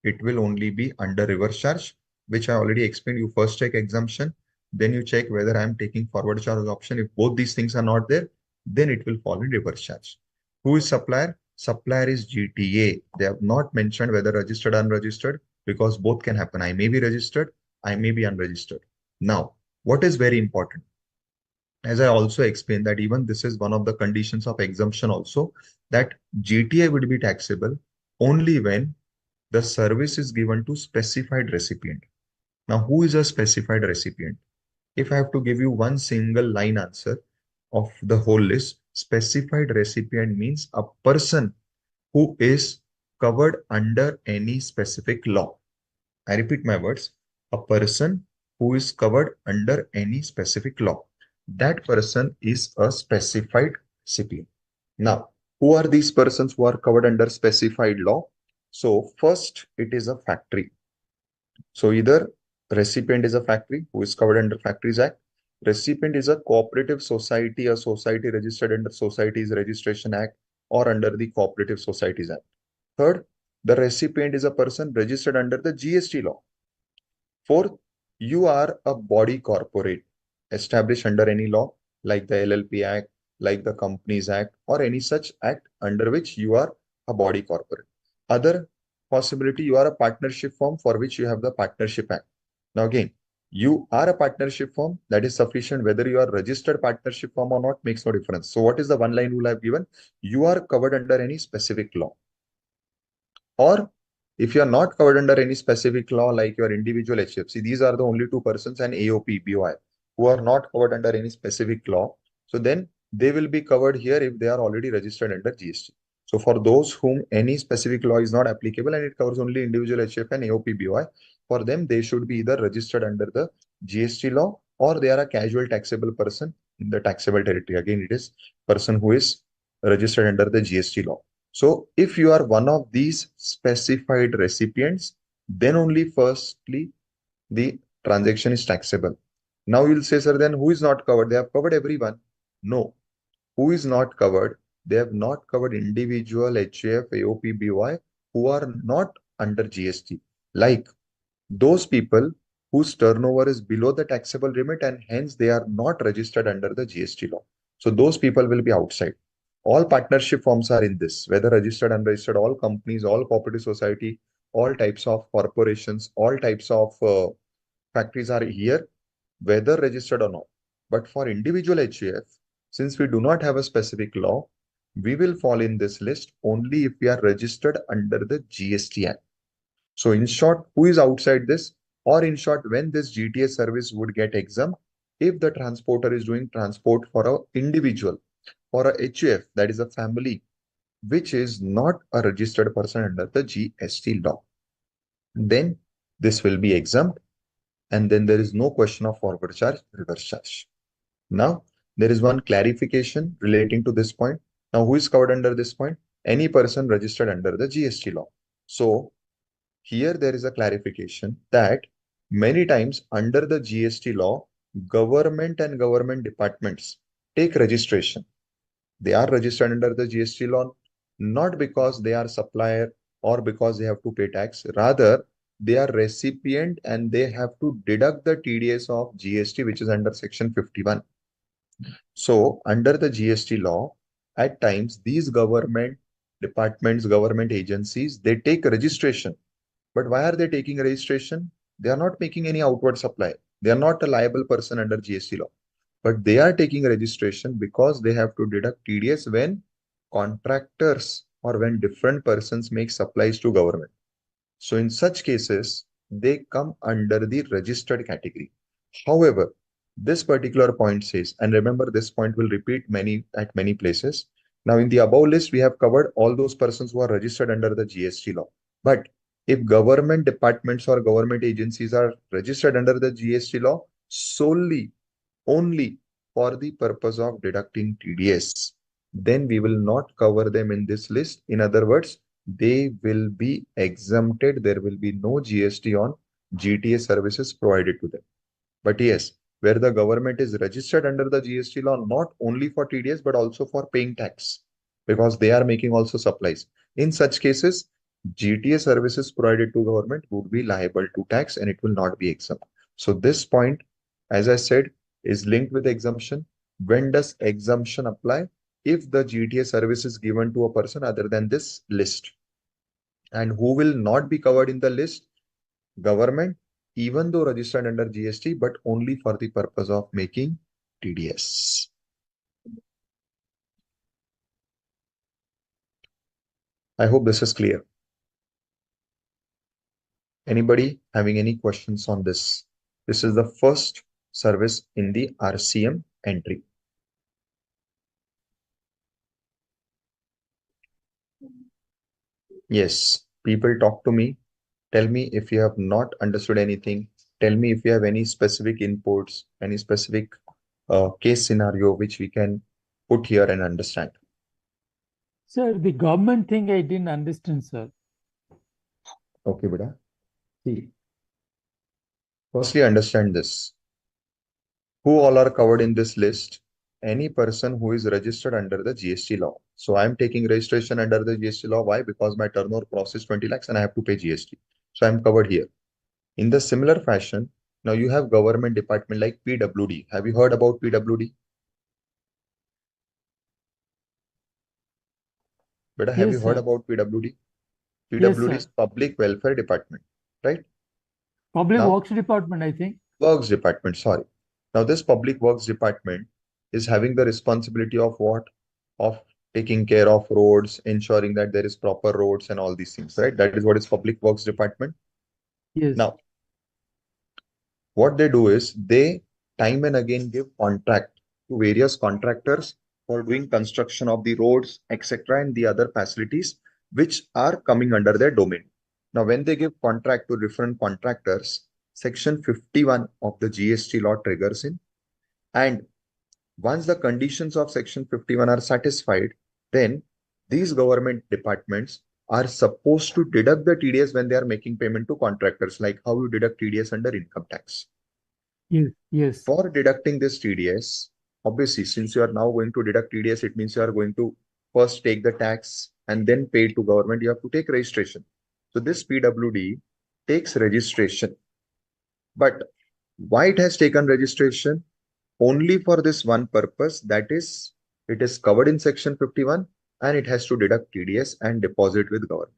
it will only be under reverse charge, which I already explained. You first check exemption, then you check whether I'm taking forward charge option. If both these things are not there, then it will fall in reverse charge. Who is supplier? Supplier is GTA. They have not mentioned whether registered or unregistered, because both can happen. I may be registered, I may be unregistered. Now, what is very important? As I also explained that even this is one of the conditions of exemption also, that GTA would be taxable only when the service is given to specified recipient. Now, who is a specified recipient? If I have to give you one single line answer of the whole list, specified recipient means a person who is covered under any specific law. I repeat my words, a person who is covered under any specific law. That person is a specified recipient. Now, who are these persons who are covered under specified law? So first, it is a factory. So either recipient is a factory who is covered under Factories Act. Recipient is a cooperative society, a society registered under Societies Registration Act or under the Cooperative Societies Act. Third, the recipient is a person registered under the GST law. Fourth, you are a body corporate established under any law like the LLP Act, like the Companies Act, or any such act under which you are a body corporate. Other possibility, you are a partnership firm for which you have the Partnership Act. Now again, you are a partnership firm, that is sufficient. Whether you are registered partnership firm or not makes no difference. So what is the one line rule I've given? You are covered under any specific law. Or if you are not covered under any specific law like your individual HFC, these are the only two persons, and AOP, BOI, who are not covered under any specific law. So then they will be covered here if they are already registered under GST. So for those whom any specific law is not applicable and it covers only individual HF and AOP, BOI, for them they should be either registered under the GST law or they are a casual taxable person in the taxable territory. Again, it is person who is registered under the GST law. So if you are one of these specified recipients, then only firstly the transaction is taxable. Now you'll say, sir, then who is not covered? They have covered everyone. No. Who is not covered? They have not covered individual HAF, AOP, BOI who are not under GST. Like those people whose turnover is below the taxable limit and hence they are not registered under the GST law. So those people will be outside. All partnership firms are in this, whether registered, unregistered, all companies, all cooperative society, all types of corporations, all types of factories are here, whether registered or not. But for individual HUF, since we do not have a specific law, we will fall in this list only if we are registered under the GST Act. So in short, who is outside this? Or in short, when this GTA service would get exempt, if the transporter is doing transport for an individual, for a HUF, that is a family, which is not a registered person under the GST law, then this will be exempt. And then there is no question of forward charge, reverse charge. Now, there is one clarification relating to this point. Now, who is covered under this point? Any person registered under the GST law. So, here there is a clarification that many times under the GST law, government and government departments take registration. They are registered under the GST law, not because they are supplier or because they have to pay tax. Rather, they are recipient and they have to deduct the TDS of GST, which is under section 51. So under the GST law, at times these government departments, government agencies, they take registration. But why are they taking registration? They are not making any outward supply. They are not a liable person under GST law. But they are taking registration because they have to deduct TDS when contractors or when different persons make supplies to government. So in such cases, they come under the registered category. However, This particular point says, and remember this point will repeat at many places. Now in the above list, we have covered all those persons who are registered under the GST law. But if government departments or government agencies are registered under the GST law solely, only for the purpose of deducting TDS, then we will not cover them in this list. In other words, they will be exempted. There will be no GST on GTA services provided to them. But yes, where the government is registered under the GST law, not only for TDS, but also for paying tax, because they are making also supplies. In such cases, GTA services provided to government would be liable to tax and it will not be exempt. So this point, as I said, is linked with exemption. When does exemption apply? If the GTA service is given to a person other than this list. And who will not be covered in the list? Government, even though registered under GST, but only for the purpose of making TDS. I hope this is clear. Anybody having any questions on this? This is the first service in the RCM entry. Yes, people talk to me. Tell me if you have not understood anything. Tell me if you have any specific inputs, any specific case scenario which we can put here and understand. Sir, the government thing I didn't understand, sir. Okay, beta. See, firstly, understand this. Who all are covered in this list? Any person who is registered under the GST law. So I'm taking registration under the GST law. Why? Because my turnover crosses 20 lakhs and I have to pay GST. So I'm covered here. In the similar fashion, now you have government department like PWD. Have you heard about PWD? Beta, have Yes, you heard sir. about PWD? Yes, PWD sir. is Public Welfare Department, right? Public Now, Works Department, I think. Works Department, sorry. Now this Public Works Department is having the responsibility of what? Of taking care of roads, ensuring that there is proper roads and all these things, right? That is what is Public Works Department. Yes. Now, what they do is they time and again give contract to various contractors for doing construction of the roads, etc., and the other facilities which are coming under their domain. Now, when they give contract to different contractors, Section 51 of the GST law triggers in, and once the conditions of Section 51 are satisfied, then these government departments are supposed to deduct the TDS when they are making payment to contractors, like how you deduct TDS under income tax. Yes, yes. For deducting this TDS, obviously, since you are now going to deduct TDS, it means you are going to first take the tax and then pay it to government. You have to take registration. So this PWD takes registration. But why it has taken registration? Only for this one purpose, that is, it is covered in Section 51 and it has to deduct TDS and deposit with government.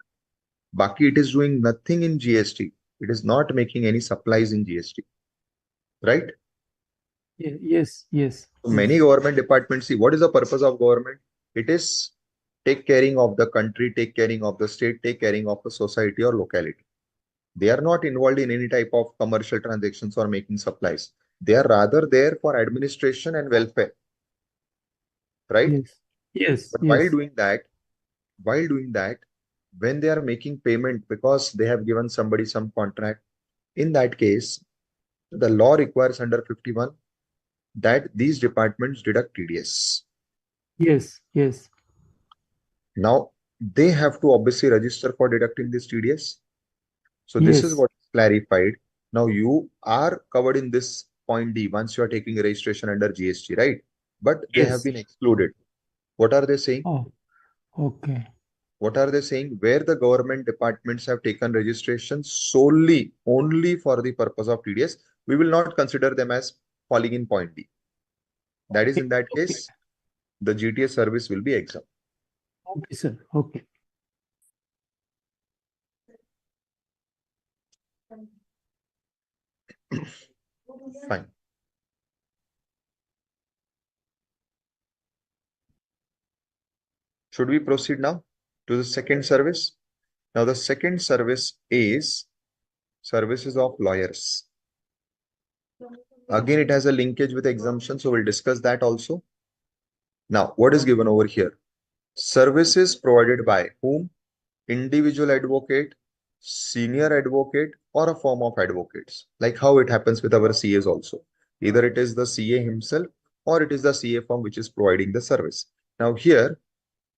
Baki, it is doing nothing in GST. It is not making any supplies in GST. Right? Yes, yes. So many government departments see what is the purpose of government? It is take caring of the country, take caring of the state, take caring of the society or locality. They are not involved in any type of commercial transactions or making supplies. They are rather there for administration and welfare. Right? Yes, yes, But yes. while doing that, when they are making payment because they have given somebody some contract, in that case, the law requires under 51 that these departments deduct TDS. Yes, yes. Now, they have to obviously register for deducting this TDS. So this is Yes. what is clarified. Now you are covered in this point D once you are taking a registration under GST, right? But they have Yes. been excluded. What are they saying? Oh, okay. What are they saying? Where the government departments have taken registration solely, only for the purpose of TDS, we will not consider them as falling in point D. That is, in that case, the GTS service will be exempt. Okay, sir. Okay. Fine. Should we proceed now to the second service? Now, the second service is services of lawyers. Again, it has a linkage with exemption, so we'll discuss that also. Now, what is given over here? Services provided by whom? Individual advocate, senior advocate, or a firm of advocates, like how it happens with our CAs also. Either it is the CA himself or it is the CA firm which is providing the service. Now here,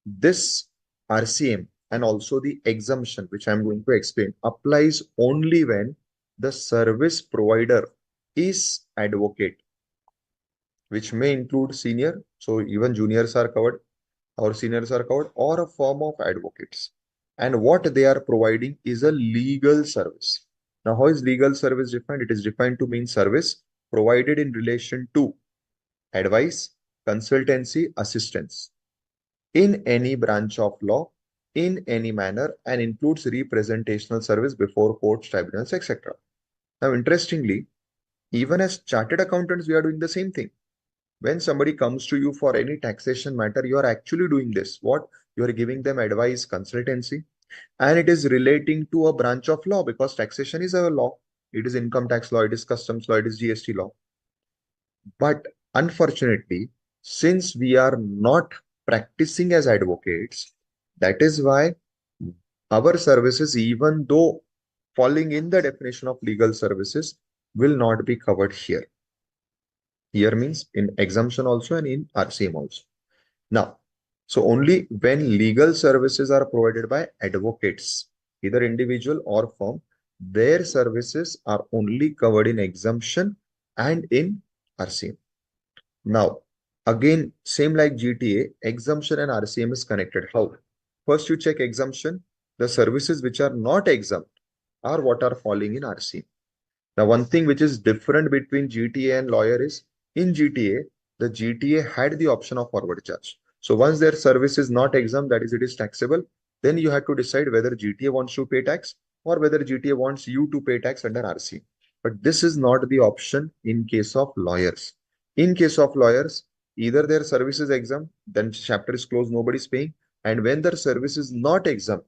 this RCM and also the exemption, which I'm going to explain, applies only when the service provider is advocate, which may include senior, so even juniors are covered, or seniors are covered, or a firm of advocates. And what they are providing is a legal service. Now, how is legal service defined? It is defined to mean service provided in relation to advice, consultancy, assistance in any branch of law, in any manner, and includes representational service before courts, tribunals, etc. Now, interestingly, even as chartered accountants, we are doing the same thing. When somebody comes to you for any taxation matter, you are actually doing this. What? You are giving them advice, consultancy, and it is relating to a branch of law because taxation is a law. It is income tax law, it is customs law, it is GST law. But unfortunately, since we are not practicing as advocates, that is why our services, even though falling in the definition of legal services, will not be covered here. Here means in exemption also and in RCM also. Now, so only when legal services are provided by advocates, either individual or firm, their services are only covered in exemption and in RCM. Now, again, same like GTA, exemption and RCM is connected. How? First, you check exemption. The services which are not exempt are what are falling in RCM. Now, one thing which is different between GTA and lawyer is in GTA, the GTA had the option of forward charge. So once their service is not exempt, that is, it is taxable, then you have to decide whether GTA wants to pay tax or whether GTA wants you to pay tax under RC. But this is not the option in case of lawyers. In case of lawyers, either their service is exempt, then chapter is closed, nobody is paying. And when their service is not exempt,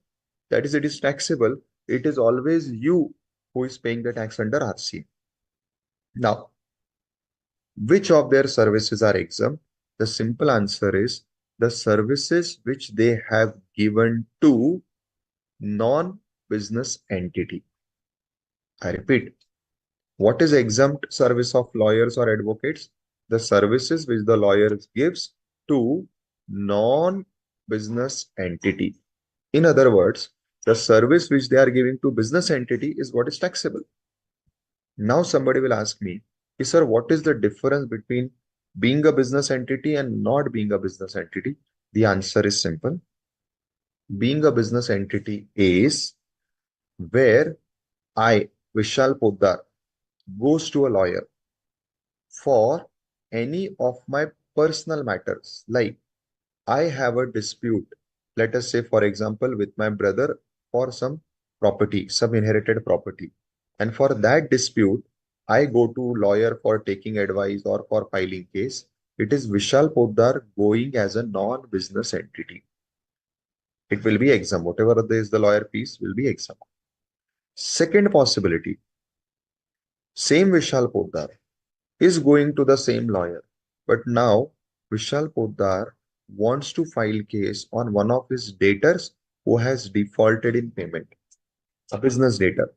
that is, it is taxable, it is always you who is paying the tax under RC. Now, which of their services are exempt? The simple answer is the services which they have given to non-business entity. I repeat, what is exempt service of lawyers or advocates? The services which the lawyer gives to non-business entity. In other words, the service which they are giving to business entity is what is taxable. Now somebody will ask me, sir, what is the difference between being a business entity and not being a business entity? The answer is simple. Being a business entity is where I, Vishal Poddar, goes to a lawyer for any of my personal matters. Like I have a dispute, let us say, for example, with my brother for some property, some inherited property. And for that dispute, I go to lawyer for taking advice or for filing case. It is Vishal Poddar going as a non-business entity. It will be exempt. Whatever is the lawyer fees will be exempt. Second possibility, same Vishal Poddar is going to the same lawyer, but now Vishal Poddar wants to file case on one of his debtors who has defaulted in payment, a business debtor.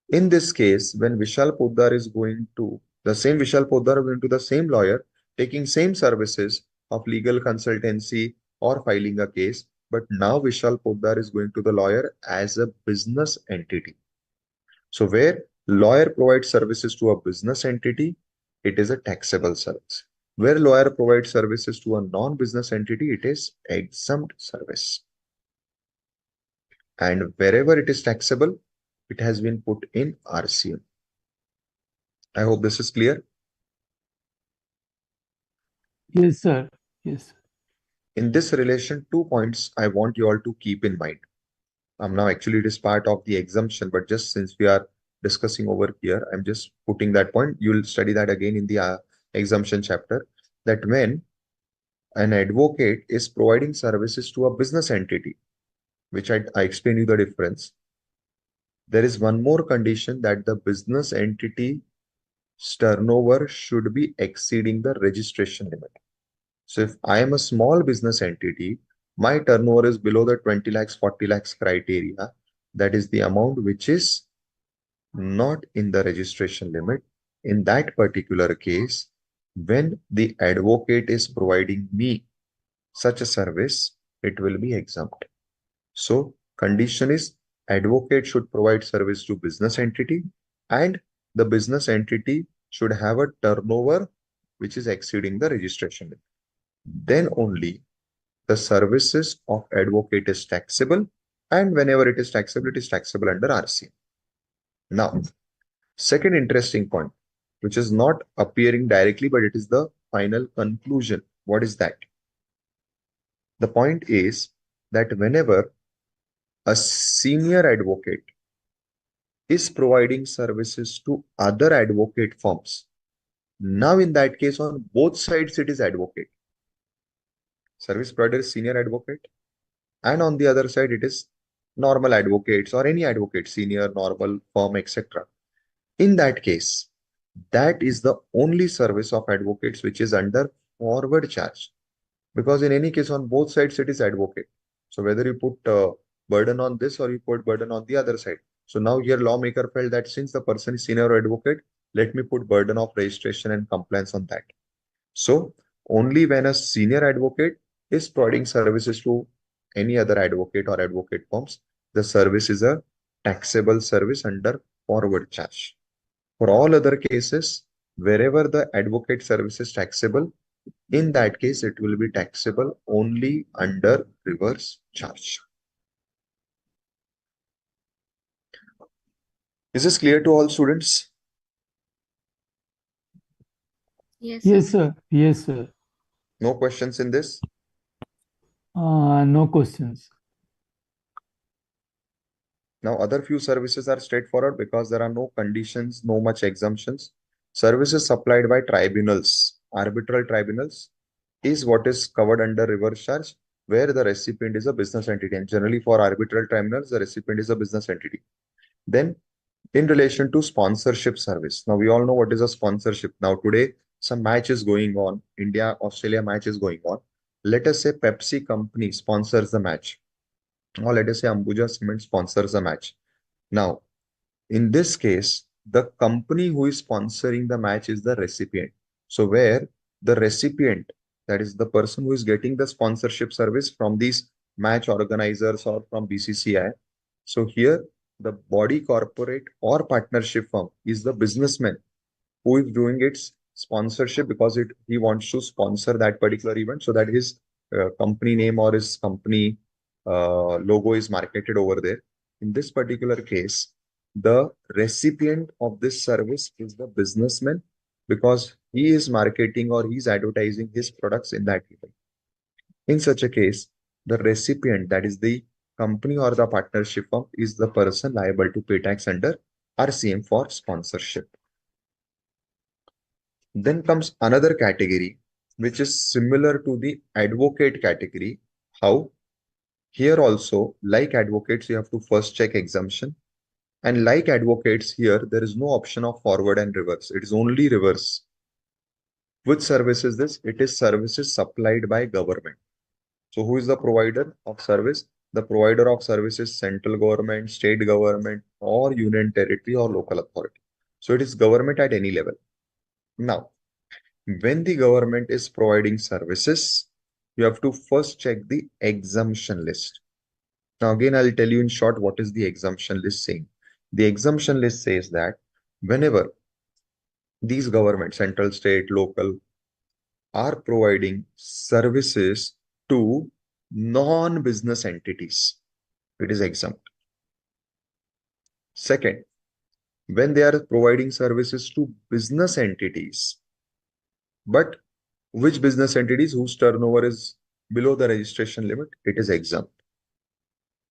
In this case, when Vishal Poddar is going to the same Vishal Poddar going to the same lawyer, taking same services of legal consultancy or filing a case, but now Vishal Poddar is going to the lawyer as a business entity. So where lawyer provides services to a business entity, it is a taxable service. Where lawyer provides services to a non-business entity, it is exempt service. And wherever it is taxable, it has been put in RCM. I hope this is clear. Yes, sir. Yes. In this relation, 2 points I want you all to keep in mind. Now actually it is part of the exemption, but just since we are discussing over here, I'm just putting that point. You'll study that again in the exemption chapter, that when an advocate is providing services to a business entity, which I explain you the difference, there is one more condition, that the business entity turnover should be exceeding the registration limit. So if I am a small business entity, my turnover is below the 20 lakhs, 40 lakhs criteria. That is the amount which is not in the registration limit. In that particular case, when the advocate is providing me such a service, it will be exempt. So condition is advocate should provide service to business entity, and the business entity should have a turnover which is exceeding the registration limit. Then only the services of advocate is taxable, and whenever it is taxable under RC. Now, second interesting point, which is not appearing directly, but it is the final conclusion. What is that? The point is that whenever a senior advocate is providing services to other advocate firms, now in that case, on both sides, it is advocate. Service provider is senior advocate, and on the other side, it is normal advocates or any advocate, senior, normal, firm, etc. In that case, that is the only service of advocates which is under forward charge. Because in any case, on both sides, it is advocate. So whether you put burden on this or you put burden on the other side. So now here lawmaker felt that since the person is senior advocate, let me put burden of registration and compliance on that. So only when a senior advocate is providing services to any other advocate or advocate firms, the service is a taxable service under forward charge. For all other cases, wherever the advocate service is taxable, in that case, it will be taxable only under reverse charge. Is this clear to all students? Yes, Yes, sir. Yes, sir. No questions in this? No questions. Now, other few services are straightforward because there are no conditions, no much exemptions. Services supplied by tribunals, arbitral tribunals, is what is covered under reverse charge, where the recipient is a business entity. And generally for arbitral tribunals, the recipient is a business entity. Then in relation to sponsorship service. Now we all know what is a sponsorship. Now today, some match is going on. India-Australia match is going on. Let us say Pepsi company sponsors the match. Or let us say Ambuja Cement sponsors the match. Now, in this case, the company who is sponsoring the match is the recipient. So where the recipient, that is the person who is getting the sponsorship service from these match organizers or from BCCI. So here the body corporate or partnership firm is the businessman who is doing its sponsorship because he wants to sponsor that particular event so that his company name or his company logo is marketed over there. In this particular case, the recipient of this service is the businessman because he is marketing or he's advertising his products in that event. In such a case, the recipient, that is the company or the partnership firm, is the person liable to pay tax under RCM for sponsorship. Then comes another category, which is similar to the advocate category. How? Here also, like advocates, you have to first check exemption. And like advocates here, there is no option of forward and reverse. It is only reverse. Which service is this? It is services supplied by government. So who is the provider of service? The provider of service is central government, state government, or union territory or local authority. So it is government at any level. Now, when the government is providing services, you have to first check the exemption list. Now, again, I'll tell you in short what is the exemption list saying. The exemption list says that whenever these governments, central, state, local, are providing services to non-business entities, it is exempt. Second, when they are providing services to business entities, but which business entities whose turnover is below the registration limit, it is exempt.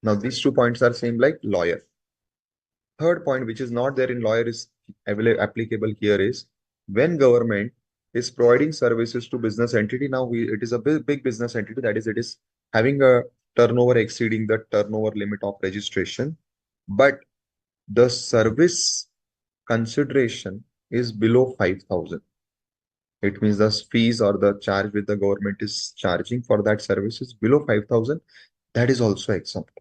Now, these 2 points are same like lawyer. Third point, which is not there in lawyer, is applicable here is when government is providing services to business entity. Now, it is a big business entity, that is, it is having a turnover exceeding the turnover limit of registration, but the service consideration is below 5,000. It means the fees or the charge which the government is charging for that service is below 5,000. That is also exempt.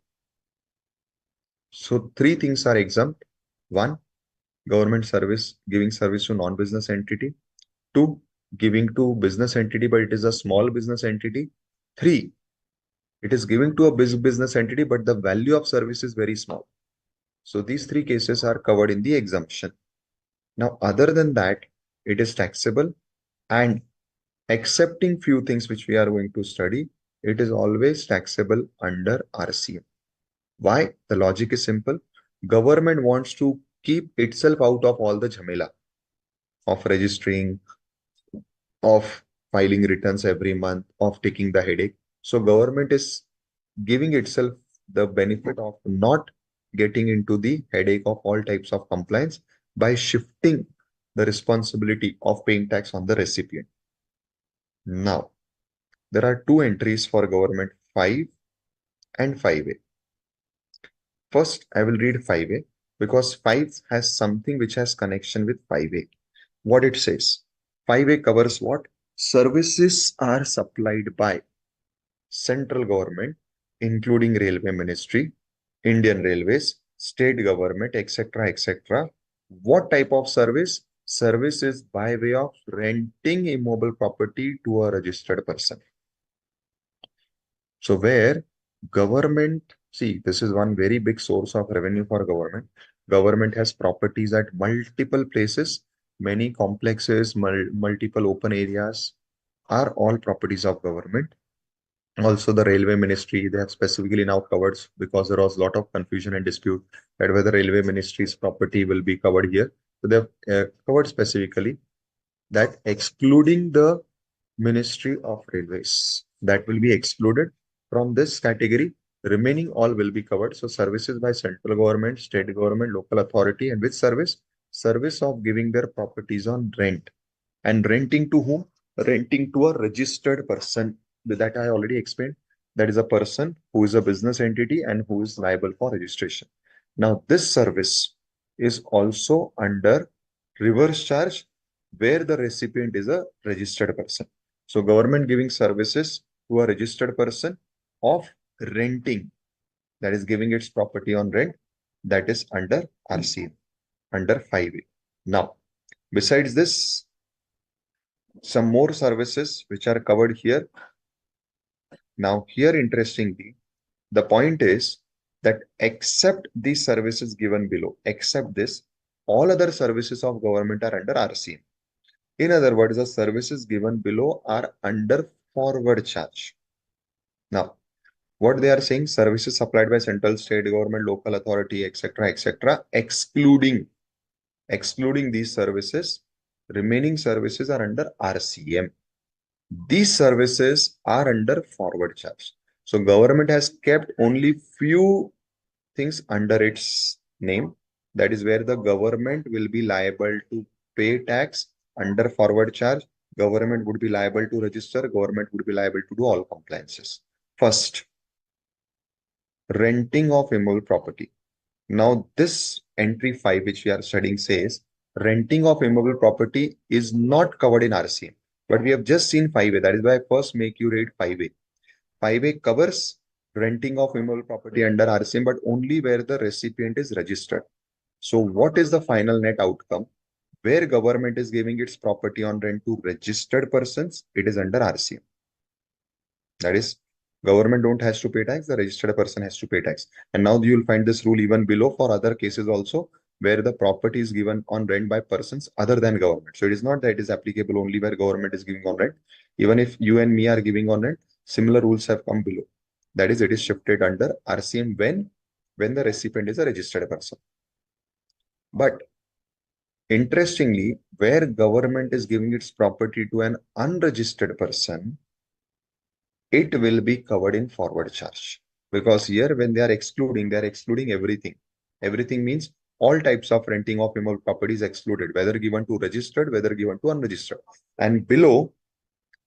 So 3 things are exempt. 1, government service, giving service to non-business entity. 2, giving to business entity, but it is a small business entity. 3, it is giving to a business entity, but the value of service is very small. So these 3 cases are covered in the exemption. Now, other than that, it is taxable, and excepting few things which we are going to study, it is always taxable under RCM. Why? The logic is simple. Government wants to keep itself out of all the jhamela of registering, of filing returns every month, of taking the headache. So government is giving itself the benefit of not getting into the headache of all types of compliance by shifting the responsibility of paying tax on the recipient. Now, there are 2 entries for government, 5 and 5A. First, I will read 5A because 5 has something which has connection with 5A. What it says, 5A covers what? Services are supplied by central government, including Railway Ministry, Indian Railways, state government, etc., etc. What type of service? Service is by way of renting immobile property to a registered person. So where government, see, this is one very big source of revenue for government. Government has properties at multiple places, many complexes, multiple open areas are all properties of government. Also, the Railway Ministry, they have specifically now covered, because there was a lot of confusion and dispute that whether Railway Ministry's property will be covered here. So they have covered specifically that excluding the Ministry of Railways, that will be excluded from this category. Remaining all will be covered. So services by central government, state government, local authority, and which service? Service of giving their properties on rent. And renting to whom? Renting to a registered person. That I already explained. That is a person who is a business entity and who is liable for registration. Now, this service is also under reverse charge, where the recipient is a registered person. So government giving services to a registered person of renting, that is giving its property on rent, that is under RCM, under 5A. Now, besides this, some more services which are covered here. Now here, interestingly, the point is that except these services given below, except this, all other services of government are under RCM. In other words, the services given below are under forward charge. Now, what they are saying, services supplied by central, state government, local authority, etc., etc., excluding these services, remaining services are under RCM. These services are under forward charge. So government has kept only few things under its name. That is where the government will be liable to pay tax under forward charge. Government would be liable to register. Government would be liable to do all compliances. First, renting of immobile property. Now this entry 5 which we are studying says renting of immobile property is not covered in RCM. But we have just seen 5A. That is why I first make you read 5A. 5A covers renting of immobile property under RCM, but only where the recipient is registered. So what is the final net outcome? Where government is giving its property on rent to registered persons, it is under RCM. That is, government don't has to pay tax, the registered person has to pay tax. And now you will find this rule even below for other cases also, where the property is given on rent by persons other than government. So it is not that it is applicable only where government is giving on rent. Even if you and me are giving on rent, similar rules have come below. That is, it is shifted under RCM when the recipient is a registered person. But interestingly, where government is giving its property to an unregistered person, it will be covered in forward charge. Because here, when they are excluding everything. Everything means all types of renting of immobile property is excluded, whether given to registered, whether given to unregistered. And below,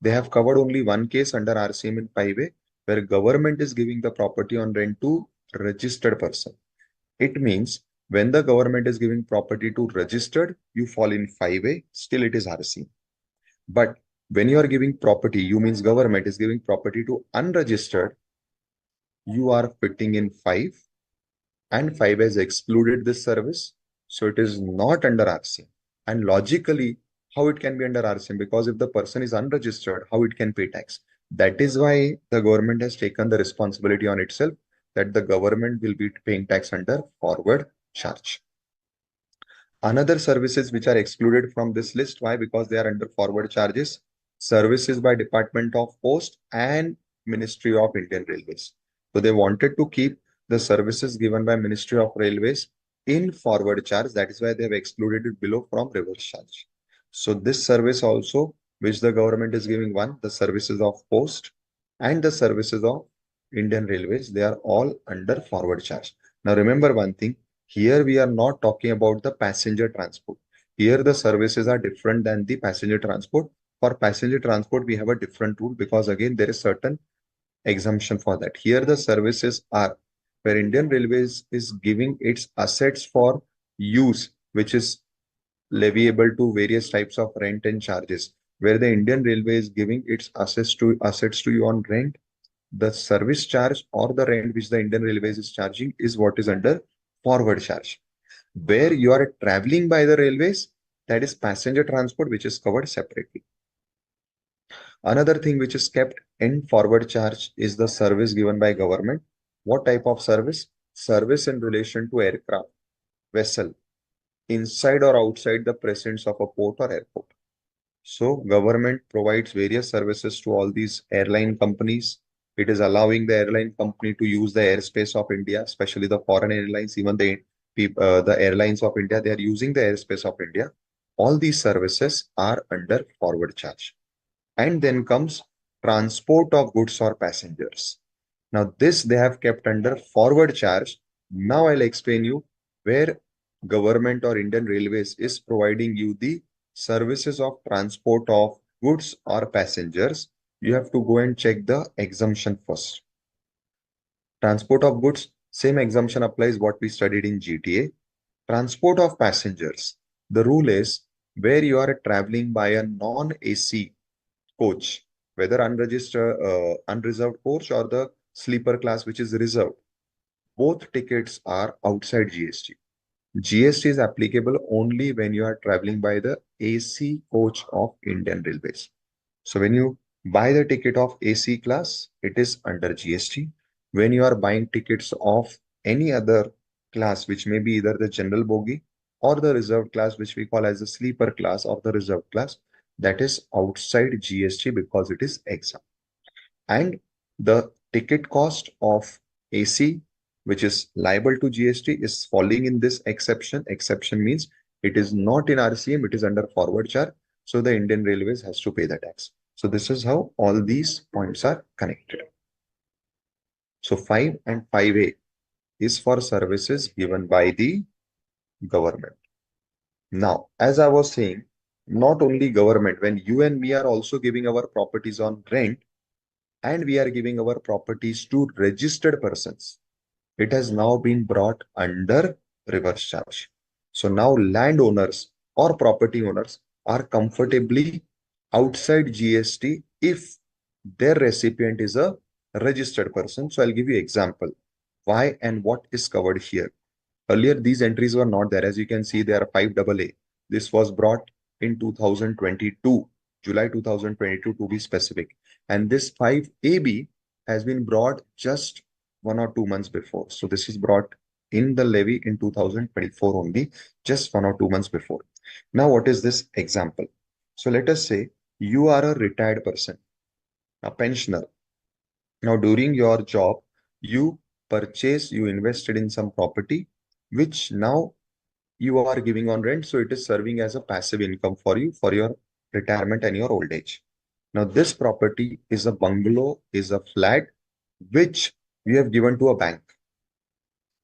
they have covered only one case under RCM in 5A, where government is giving the property on rent to registered person. It means When the government is giving property to registered, you fall in 5A, still it is RC. But when you are giving property, you means government is giving property to unregistered, you are fitting in 5, and 5 has excluded this service. So it is not under RC. And logically, how it can be under RC? Because if the person is unregistered, how it can pay tax? That is why the government has taken the responsibility on itself that the government will be paying tax under forward charge. Another services which are excluded from this list. Why? Because they are under forward charges. Services by Department of Post and Ministry of Indian Railways. So they wanted to keep the services given by Ministry of Railways in forward charge. That is why they have excluded it below from reverse charge. So this service also, which the government is giving, one, the services of Post and the services of Indian Railways, they are all under forward charge. Now remember one thing, here we are not talking about the passenger transport. Here the services are different than the passenger transport. For passenger transport, we have a different rule because again, there is certain exemption for that. Here the services are where Indian Railways is giving its assets for use, which is leviable to various types of rent and charges. Where the Indian Railway is giving its assets to you on rent, the service charge or the rent which the Indian Railways is charging is what is under forward charge. Where you are traveling by the railways, that is passenger transport, which is covered separately. Another thing which is kept in forward charge is the service given by government. What type of service? Service in relation to aircraft, vessel, inside or outside the presence of a port or airport. So government provides various services to all these airline companies. It is allowing the airline company to use the airspace of India, especially the foreign airlines, even the airlines of India, they are using the airspace of India. All these services are under forward charge. And then comes transport of goods or passengers. Now this they have kept under forward charge. Now I'll explain you where government or Indian Railways is providing you the services of transport of goods or passengers. You have to go and check the exemption first. Transport of goods, same exemption applies what we studied in GTA. Transport of passengers, the rule is where you are traveling by a non-AC coach, whether unregistered, unreserved coach or the sleeper class which is reserved. Both tickets are outside GST. GST is applicable only when you are traveling by the AC coach of Indian Railways. So when you buy the ticket of AC class, it is under GST. When you are buying tickets of any other class, which may be either the general bogie or the reserved class, which we call as the sleeper class or the reserved class, that is outside GST because it is exempt. And the ticket cost of AC, which is liable to GST, is falling in this exception. Exception means it is not in RCM, it is under forward charge. So the Indian Railways has to pay the tax. So this is how all these points are connected. So 5 and 5A is for services given by the government. Now, as I was saying, not only government, when you and me are also giving our properties on rent and we are giving our properties to registered persons, it has now been brought under reverse charge. So now landowners or property owners are comfortably outside GST if their recipient is a registered person. So I'll give you example why and what is covered here. Earlier, these entries were not there. As you can see, they are 5AA. This was brought in 2022, July 2022 to be specific. And this 5AB has been brought just 1 or 2 months before. So this is brought in the levy in 2024 only, just 1 or 2 months before. Now, what is this example? So let us say you are a retired person, a pensioner. Now, during your job, you invested in some property, which now you are giving on rent. So it is serving as a passive income for you for your retirement and your old age. Now, this property is a bungalow, is a flat, which you have given to a bank.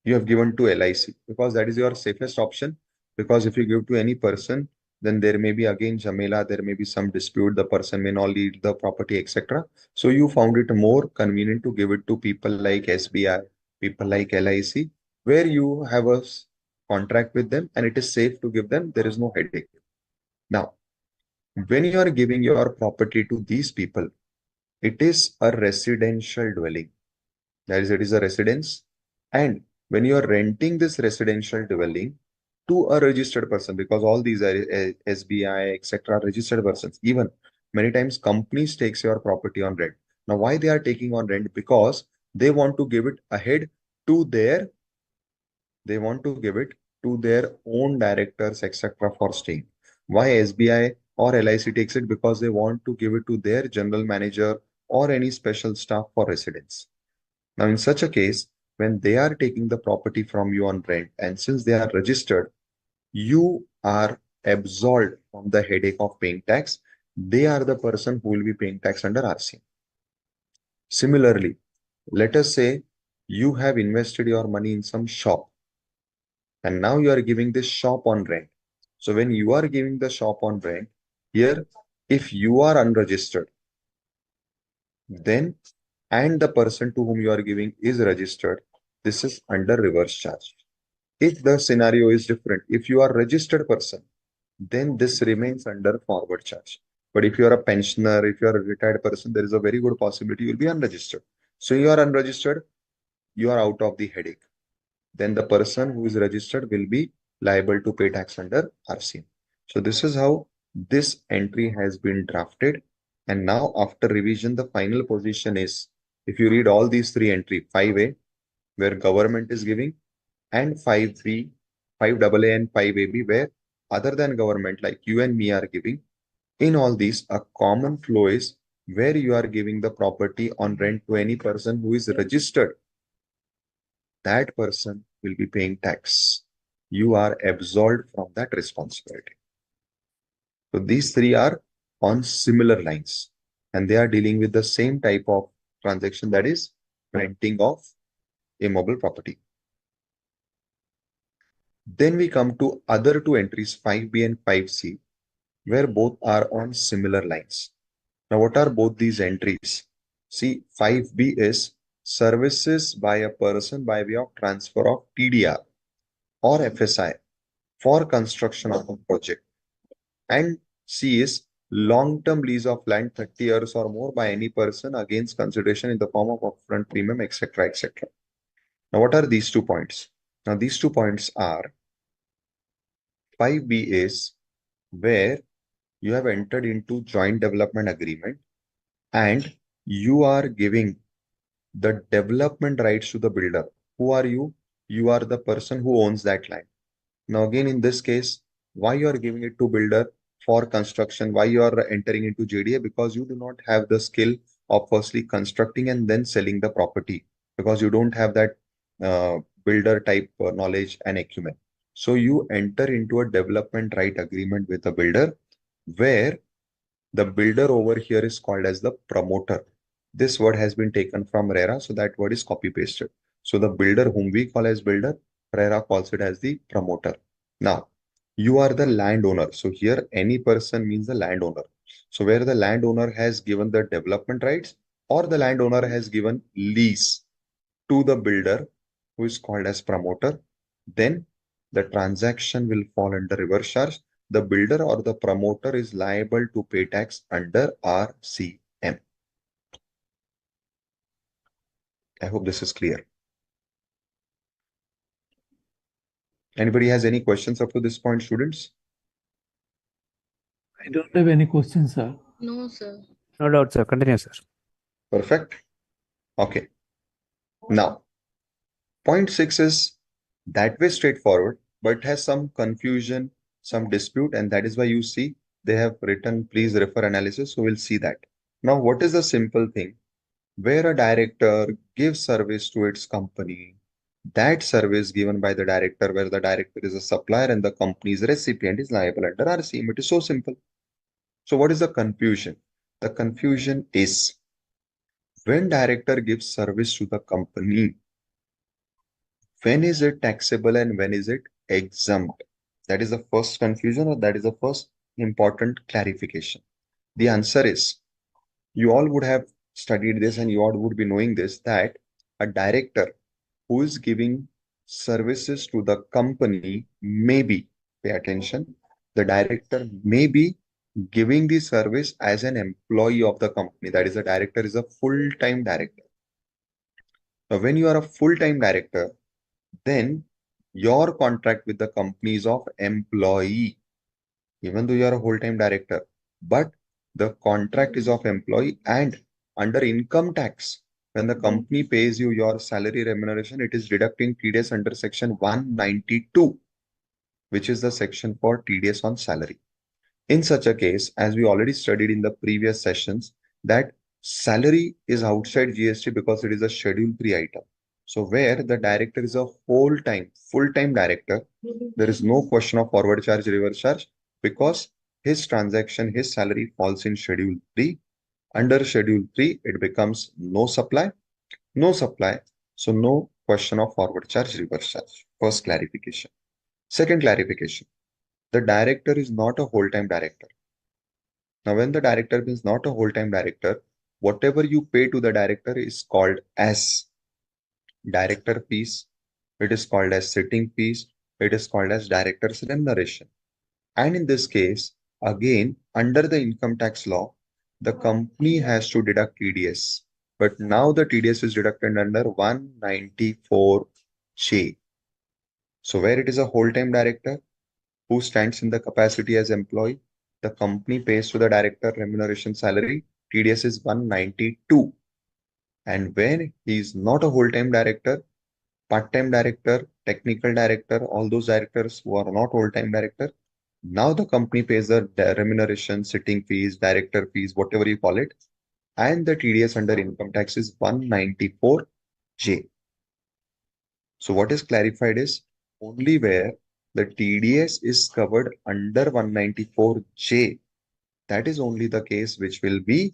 You have given to LIC because that is your safest option. Because if you give to any person, then there may be again Jamela, there may be some dispute, the person may not leave the property, etc. So you found it more convenient to give it to people like SBI, people like LIC, where you have a contract with them and it is safe to give them. There is no headache. Now, when you are giving your property to these people, it is a residential dwelling. That is, it is a residence. And when you are renting this residential dwelling to a registered person, because all these are SBI, etc., registered persons, even many times companies takes your property on rent. Now, why they are taking on rent? Because they want to give it ahead to their, own directors, etc., for staying. Why SBI or LIC takes it? Because they want to give it to their general manager or any special staff for residence. Now, in such a case, when they are taking the property from you on rent, and since they are registered, you are absolved from the headache of paying tax. They are the person who will be paying tax under RCM. Similarly, let us say you have invested your money in some shop and now you are giving this shop on rent. So when you are giving the shop on rent, here, if you are unregistered, then and the person to whom you are giving is registered, this is under reverse charge. If the scenario is different, if you are registered person, then this remains under forward charge. But if you are a pensioner, if you are a retired person, there is a very good possibility you will be unregistered. So you are unregistered, you are out of the headache. Then the person who is registered will be liable to pay tax under RCM. So this is how this entry has been drafted. And now after revision, the final position is, if you read all these three entries, 5A, where government is giving, and 5B, 5AA and 5AB, where other than government, like you and me are giving. In all these, a common flow is where you are giving the property on rent to any person who is registered. That person will be paying tax. You are absolved from that responsibility. So these three are on similar lines and they are dealing with the same type of transaction, that is renting of immobile property. Then we come to other two entries, 5B and 5C, where both are on similar lines. Now, what are both these entries? See, 5B is services by a person by way of transfer of TDR or FSI for construction of a project. And C is long-term lease of land 30 years or more by any person against consideration in the form of upfront premium, etc., etc. Now, what are these 2 points? Now, these 2 points are 5B is where you have entered into joint development agreement and you are giving the development rights to the builder. Who are you? You are the person who owns that land. Now, again, in this case, why you are giving it to builder for construction? Why you are entering into JDA? Because you do not have the skill of firstly constructing and then selling the property, because you don't have that builder type knowledge and acumen. So you enter into a development right agreement with a builder where the builder over here is called as the promoter. This word has been taken from RERA, so that word is copy pasted. So the builder whom we call as builder, RERA calls it as the promoter. Now, you are the landowner. So here any person means the landowner. So where the landowner has given the development rights or the landowner has given lease to the builder who is called as promoter, then the transaction will fall under reverse charge. The builder or the promoter is liable to pay tax under RCM. I hope this is clear. Anybody has any questions up to this point, students? I don't have any questions, sir. No, sir. No doubt, sir. Continue, sir. Perfect. Okay. Now, point 6 is that way straightforward, but has some confusion, some dispute, and that is why you see they have written, please refer analysis. So we'll see that. Now, what is the simple thing? Where a director gives service to its company, that service given by the director, where the director is a supplier and the company's recipient, is liable under RCM. It is so simple. So what is the confusion? The confusion is when director gives service to the company, when is it taxable and when is it exempt? That is the first confusion, or that is the first important clarification. The answer is, you all would have studied this and you all would be knowing this, that a director who is giving services to the company may be, pay attention, the director may be giving the service as an employee of the company. That is, the director is a full-time director. Now, when you are a full-time director, then your contract with the company is of employee, even though you are a full-time director, but the contract is of employee. And under income tax, when the company pays you your salary remuneration, it is deducting TDS under section 192, which is the section for TDS on salary. In such a case, as we already studied in the previous sessions, that salary is outside GST because it is a Schedule 3 item. So where the director is a full-time director, there is no question of forward charge, reverse charge, because his transaction, his salary falls in Schedule 3. Under Schedule 3, it becomes no supply. So no question of forward charge, reverse charge. First clarification. Second clarification. The director is not a whole-time director. Now, when the director is not a whole-time director, whatever you pay to the director is called as director fees. It is called as sitting fees. It is called as director's remuneration. And in this case, again, under the income tax law, the company has to deduct TDS. But now the TDS is deducted under 194J. So where it is a whole-time director who stands in the capacity as employee, the company pays to the director remuneration salary, TDS is 192. And when he is not a whole-time director, part-time director, technical director, all those directors who are not whole-time director, now the company pays the remuneration, sitting fees, director fees, whatever you call it, and the TDS under income tax is 194J. So what is clarified is only where the TDS is covered under 194J, that is only the case which will be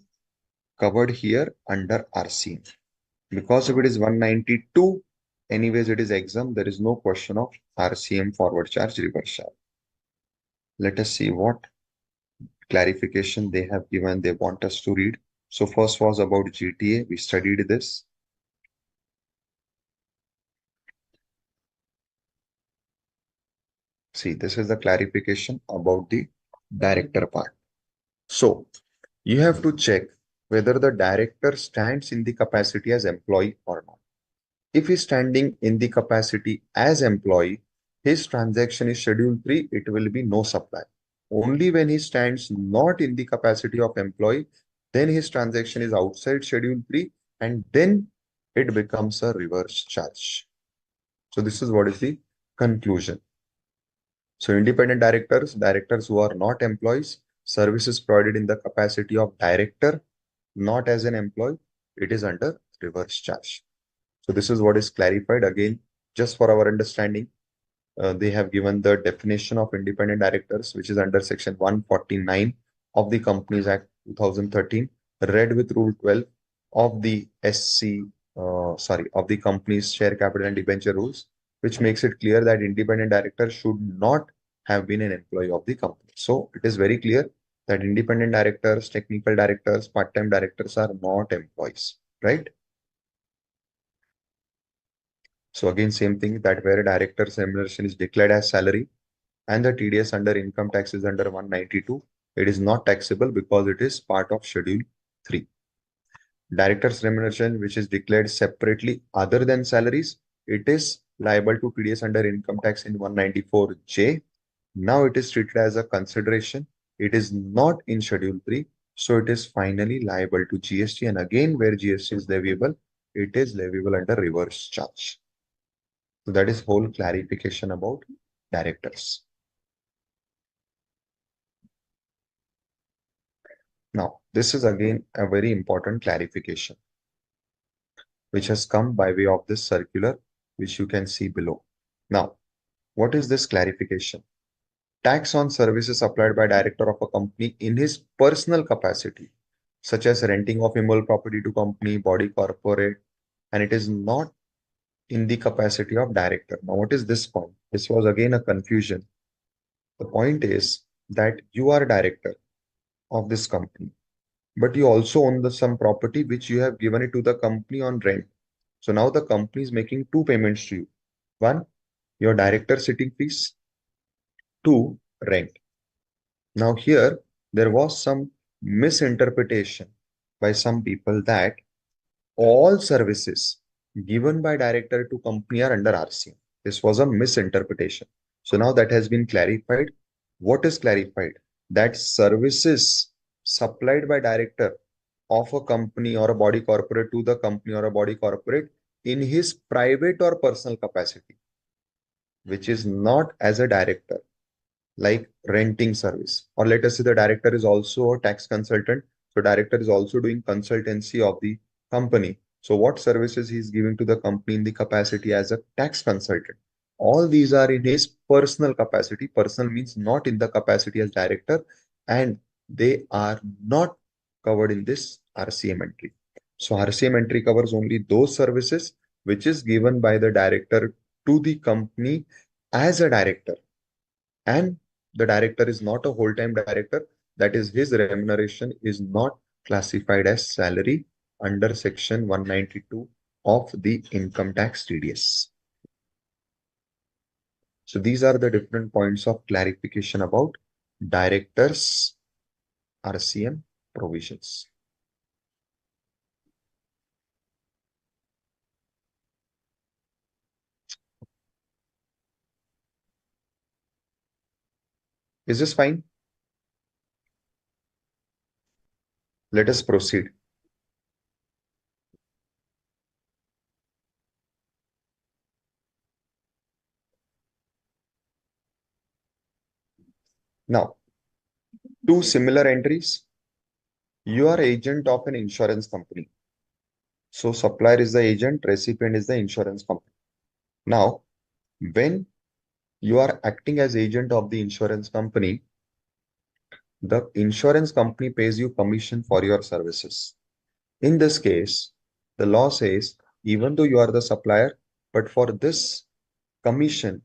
covered here under RCM. Because if it is 192, anyways it is exempt, there is no question of RCM, forward charge, reverse charge. Let us see what clarification they have given, they want us to read. So first was about GTA, we studied this. See, this is the clarification about the director part. So you have to check whether the director stands in the capacity as employee or not. If he's standing in the capacity as employee, his transaction is Schedule 3, it will be no supply. Only when he stands not in the capacity of employee, then his transaction is outside Schedule 3, and then it becomes a reverse charge. So this is what is the conclusion. So independent directors who are not employees, services provided in the capacity of director, not as an employee, it is under reverse charge. So this is what is clarified. Again, just for our understanding, they have given the definition of independent directors, which is under section 149 of the Companies Act 2013, read with Rule 12 of the of the company's share capital and debenture rules, which makes it clear that independent director should not have been an employee of the company. So it is very clear that independent directors, technical directors, part-time directors are not employees, right? So again, same thing, that where a director's remuneration is declared as salary and the TDS under income tax is under 192, it is not taxable because it is part of Schedule 3. Director's remuneration, which is declared separately other than salaries, it is liable to TDS under income tax in 194J. Now it is treated as a consideration. It is not in Schedule 3. So it is finally liable to GST. And again, where GST is leviable, it is leviable under reverse charge. So that is whole clarification about directors. Now, this is again a very important clarification, which has come by way of this circular, which you can see below. Now, what is this clarification? Tax on services supplied by director of a company in his personal capacity, such as renting of immobile property to company, body corporate, and it is not in the capacity of director. Now, what is this point? This was again a confusion. The point is that you are director of this company, but you also own some property which you have given it to the company on rent. So now the company is making two payments to you. One, your director sitting fees. Two, rent. Now here, there was some misinterpretation by some people that all services given by director to company are under RCM. This was a misinterpretation. So now that has been clarified. What is clarified? That services supplied by director of a company or a body corporate to the company or a body corporate in his private or personal capacity, which is not as a director, like renting service. Or let us say the director is also a tax consultant. So director is also doing consultancy of the company. So what services he is giving to the company in the capacity as a tax consultant? All these are in his personal capacity. Personal means not in the capacity as director, and they are not covered in this RCM entry. So RCM entry covers only those services which is given by the director to the company as a director, and the director is not a whole-time director. That is, his remuneration is not classified as salary under section 192 of the income tax TDS. So these are the different points of clarification about directors RCM provisions. Is this fine? Let us proceed. Now, two similar entries. You are agent of an insurance company. So supplier is the agent, recipient is the insurance company. Now, when you are acting as agent of the insurance company, the insurance company pays you commission for your services. In this case, the law says, even though you are the supplier, but for this commission,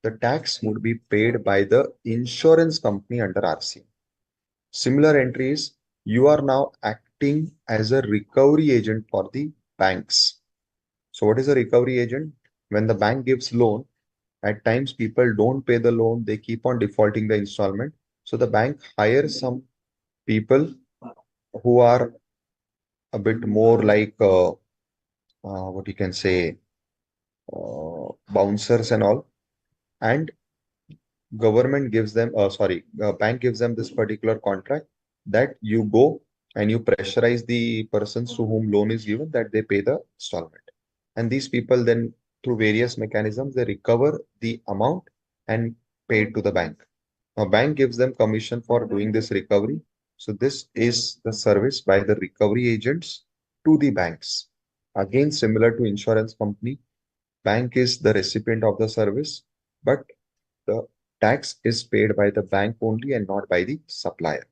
the tax would be paid by the insurance company under RC. Similar entries, you are now acting as a recovery agent for the banks. So what is a recovery agent? When the bank gives loan, at times people don't pay the loan, they keep on defaulting the installment. So the bank hires some people who are a bit more like what you can say, bouncers and all, and government gives them, bank gives them this particular contract that you go and you pressurize the persons to whom loan is given that they pay the installment. And these people then, through various mechanisms, they recover the amount and pay it to the bank. Now, bank gives them commission for doing this recovery. So this is the service by the recovery agents to the banks. Again, similar to insurance company, bank is the recipient of the service, but the tax is paid by the bank only and not by the supplier.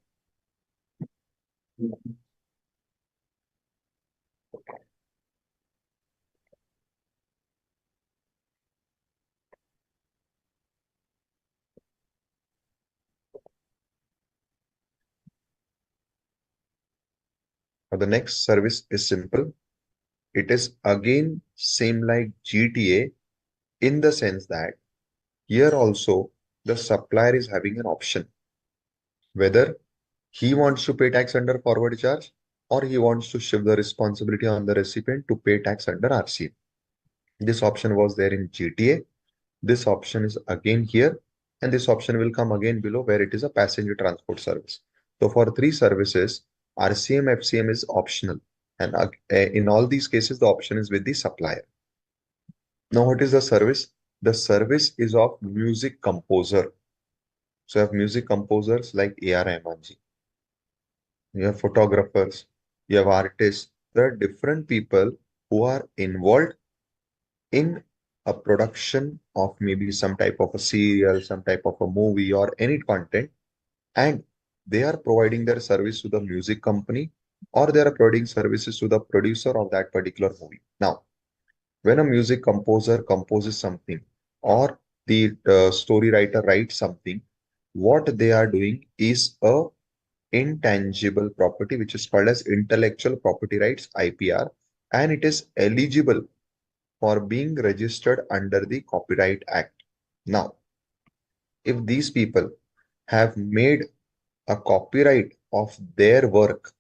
Now, the next service is simple. It is again same like GTA in the sense that here also the supplier is having an option whether he wants to pay tax under forward charge or he wants to shift the responsibility on the recipient to pay tax under RCM. This option was there in GTA. This option is again here, and this option will come again below where it is a passenger transport service. So for three services, RCM, FCM is optional. And in all these cases, the option is with the supplier. Now, what is the service? The service is of music composer. So you have music composers like A.R. Rahmanji. You have photographers, you have artists. There are different people who are involved in a production of maybe some type of a serial, some type of a movie or any content, and they are providing their service to the music company or they are providing services to the producer of that particular movie. Now, when a music composer composes something or the story writer writes something, what they are doing is a intangible property which is called as intellectual property rights, IPR, and it is eligible for being registered under the Copyright Act. Now, if these people have made a copyright of their work,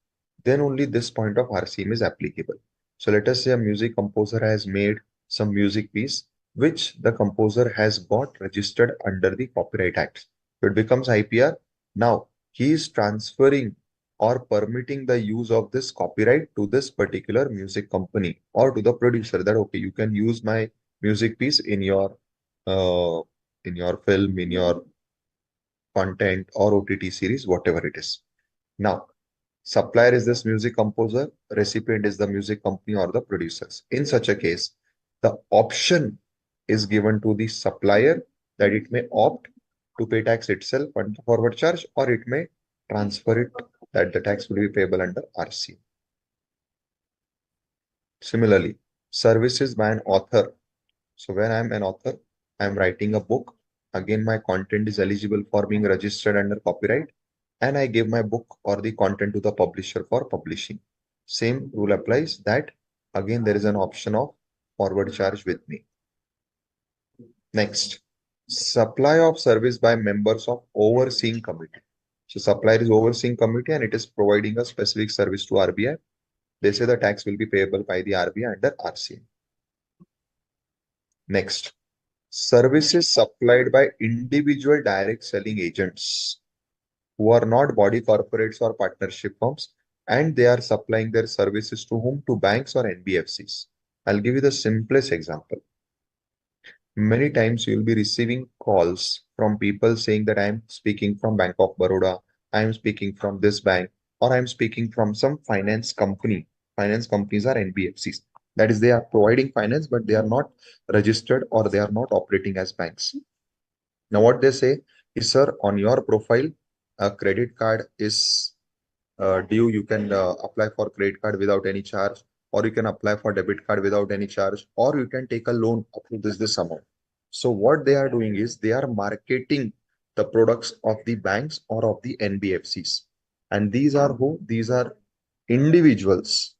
then only this point of RCM is applicable. So let us say a music composer has made some music piece which the composer has got registered under the Copyright Act. So it becomes IPR. Now he is transferring or permitting the use of this copyright to this particular music company or to the producer that okay, you can use my music piece in your film, in your content or OTT series, whatever it is. Now, supplier is this music composer, recipient is the music company or the producers. In such a case, the option is given to the supplier that it may opt to pay tax itself under forward charge, or it may transfer it that the tax will be payable under RC. Similarly, services by an author. So when I'm an author, I'm writing a book. Again, my content is eligible for being registered under copyright, and I give my book or the content to the publisher for publishing. Same rule applies that again there is an option of forward charge with me. Next, supply of service by members of overseeing committee. So supplier is overseeing committee and it is providing a specific service to RBI. They say the tax will be payable by the RBI under RCM. Next, services supplied by individual direct selling agents who are not body corporates or partnership firms, and they are supplying their services to whom? To banks or NBFCs. I'll give you the simplest example. Many times you'll be receiving calls from people saying that I'm speaking from Bank of Baroda, I'm speaking from this bank, or I'm speaking from some finance company. Finance companies are NBFCs. That is, they are providing finance, but they are not registered or they are not operating as banks. Now, what they say is, sir, on your profile, a credit card is due. You can apply for credit card without any charge, or you can apply for debit card without any charge, or you can take a loan up to this amount. So what they are doing is they are marketing the products of the banks or of the NBFCs. And these are who? These are individuals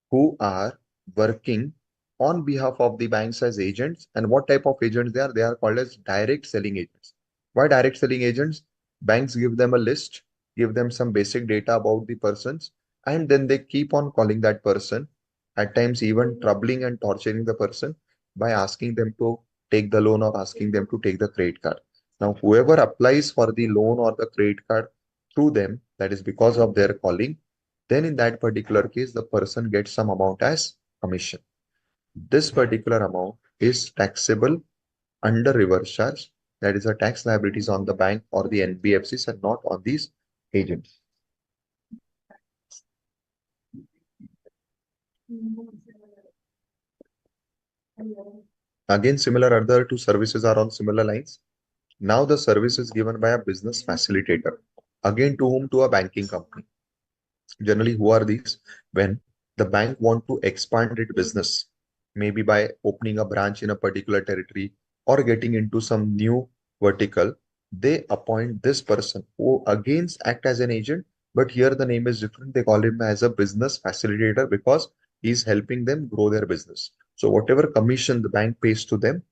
who are working on behalf of the banks as agents. And what type of agents they are? They are called as direct selling agents. Why direct selling agents? Banks give them a list, give them some basic data about the persons, and then they keep on calling that person, at times even troubling and torturing the person by asking them to take the loan or asking them to take the credit card. Now, whoever applies for the loan or the credit card through them, that is because of their calling, then in that particular case, the person gets some amount as commission. This particular amount is taxable under reverse charge. That is, a tax liabilities on the bank or the NBFCs and not on these agents. Again, similar other two services are on similar lines. Now the service is given by a business facilitator. Again, to whom? To a banking company. Generally, who are these? When the bank want to expand its business, maybe by opening a branch in a particular territory or getting into some new vertical, they appoint this person who again act as an agent, but here the name is different. They call him as a business facilitator because he's helping them grow their business. So whatever commission the bank pays to them,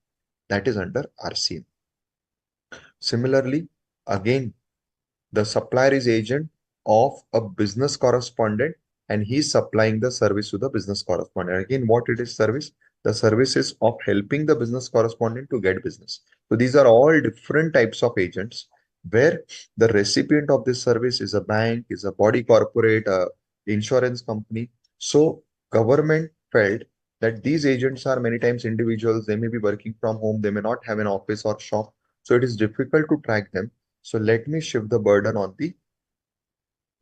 that is under RCM. Similarly, again, the supplier is agent of a business correspondent and he's supplying the service to the business correspondent. Again, what it is service? The service is of helping the business correspondent to get business. So these are all different types of agents where the recipient of this service is a bank, is a body corporate, a insurance company. So government felt that these agents are many times individuals. They may be working from home. They may not have an office or shop. So it is difficult to track them. So let me shift the burden on the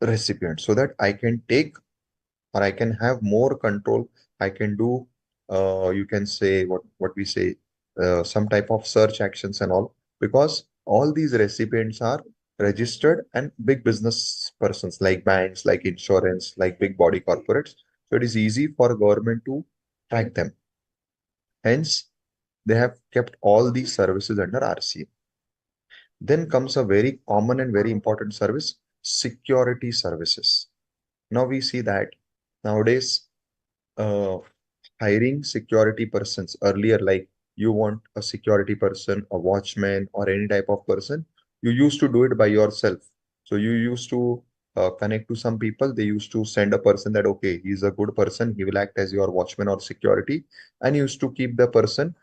recipient so that I can take or I can have more control. I can do, you can say what we say, some type of search actions and all, because all these recipients are registered and big business persons like banks, like insurance, like big body corporates. So it is easy for government to track them. Hence, they have kept all these services under RCM. Then comes a very common and very important service, security services. Now we see that nowadays hiring security persons earlier, like you want a security person, a watchman, or any type of person, you used to do it by yourself. So you used to connect to some people. They used to send a person that, okay, he's a good person, he will act as your watchman or security, and you used to keep the person,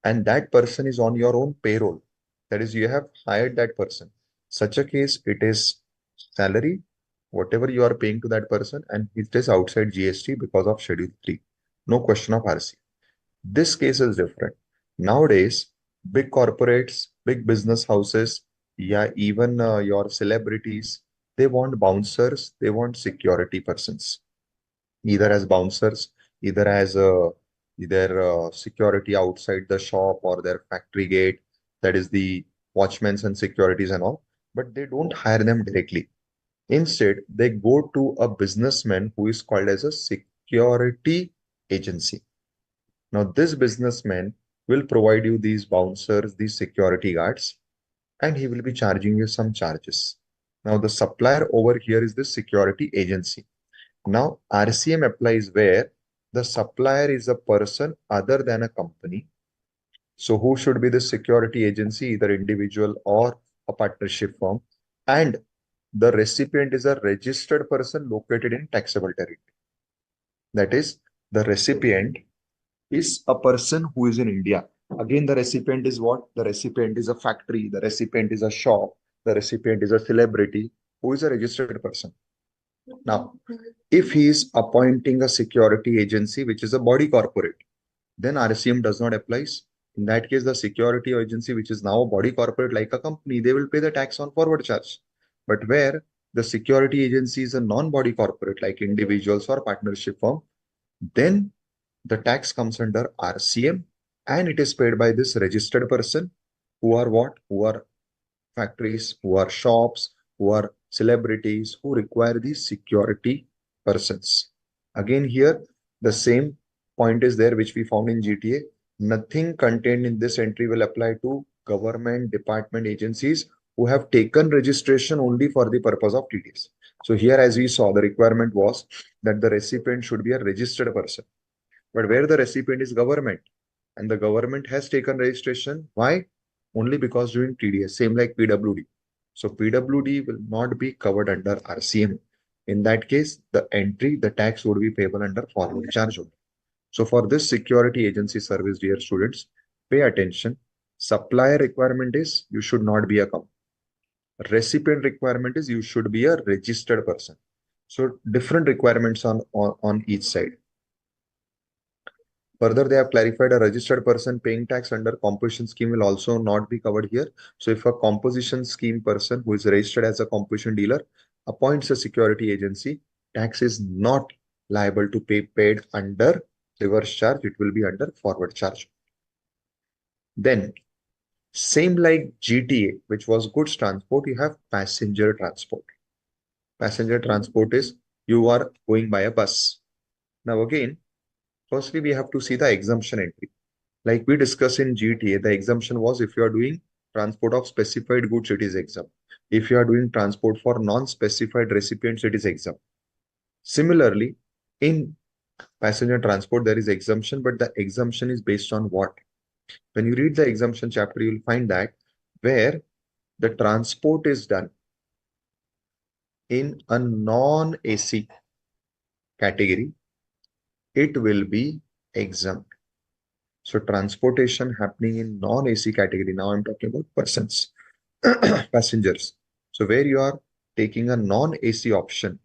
and that person is on your own payroll. That is, you have hired that person. Such a case, it is salary, whatever you are paying to that person, and it is outside GST because of Schedule 3. No question of RC. This case is different. Nowadays, big corporates, big business houses, yeah, even your celebrities, they want bouncers, they want security persons, either as bouncers, either as either security outside the shop or their factory gate, that is the watchmen and securities and all, but they don't hire them directly. Instead, they go to a businessman who is called as a security agency. Now, this businessman will provide you these bouncers, these security guards, and he will be charging you some charges. Now, the supplier over here is the security agency. Now, RCM applies where the supplier is a person other than a company. So, who should be the security agency, either individual or a partnership firm? And the recipient is a registered person located in taxable territory. That is, the recipient is a person who is in India. Again, the recipient is what? The recipient is a factory, the recipient is a shop, the recipient is a celebrity who is a registered person. Now, if he is appointing a security agency, which is a body corporate, then RCM does not apply. In that case, the security agency, which is now a body corporate like a company, they will pay the tax on forward charge. But where the security agency is a non-body corporate like individuals or partnership firm, then the tax comes under RCM and it is paid by this registered person who are what? Who are factories, who are shops, who are celebrities, who require these security persons. Again, here, the same point is there which we found in GTA. Nothing contained in this entry will apply to government department agencies who have taken registration only for the purpose of TDS. So here, as we saw, the requirement was that the recipient should be a registered person. But where the recipient is government, and the government has taken registration, why? Only because doing TDS, same like PWD. So PWD will not be covered under RCM. In that case, the entry, the tax would be payable under forward charge only. So for this security agency service, dear students, pay attention. Supplier requirement is you should not be a company. Recipient requirement is you should be a registered person. So different requirements on each side. Further, they have clarified a registered person paying tax under composition scheme will also not be covered here. So if a composition scheme person who is registered as a composition dealer appoints a security agency, tax is not liable to be paid under reverse charge. It will be under forward charge. Then, same like GTA, which was goods transport, you have passenger transport. Passenger transport is you are going by a bus. Now again, firstly, we have to see the exemption entry. Like we discussed in GTA, the exemption was if you are doing transport of specified goods, it is exempt. If you are doing transport for non-specified recipients, it is exempt. Similarly, in passenger transport, there is exemption, but the exemption is based on what? When you read the exemption chapter, you will find that where the transport is done in a non-AC category, it will be exempt. So transportation happening in non-AC category, now I'm talking about persons, passengers. So where you are taking a non-AC option,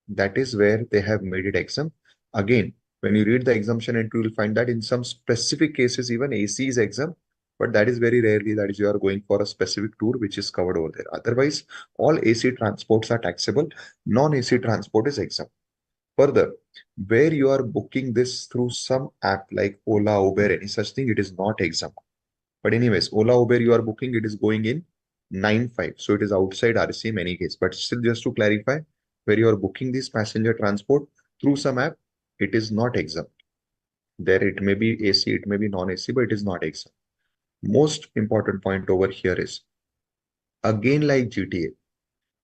that is where they have made it exempt. Again, when you read the exemption entry, you will find that in some specific cases, even AC is exempt, but that is very rarely, that is you are going for a specific tour which is covered over there. Otherwise, all AC transports are taxable, non-AC transport is exempt. Further, where you are booking this through some app like Ola, Uber, any such thing, it is not exempt. But anyways, Ola, Uber, you are booking, it is going in 9.5. So it is outside RC in any case. But still, just to clarify, where you are booking this passenger transport through some app, it is not exempt. There it may be AC, it may be non-AC, but it is not exempt. Most important point over here is, again like GTA,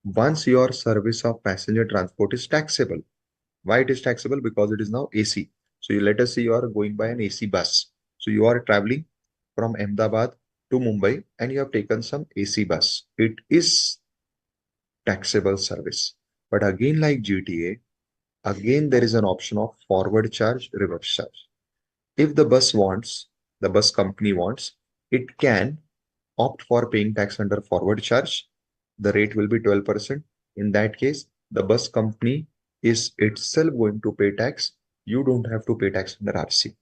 once your service of passenger transport is taxable. Why it is taxable? Because it is now AC. So you let us say you are going by an AC bus. So you are traveling from Ahmedabad to Mumbai and you have taken some AC bus. It is taxable service. But again, like GTA, again there is an option of forward charge, reverse charge. If the bus company wants, it can opt for paying tax under forward charge. The rate will be 12%. In that case, the bus company is itself going to pay tax. You don't have to pay tax under RC.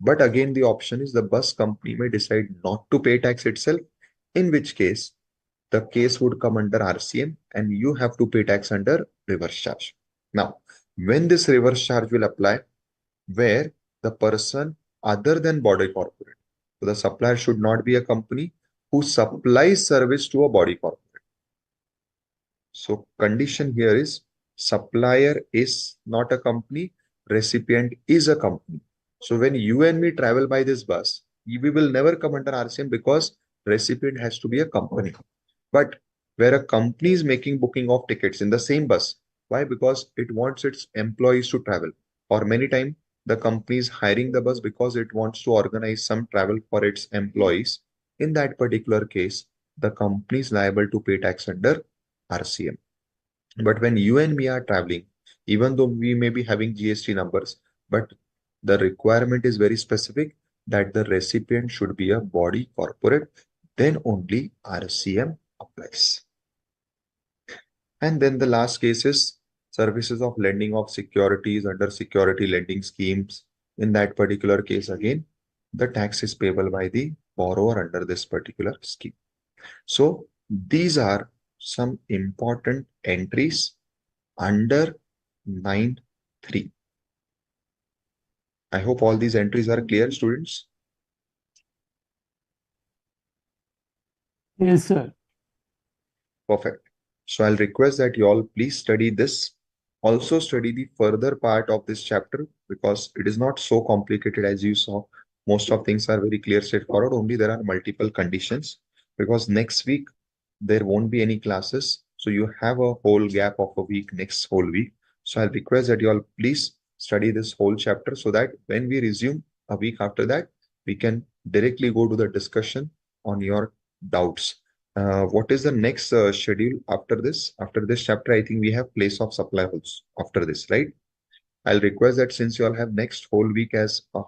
But again, the option is the bus company may decide not to pay tax itself, in which case the case would come under RCM and you have to pay tax under reverse charge. Now, when this reverse charge will apply, where the person other than body corporate, so the supplier should not be a company who supplies service to a body corporate. So condition here is supplier is not a company, recipient is a company. So when you and me travel by this bus, we will never come under RCM because recipient has to be a company. But where a company is making booking of tickets in the same bus, why? Because it wants its employees to travel. Or many times the company is hiring the bus because it wants to organize some travel for its employees. In that particular case, the company is liable to pay tax under RCM. But when you and me are traveling, even though we may be having GST numbers, but the requirement is very specific that the recipient should be a body corporate, then only RCM applies. And then the last case is services of lending of securities under security lending schemes. In that particular case, again, the tax is payable by the borrower under this particular scheme. So these are some important entries under 9.3. I hope all these entries are clear, students. Yes, sir. Perfect. So I'll request that you all please study this. Also study the further part of this chapter because it is not so complicated as you saw. Most of things are very clear, straightforward. Only there are multiple conditions because next week there won't be any classes. So you have a whole gap of a week, next whole week. So I'll request that you all please study this whole chapter so that when we resume a week after that, we can directly go to the discussion on your doubts. What is the next schedule after this? After this chapter, I think we have place of supply also after this, right? I'll request that since you all have next whole week as a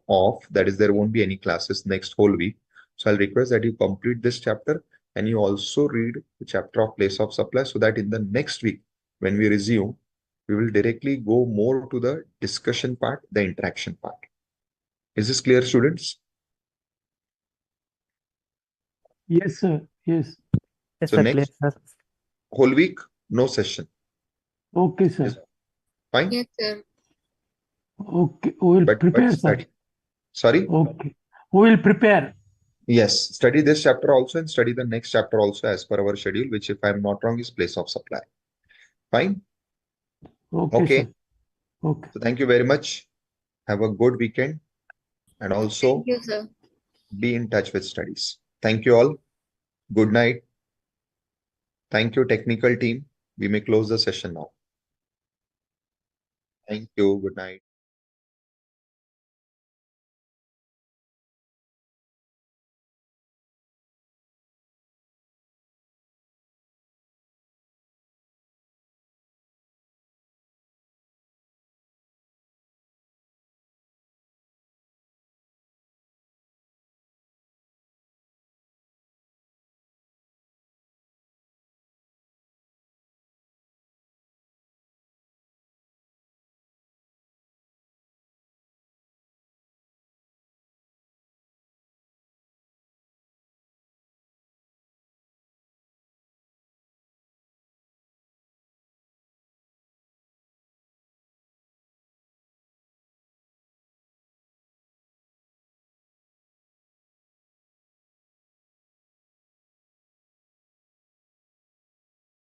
off, that is, there won't be any classes next whole week. So I'll request that you complete this chapter and you also read the chapter of place of supply so that in the next week, when we resume, we will directly go more to the discussion part, the interaction part. Is this clear, students? Yes, sir. Yes. Yes, So sir, next clear, sir. whole week, no session. Okay, sir. Yes. Fine? Yes, sir. Okay. We will But prepare, sir. study. Sorry? Okay. We will prepare. Yes, study this chapter also and study the next chapter also as per our schedule, which if I'm not wrong is place of supply. Fine? Okay, Okay. sir. Okay. So thank you very much. Have a good weekend and also Thank you, sir. be in touch with studies. Thank you all. Good night. Thank you, technical team. We may close the session now. Thank you. Good night.